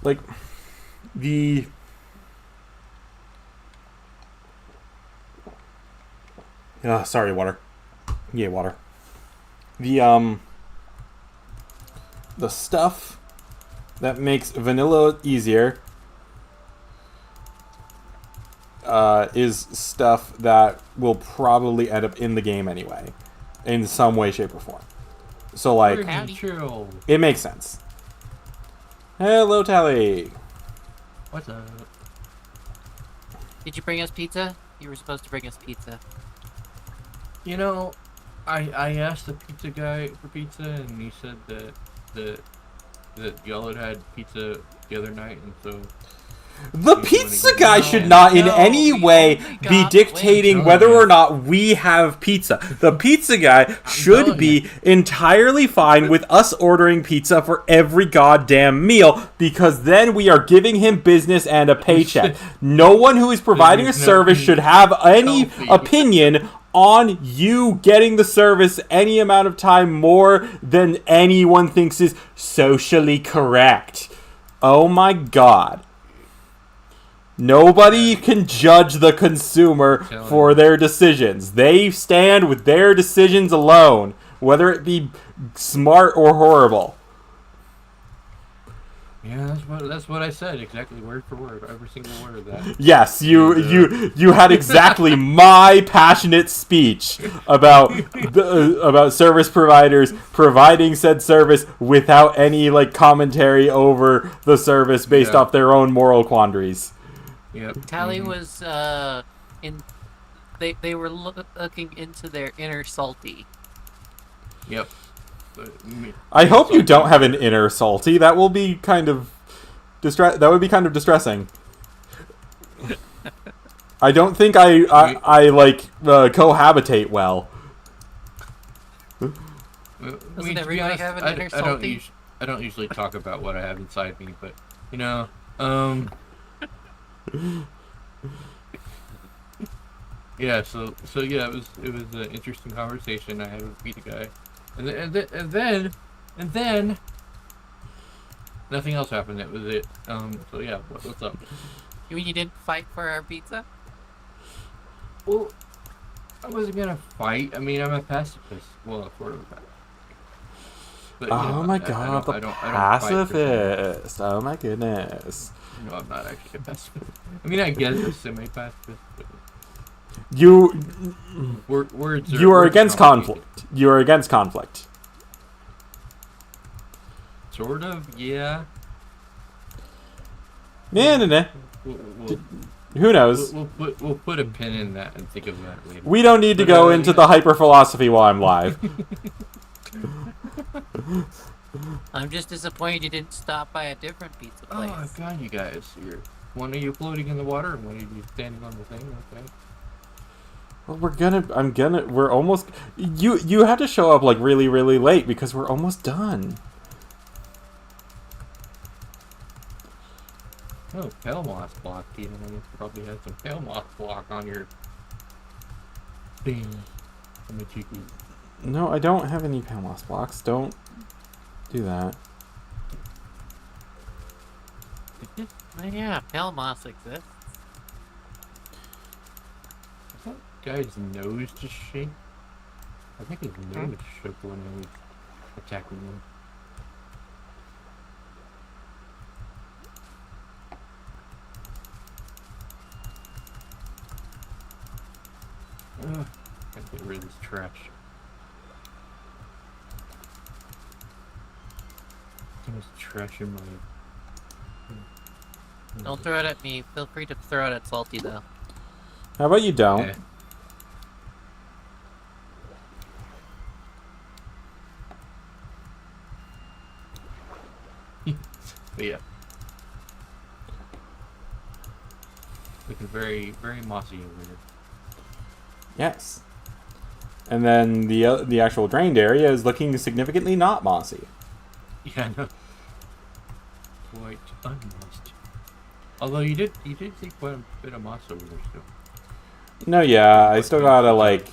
Like the sorry, water. Yeah, water. The stuff that makes vanilla easier is stuff that will probably end up in the game anyway, in some way, shape, or form. So, like, it makes sense. Hello, Tally. What's up? Did you bring us pizza? You were supposed to bring us pizza. You know, I asked the pizza guy for pizza, and he said that y'all had pizza the other night, and so The pizza guy should not in any way be dictating whether or not we have pizza. The pizza guy should be entirely fine with us ordering pizza for every goddamn meal, because then we are giving him business and a paycheck. No one who is providing a service should have any opinion on you getting the service any amount of time more than anyone thinks is socially correct. Oh my god. Nobody can judge the consumer for their decisions. They stand with their decisions alone, whether it be smart or horrible. Yeah, that's what I said, exactly word for word, every single word of that. Yes, you had exactly my passionate speech about service providers providing said service without any like commentary over the service based off their own moral quandaries. Yep. Tally was they were looking into their inner salty. Yep. I hope you don't have an inner salty. That will be kind of that would be kind of distressing. I don't think I like cohabitate well. Doesn't everybody have an inner salty? I don't usually talk about what I have inside me, but you know, yeah. So yeah, it was an interesting conversation I had with Pizza Guy, and then nothing else happened. That was it. So yeah, what's up? You mean you didn't fight for our pizza? Well, I wasn't gonna fight. I mean, I'm a pacifist. Well, sort of a pacifist. But, you know, Oh my god, the pacifist! Oh my goodness. No, I'm not actually a pacifist. I mean, I guess I'm semi-pacifist. But You words you are words against complicated. conflict. You are against conflict. Sort of, yeah. Nah. We'll, Who knows? we'll put a pin in that and think of that later. We don't need to go into the hyper philosophy while I'm live. I'm just disappointed you didn't stop by a different pizza place. Oh god, you guys! One of you floating in the water, and one of you standing on the thing. Okay. Well, we're almost. You have to show up like really late because we're almost done. Oh, pale moss block. You probably had some pale moss block on your thing. On the cheeky. No, I don't have any pale moss blocks. Don't do that. Oh yeah, pale moss exists. Is that guy's nose just shake? I think his nose shook when he was attacking him. Ugh, gotta get rid of this trash. There's trash in my... Don't throw it at me. Feel free to throw it at Salty though. How about you don't? But yeah. Looking very mossy over here. Yes. And then the actual drained area is looking significantly not mossy. Yeah, no. Quite unmossed. Although you did see quite a bit of moss over there still. No, yeah, I still gotta like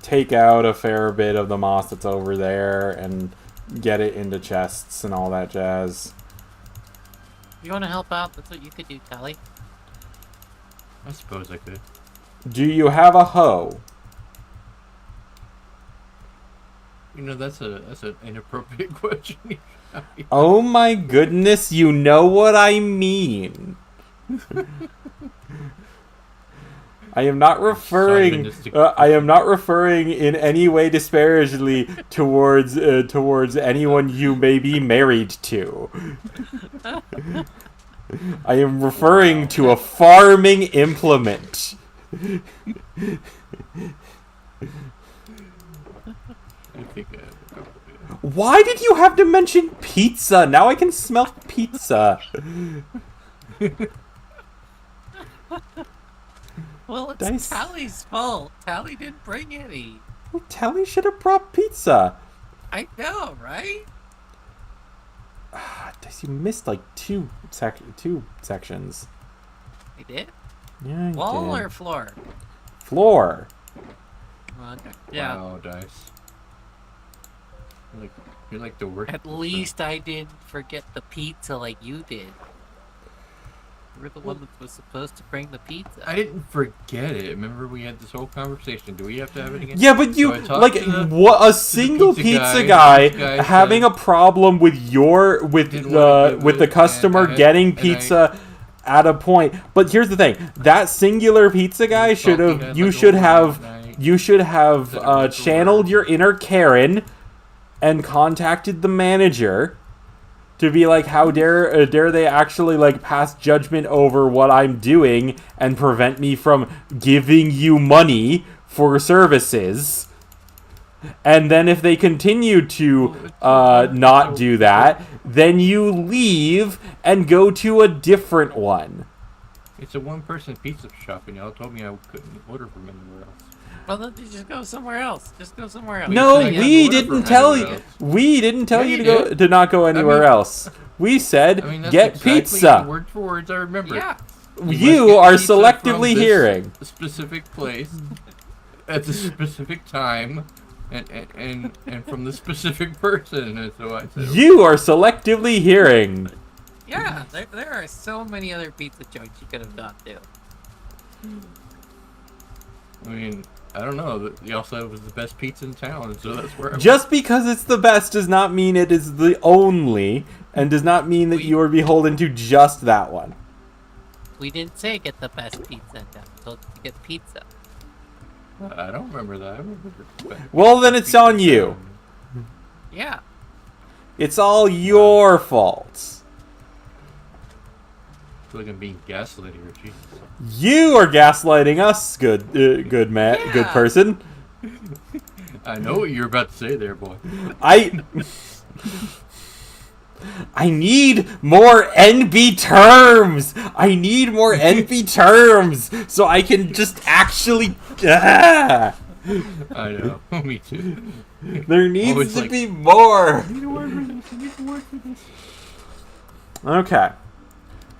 take out a fair bit of the moss that's over there and get it into chests and all that jazz. You want to help out? That's what you could do, Tally. I suppose I could. Do you have a hoe? You know, that's an inappropriate question. Oh my goodness, you know what I mean. I am not referring. I am not referring in any way disparagingly towards anyone you may be married to. I am referring to a farming implement. Why did you have to mention pizza? Now I can smell pizza. Well, it's Tally's fault. Tally didn't bring any. Well, Tally should have brought pizza. I know, right? You missed like two sections. I did? Yeah, you Wall did. or floor? Floor. Okay. Yeah. Wow, Dice. You're like the worst. At least I didn't forget the pizza like you did. You're the one that was supposed to bring the pizza. I didn't forget it. Remember we had this whole conversation. Do we have to have it again? Yeah, but you So like what a single pizza guy having a problem with the customer getting pizza at a point. But here's the thing: that singular pizza guy should have you should have channeled your inner Karen and contacted the manager to be like, how dare they actually like pass judgment over what I'm doing and prevent me from giving you money for services. And then if they continue to not do that, then you leave and go to a different one. It's a one-person pizza shop, and y'all told me I couldn't order from anywhere else. Well, then you just go somewhere else. Just go somewhere else. No, said we you had to order didn't from tell anywhere you. else. We didn't tell Yeah, you you to not go anywhere mean- else. We said I mean, that's get exactly pizza. word for words. I remember. Yeah. You must get are pizza from selectively this hearing. specific place at the specific time, and from the specific person. And so I said, You are selectively hearing. Yeah, there are so many other pizza joints you could have gone to. I mean, I don't know. Y'all said it was the best pizza in town, and so that's where I went. Just because it's the best does not mean it is the only, and does not mean that you are beholden to just that one. We didn't say get the best pizza in town. We told you to get pizza. I don't remember that. I remember Well, then it's on you. Yeah. It's all your fault. I feel like I'm being gaslighted here. Jesus. You are gaslighting us, good man, Yeah. good person. I know what you're about to say there, boy. I need more NB terms. I need more NB terms so I can just actually. I know. Me too. There needs Always to like- be more. I need a word for this. I need a word for this. Okay.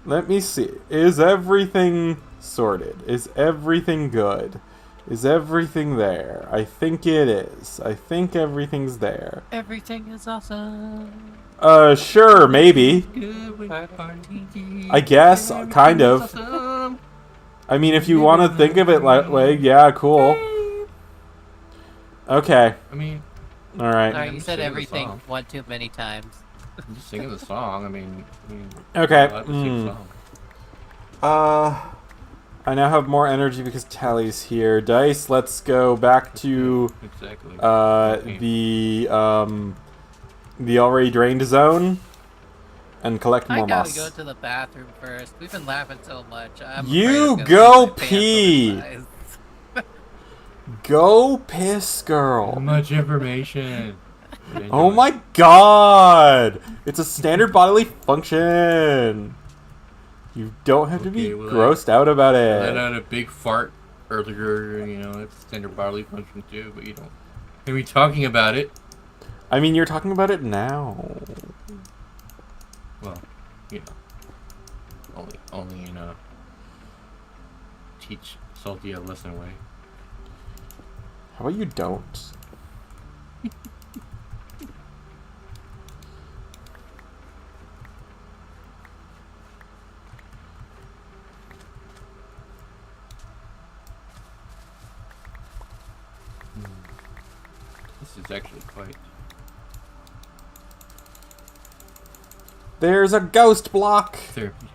Let me see. Is everything sorted? Is everything good? Is everything there? I think it is. I think everything's there. Everything is awesome. Sure, maybe. I guess, kind of. I mean, if you want to think of it that way, yeah, cool. Okay. I mean, Alright. Sorry, I'm you said singing the everything song. one too many times. I'm just singing the song. I mean Okay. I'm allowed to sing the song. I now have more energy because Tally's here. Dice, let's go back to Exactly. the already drained zone and collect I more gotta moss. go to the bathroom first. We've been laughing so much. I'm You afraid I'm gonna go pee my pants pee. oversized. Go piss, girl. So much information. Oh my god! It's a standard bodily function. You don't have to be Okay, well, grossed out about I it. let out a big fart earlier, you know, it's a standard bodily function too, but you don't hear me talking about it. I mean, you're talking about it now. Well, you know, only you know, teach Salty a lesson way. How about you don't? This is actually quite. There's a ghost block. Therapy.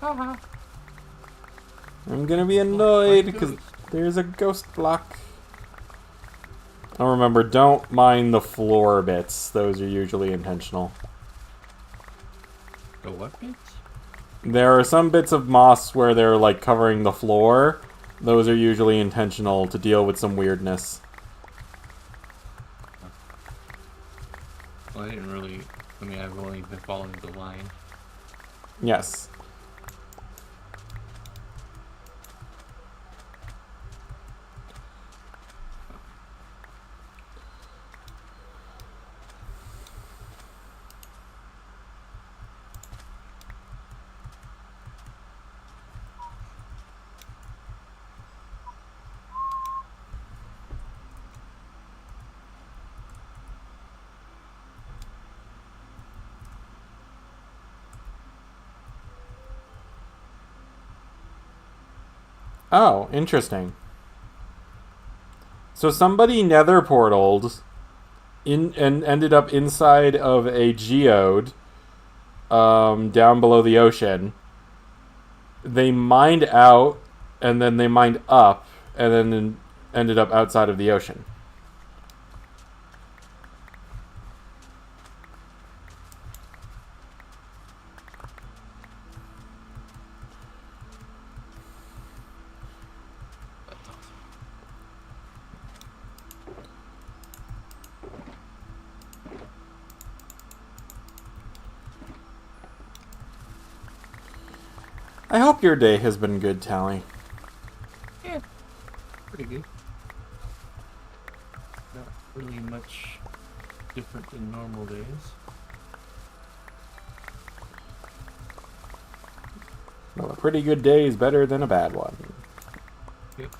I'm gonna be annoyed Why because ghost? there's a ghost block. Oh, remember, don't mind the floor bits. Those are usually intentional. The what bits? There are some bits of moss where they're like covering the floor. Those are usually intentional to deal with some weirdness. Well, I didn't really. I mean, I've only been following the line. Yes. Oh, interesting. So somebody nether portaled in and ended up inside of a geode down below the ocean. They mined out and then they mined up and then ended up outside of the ocean. I hope your day has been good, Tally. Yeah. Not really much different than normal days. Well, a pretty good day is better than a bad one. Yep.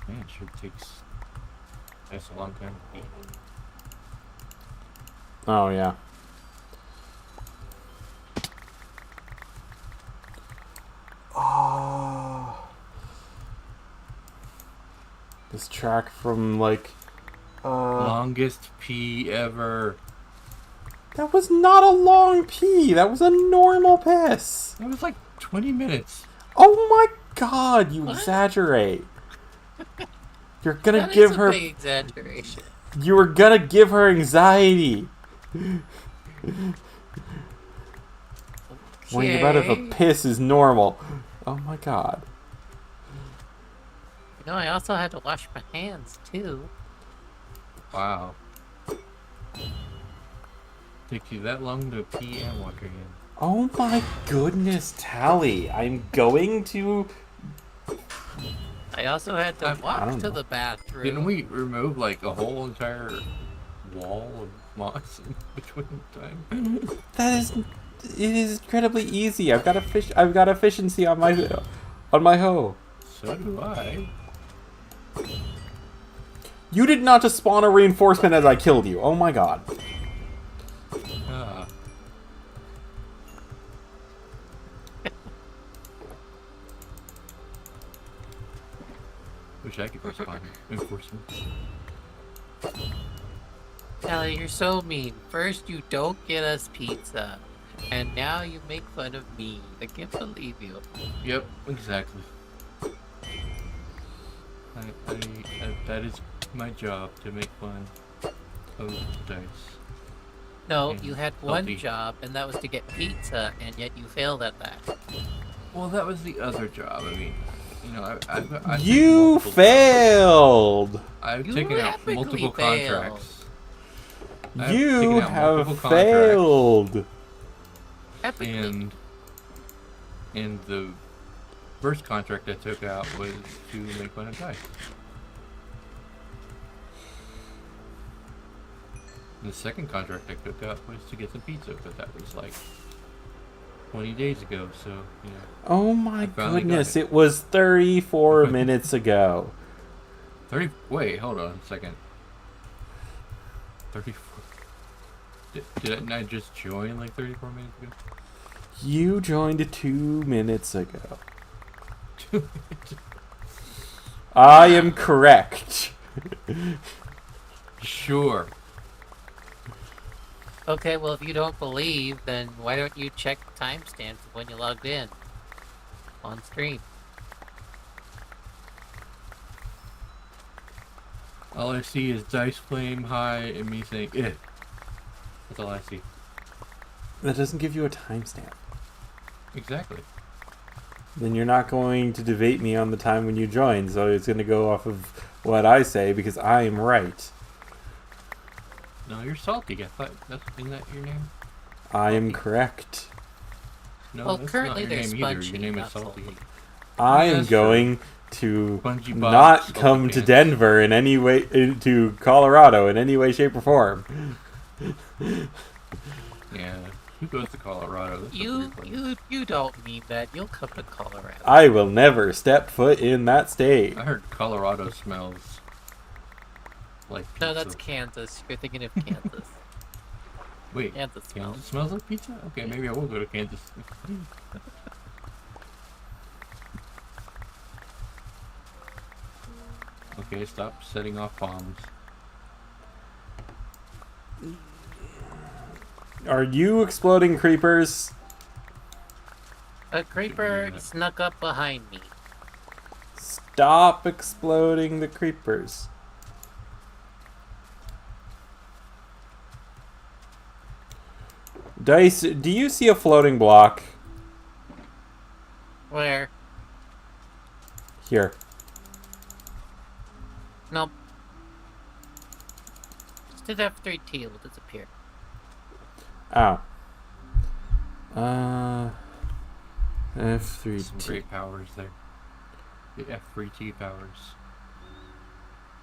Man, it sure takes a long time to eat. Oh, yeah. Oh. This track from, like, Longest pee ever. that was not a long pee. That was a normal piss. That was like 20 minutes. Oh my god, you What? exaggerate. You're gonna That give is a her... big exaggeration. You were gonna give her anxiety. Worrying about if a Okay. piss is normal. Oh my god. You know, I also had to wash my hands too. Wow. Takes you that long to pee and wash your hands. Oh my goodness, Tally. I'm going to... I also had to I walk don't to know. the bathroom. Didn't we remove like a whole entire wall of moss in between time? That is... It is incredibly easy. I've got efficiency on my hoe. So do I. You did not just spawn a reinforcement as I killed you. Oh my god. Ah. Wish I could respond. Enforcement. Kelly, you're so mean. First, you don't get us pizza, and now you make fun of me. I can't believe you. Yep, exactly. That is my job, to make fun of dice. No, And you had one healthy. job, and that was to get pizza, and yet you failed at that. Well, that was the other job. I mean, you know, I've taken You multiple jobs. failed. I've You taken out epically multiple failed. contracts. I've taken You out have multiple failed. Epically. And the first contract I took out was to make fun of dice. The second contract I took out was to get some pizza, but that was like 20 days ago, so, you know. Oh my I finally got goodness, it. it was 34 minutes ago. 30. Wait, hold on a second. 34. Didn't I just join like 34 minutes ago? You joined 2 minutes ago. I am correct. Sure. Okay, well, if you don't believe, then why don't you check the timestamps of when you logged in on stream? All I see is dice flame high and me saying, eh. That's all I see. That doesn't give you a timestamp. Exactly. Then you're not going to debate me on the time when you joined, so it's going to go off of what I say because I am right. No, you're salty. I thought isn't that your name? I am Okay. correct. No, Well, that's currently not your there's name either. Your Spongy, name is not salty. Salty. I Yeah, am that's true. going to Spongy Bob, not salty come to pants. Denver in any way, to Colorado in any way, shape, or form. Yeah. Who goes to Colorado? That's a weird place. You don't mean that. You'll come to Colorado. I will never step foot in that state. I heard Colorado smells like pizza. No, that's Kansas. You're thinking of Kansas. Wait, Kansas smells. Kansas smells like pizza? Okay, maybe I will go to Kansas. Okay, stop setting off bombs. Are you exploding creepers? A creeper Yeah. snuck up behind me. Stop exploding the creepers. Dice, do you see a floating block? Where? Here. Nope. Just hit F3T, it will disappear. Oh. F3T. Some great powers there. The F3T powers.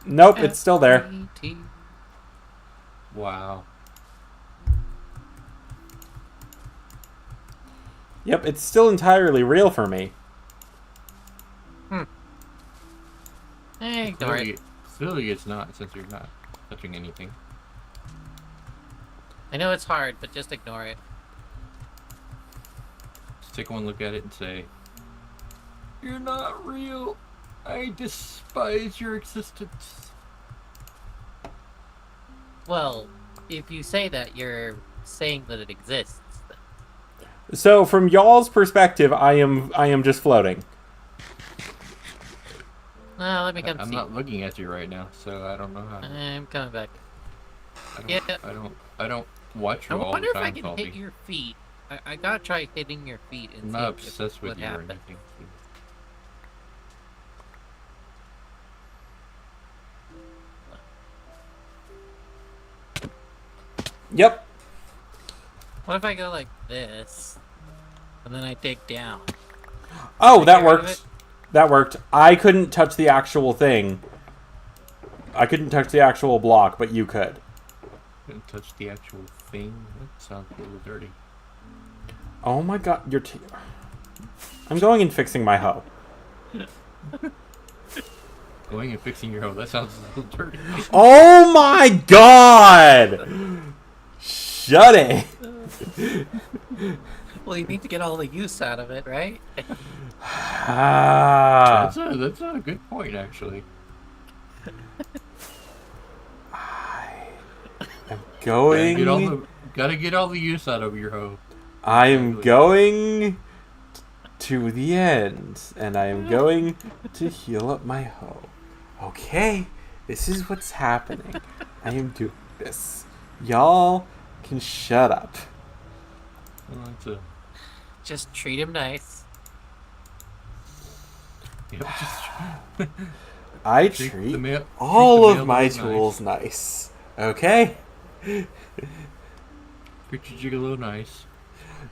Nope, it's still there. F3T. Wow. Yep, it's still entirely real for me. Ignore it. Clearly it's not, since you're not touching anything. I know it's hard, but just ignore it. Just take one look at it and say, "You're not real. I despise your existence." Well, if you say that, you're saying that it exists. So, from y'all's perspective, I am just floating. Let me come I'm see. not looking at you right now, so I don't know how. I'm coming back. I don't watch you I all the wonder if I time, can Salty. hit your feet. I gotta try hitting your feet and I'm see not if- obsessed with what you or happens. anything. Yep. What if I go like this, and then I dig down? Oh, Can I that get rid of worked. it? That worked. I couldn't touch the actual thing. I couldn't touch the actual block, but you could. Didn't touch the actual thing. That sounds a little dirty. Oh my god, I'm going and fixing my hoe. Going and fixing your hoe. That sounds a little dirty. Oh my god! Shut it! Well, you need to get all the use out of it, right? Ah. That's a good point, actually. I'm going. Gotta get all the use out of your hoe. I am going to the end, and I am going to heal up my hoe. Okay, this is what's happening. I am doing this. Y'all can shut up. Well, that's a Just treat him nice. just I treat treat the ma- all treat the of my mailbox tools nice. Okay? Treat your gigolo nice.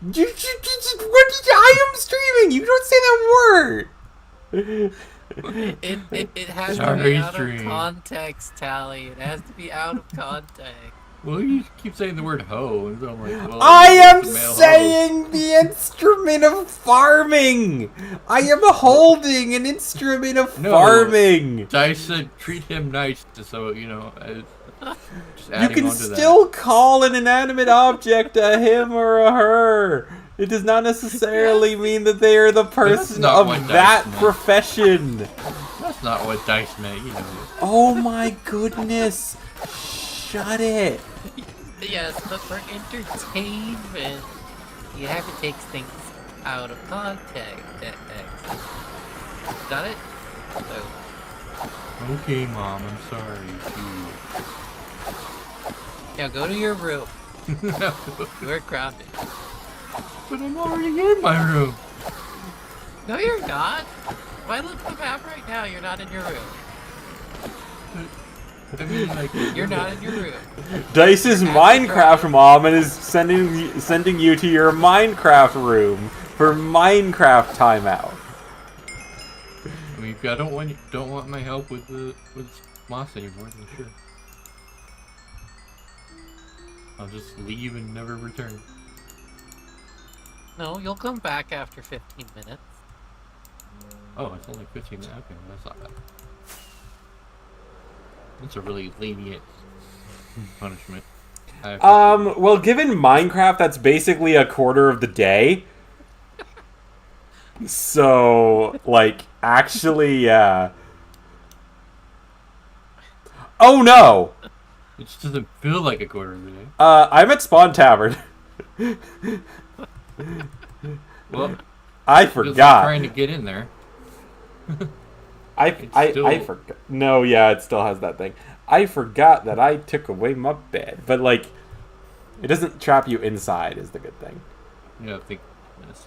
What did I am streaming! You don't say that word! It has to Sorry, be out stream. of context, Tally. It has to be out of context. Well, you keep saying the word hoe, and so I'm like, well, I am it's a male hoe. saying the instrument of farming! I am holding an instrument of No. farming! I said treat him nice, so you know. Just You adding can on to still call an inanimate object a him or a her. It does not necessarily mean that they are the person not of what that dice meant. profession. That's not what dice meant, you know. Oh my goodness. Shut it. Yes, but for entertainment, you have to take things out of context. Got it? So, Okay, Mom, I'm sorry. now go to your room. But You are grounded. I'm already in my room. No, you're not. If I look at the map right now, you're not in your room. I mean, like, You're not in your room. Dice's Minecraft mom and is sending you to your Minecraft room for Minecraft timeout. I mean, if I don't want my help with moss anymore, then sure. I'll just leave and never return. No, you'll come back after 15 minutes. Oh, it's only 15 minutes. Okay, well, that's not bad. That's a really lenient punishment. Well, given Minecraft, that's basically a quarter of the day. So, like, actually, yeah. Oh no! It just doesn't feel like a quarter of the day. I'm at Spawn Tavern. Well, I feels like forgot. trying to get in there. I forgot. No, yeah, it still has that thing. I forgot that I took away my bed. But, like, It doesn't trap you inside is the good thing. Yeah, I think that's,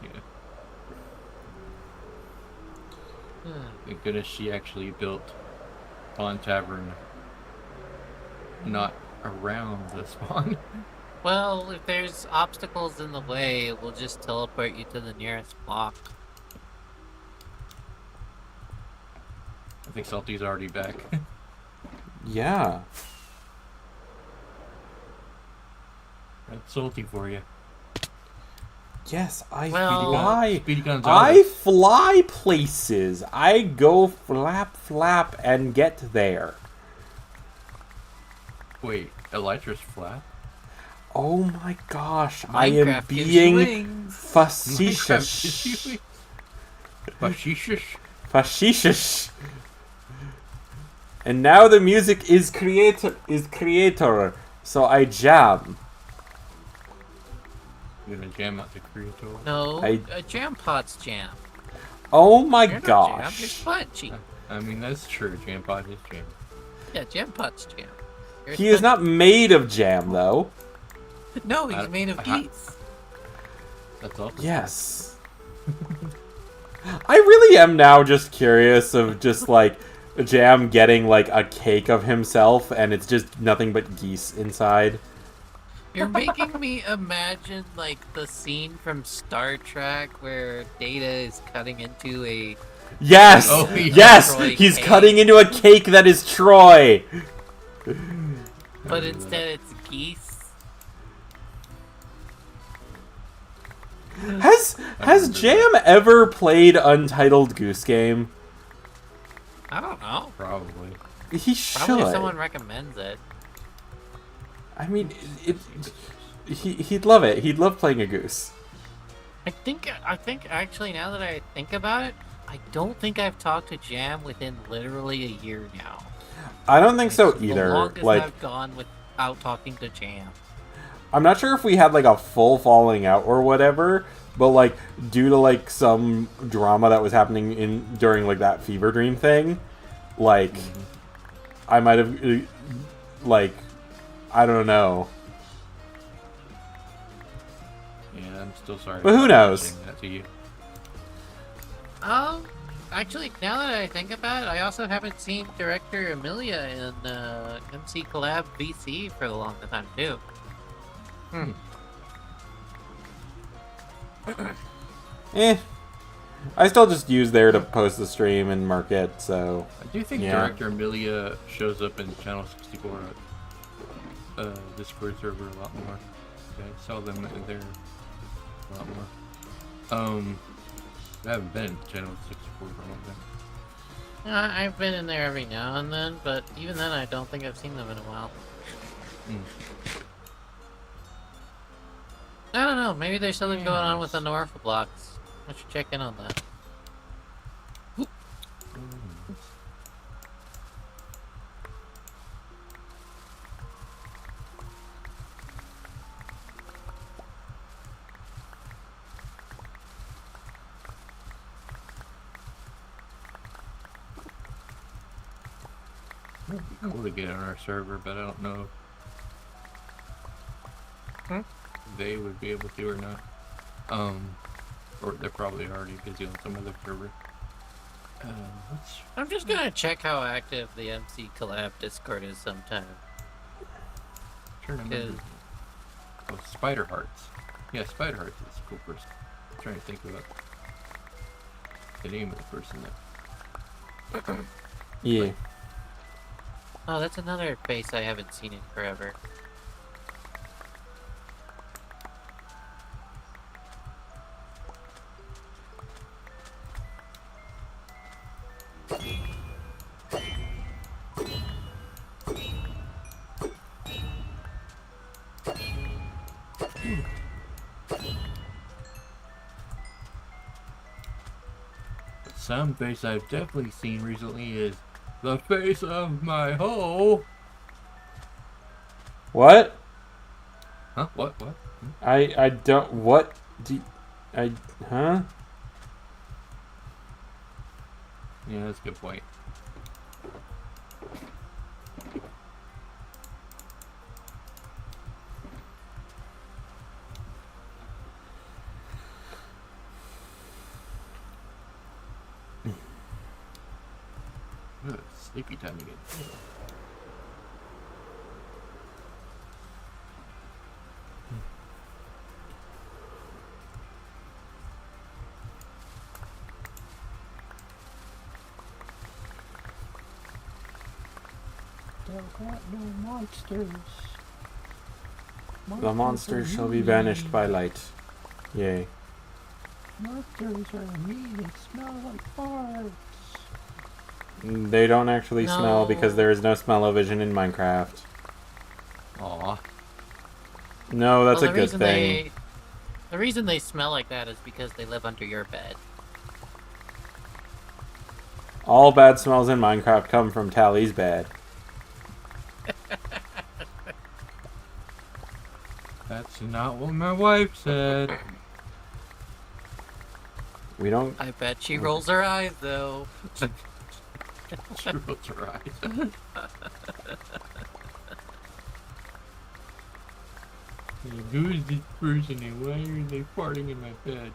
Thank goodness she actually built Spawn Tavern not around the spawn. Well, if there's obstacles in the way, it will just teleport you to the nearest block. I think Salty's already back. Yeah. That's Salty for you. Yes, I Well- fly. Speedy Gonzalez. I fly places. I go flap and get there. Wait, Elytra's flat? Oh my gosh, I am Minecraft gives you being wings. facetious. Facetious? Facetious. And now the music is creator, so I jam. You're gonna jam out the creator? No, Jam Pot's jam. Oh my You're not gosh. jam, you're spongy. I mean, that's true. Jam Pod is jam. Yeah, Jam Pot's jam. You're He is spongy. not made of jam, though. No, he's made of I- geese. That's all. Yes. I really am now just curious of just like Jam getting like a cake of himself and it's just nothing but geese inside. You're making me imagine like the scene from Star Trek where Data is cutting into a Yes! Oh, yeah. Yes! Troy He's cake. cutting into a cake that is Troy! but instead it's geese. Has Jam ever played Untitled Goose Game? I don't know. Probably. He should. Probably if someone recommends it. I mean, he'd love it. He'd love playing a goose. I think actually now that I think about it, I don't think I've talked to Jam within literally a year now. I don't think so It's the either. longest Like, I've gone without talking to Jam. I'm not sure if we had like a full falling out or whatever, but like due to like some drama that was happening during like that fever dream thing, like I might have like I don't know. Yeah, I'm still sorry. But who about knows? saying that to you. Actually, now that I think about it, I also haven't seen director Amelia in MC Collab VC for the longest time too. I still just use there to post the stream and mark it, so I do think Yeah. Director Amelia shows up in Channel 64 Discord server a lot more. I saw them in there a lot more. I haven't been in Channel 64 for a long time. I've been in there every now and then, but even then, I don't think I've seen them in a while. I don't know. Maybe there's something going on with the North blocks. I should check in on that. It'd be cool to get on our server, but I don't know if they would be able to or not. Or they're probably already busy on some other server. I'm just gonna check how active the MC Collab Discord is sometime. Trying to remember. Oh, Spider Hearts. Yeah, Spider Hearts is a cool person. I'm trying to think about the name of the person that. yeah. Oh, that's another face I haven't seen in forever. Some face I've definitely seen recently is the face of my hoe. What? Huh? What? I don't. What? I. Huh? Yeah, that's a good point. Ugh, sleepy time again. Thou art no monsters. The monsters shall be banished by light. Yay. Monsters are mean and smell like farts. They don't actually smell because there is no smell-o-vision in Minecraft. Aw. No, that's a good thing. The reason they smell like that is because they live under your bed. All bad smells in Minecraft come from Tally's bed. That's not what my wife said. We don't... I bet she rolls her eyes, though. She rolls her eyes. Who is this person and why are they farting in my bed?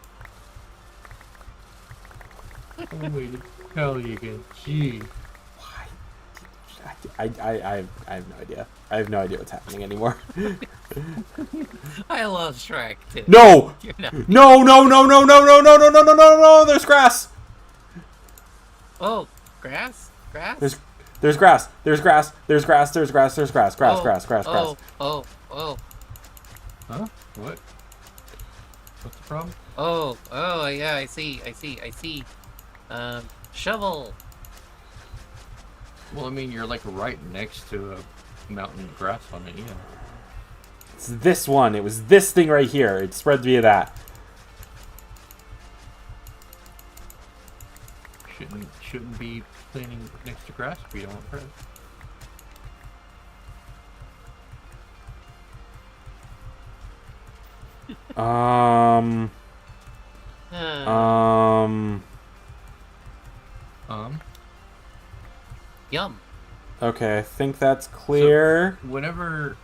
Oh wait, it's Kelly again. Gee. I have no idea. I have no idea what's happening anymore. I love Shrek, too. No! You know. No, no, no, no, no, no, no, no, no, no, no, no, there's grass! Oh, grass? Grass? There's grass. There's grass. There's grass. There's grass. There's grass. Grass. Oh, Grass. Grass. Grass. Oh. Huh? What? What's the problem? Oh, yeah, I see. Shovel. Well, I mean, you're like right next to a mountain of grass on it, yeah. It's this one. It was this thing right here. It spread via that. Shouldn't be planting next to grass if you don't want grass. Yum. Okay, I think that's clear. So whenever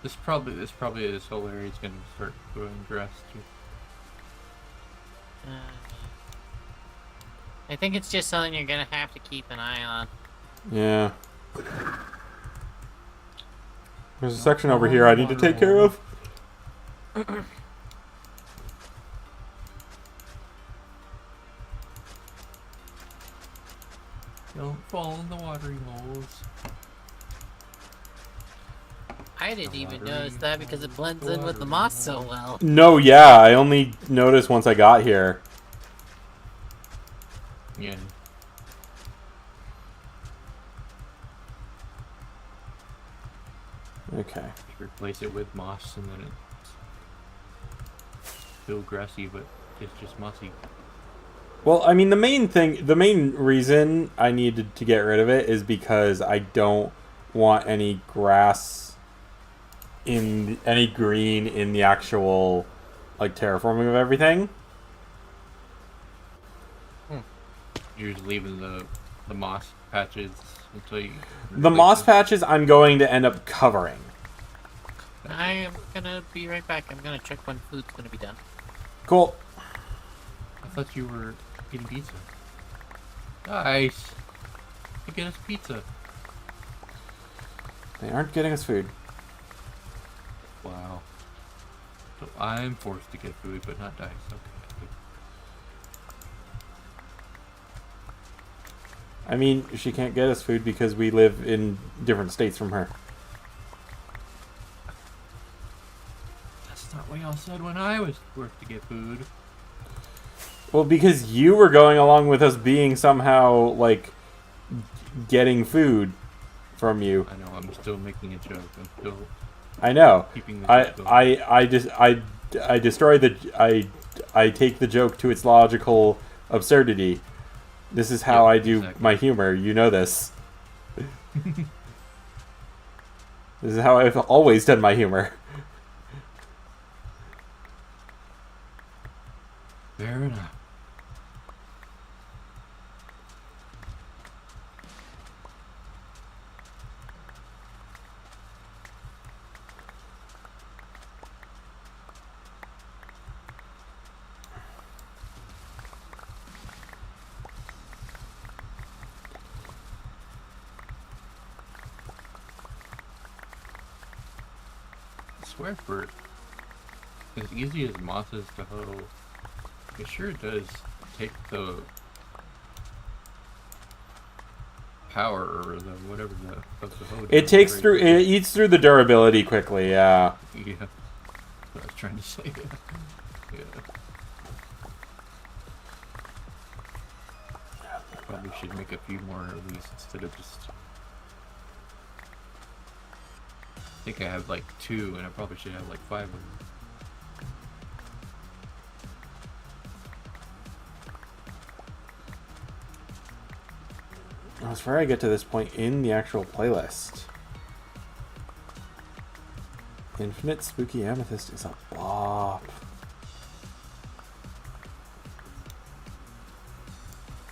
this whole area is gonna start growing grass too. I think it's just something you're gonna have to keep an eye on. Yeah. There's a section over here I need to take care of. Don't fall in the watering holes. I didn't even notice that because it blends in with the moss so well. No, yeah, I only noticed once I got here. Yeah. Okay. Replace it with moss and then it's still grassy, but it's just mossy. Well, I mean, the main reason I needed to get rid of it is because I don't want any grass any green in the actual, like, terraforming of everything. You're just leaving the moss patches until you... The moss patches I'm going to end up covering. I am gonna be right back. I'm gonna check when food's gonna be done. Cool. I thought you were getting pizza. Nice. You get us pizza. They aren't getting us food. Wow. So I'm forced to get food, but not Dice. Okay. I mean, she can't get us food because we live in different states from her. That's not what y'all said when I was forced to get food. Well, because you were going along with us being somehow, like, getting food from you. I know, I'm still making a joke. I'm still I know. keeping the joke going. I destroy I take the joke to its logical absurdity. This is how I do my humor. You know this. This is how I've always done my humor. Fair enough. swear for as easy as moss is to hoe, it sure does take the power or the whatever of the hoe. It takes through. It eats through the durability quickly. Yeah. Yeah. That's what I was trying to say. Yeah. Probably should make a few more of these instead of just. I think I have like 2, and I probably should have like 5 of them. I swear I get to this point in the actual playlist. Infinite Spooky Amethyst is a bop.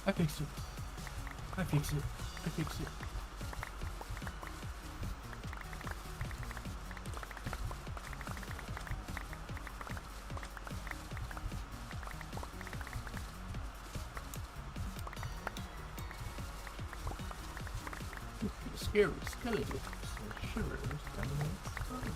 I fixed it. I fixed it. I fixed it. Scary skeletons and shivers down the spine.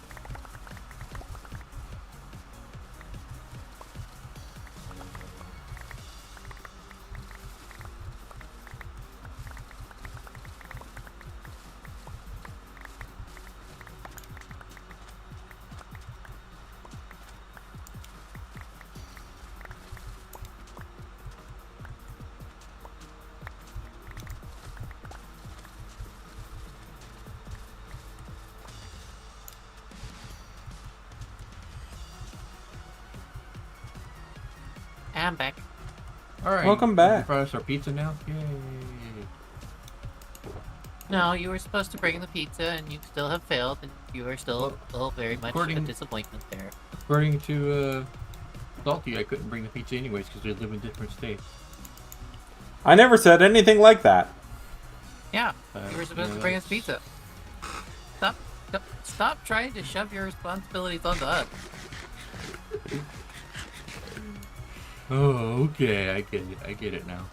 I'm back. Alright. Welcome back. You brought us our pizza now? Yay. No, you were supposed to bring the pizza, and you still have failed, and you are still very much a disappointment there. According to Salty, I couldn't bring the pizza anyways because we live in different states. I never said anything like that. Yeah, you were supposed to bring us pizza. Stop trying to shove your responsibilities onto us. Oh, okay, I get it. I get it now.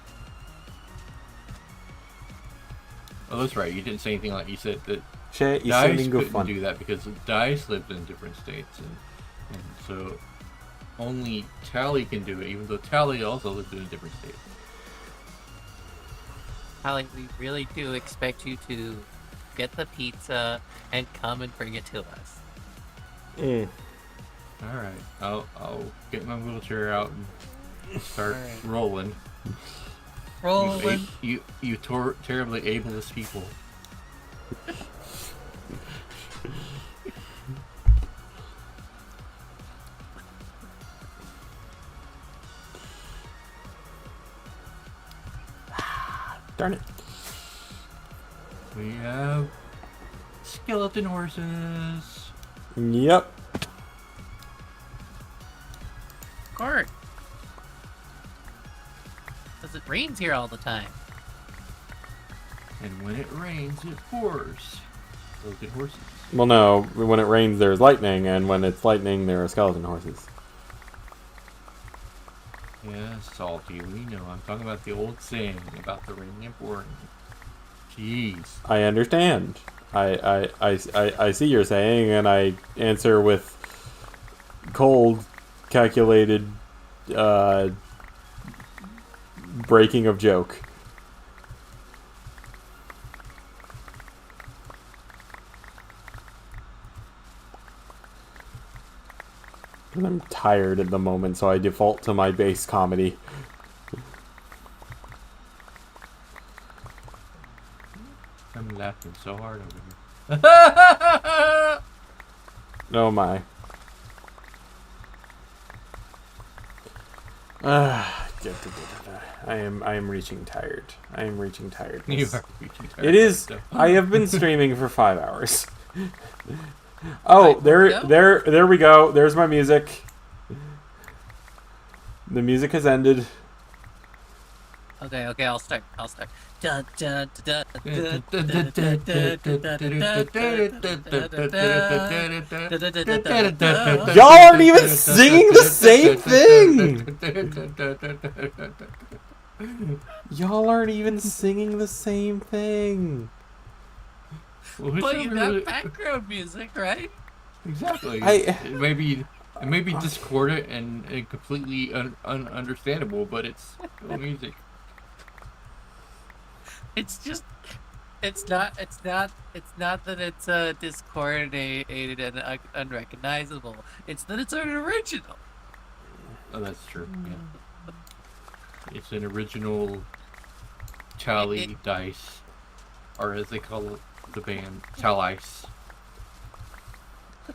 Oh, that's right. You didn't say anything like you said that Shit, you Dice go couldn't fun. do that because Dice lived in different states, and so only Tally can do it, even though Tally also lived in a different state. Holly, we really do expect you to get the pizza and come and bring it to us. Mm. All right, I'll get my wheelchair out and start rolling. Rolling. You terribly ableist people. Darn it. We have skeleton horses. Yep. Court. Because it rains here all the time. And when it rains, it pours. Skeleton horses. Well, no. When it rains, there's lightning, and when it's lightning, there are skeleton horses. Yeah, Salty, we know. I'm talking about the old saying about the raining and pouring. Jeez. I understand. I see your saying, and I answer with cold, calculated breaking of joke. I'm tired at the moment, so I default to my base comedy. I'm laughing so hard over here. Oh my. I am reaching tired. I am reaching tiredness. You are reaching tired. It is. I have been streaming for 5 hours. Oh, there we go. There's my music. The music has ended. Okay, I'll start. Y'all aren't even singing the same thing. Y'all aren't even singing the same thing. But you got background music, right? Exactly. I- It may be discordant and completely ununderstandable, but it's still music. It's just, it's not that it's discoordinated and unrecognizable. It's that it's an original. Oh, that's true. Yeah. It's an original Tally Dice, or as they call it, the band, Tallice.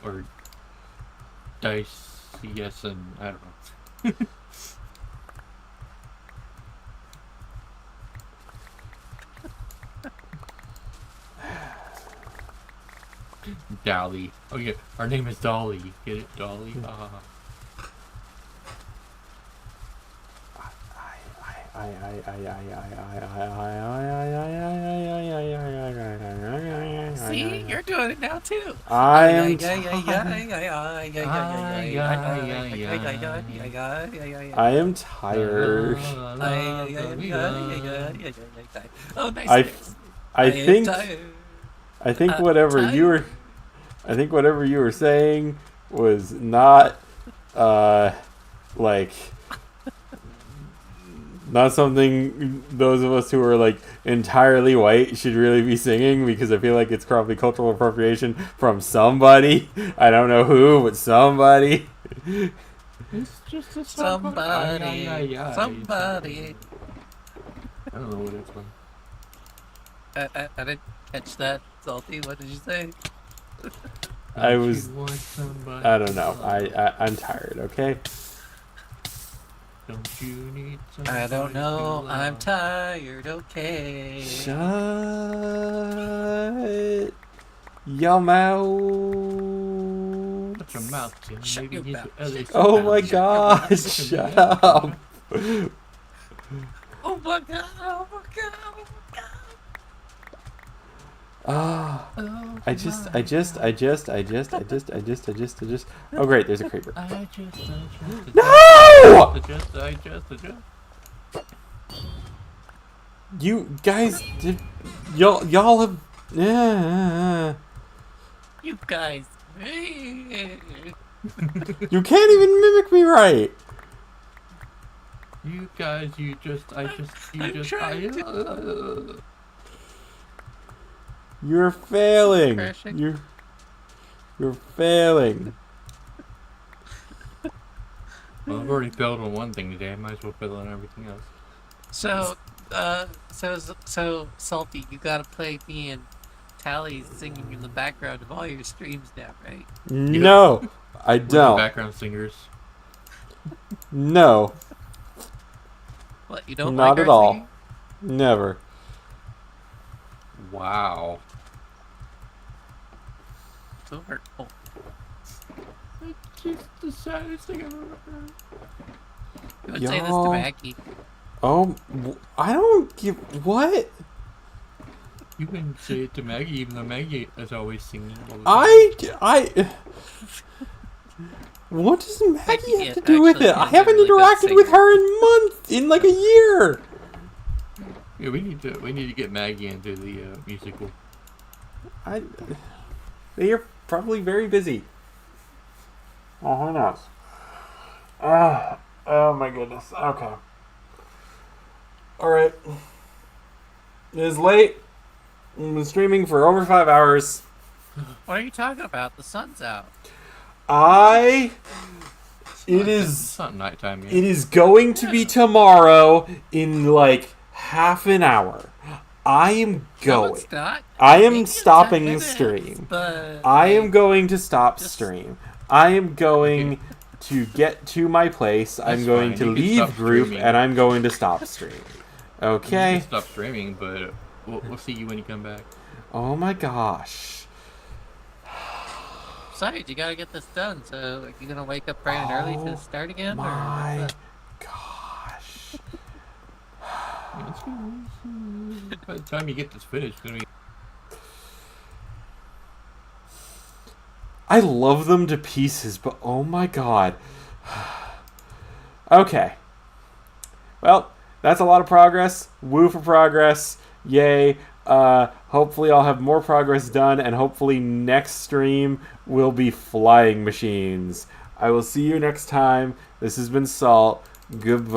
Or Dice, yes, and I don't know. Dolly. Oh yeah, our name is Dolly. Get it, Dolly? See, you're doing it now too. I am tired. Oh, nice. I mix. I think tired. I think whatever you were saying was not like not something those of us who are like entirely white should really be singing, because I feel like it's probably cultural appropriation from somebody. I don't know who, but somebody. It's just a Somebody. Somebody. I don't know what it's from. I didn't catch that, Salty. What did you say? I Don't was- you want somebody I don't know. to I'm tired. Okay. Don't you need somebody I don't know. to I'm love? tired. Okay. Shut your mouth. Shut your mouth, Tim. Shut Maybe your he's mouth. LA Oh my Soundhound. god, shut up. Oh my god. Oh my god. Oh my god. Ah, Oh, I just. Oh great, there's a creeper. I just. No! Adjust. You guys, y'all have. You guys. You can't even mimic me right. You guys, you I'm just. trying to. You're failing. Crashing. You're failing. Well, I've already failed on one thing today. I might as well fail on everything else. So Salty, you gotta play me and Tally singing in the background of all your streams now, right? No, I We're the don't. background singers. No, What, you don't not like at our all. singing? Never. Wow. So hurtful. It's just the saddest thing I've ever heard. You would say this to Y'all- Maggie. Oh, I don't give what. You can say it to Maggie, even though Maggie is always singing. All the time. I. What does Maggie Maggie have to do with actually it? I is a haven't really good interacted with singer. her in months, in like a year. Yeah, we need to get Maggie into the musical. They are probably very busy. Oh, who knows? Oh my goodness. Okay. All right. It is late. I've been streaming for over 5 hours. What are you talking about? The sun's out. It It's is. not nighttime yet. It is going to be tomorrow in like half an hour. I am No, going. it's not. I am Maybe in 10 stopping the minutes, stream. But I am going to stop Just- stream. I am going to get to my place. I'm That's going fine. to You can leave stop group, streaming. and I'm going to stop stream. You Okay. can stop streaming, but we'll see you when you come back. Oh my gosh. besides, you gotta get this done. So, are you gonna wake up bright and early Oh to start again? or My what's up? gosh. By the time you get this finished, it's gonna be. I love them to pieces, but oh my god. Okay. Well, that's a lot of progress. Woo for progress. Yay. Hopefully I'll have more progress done, and hopefully next stream will be flying machines. I will see you next time. This has been Salt. Goodbye.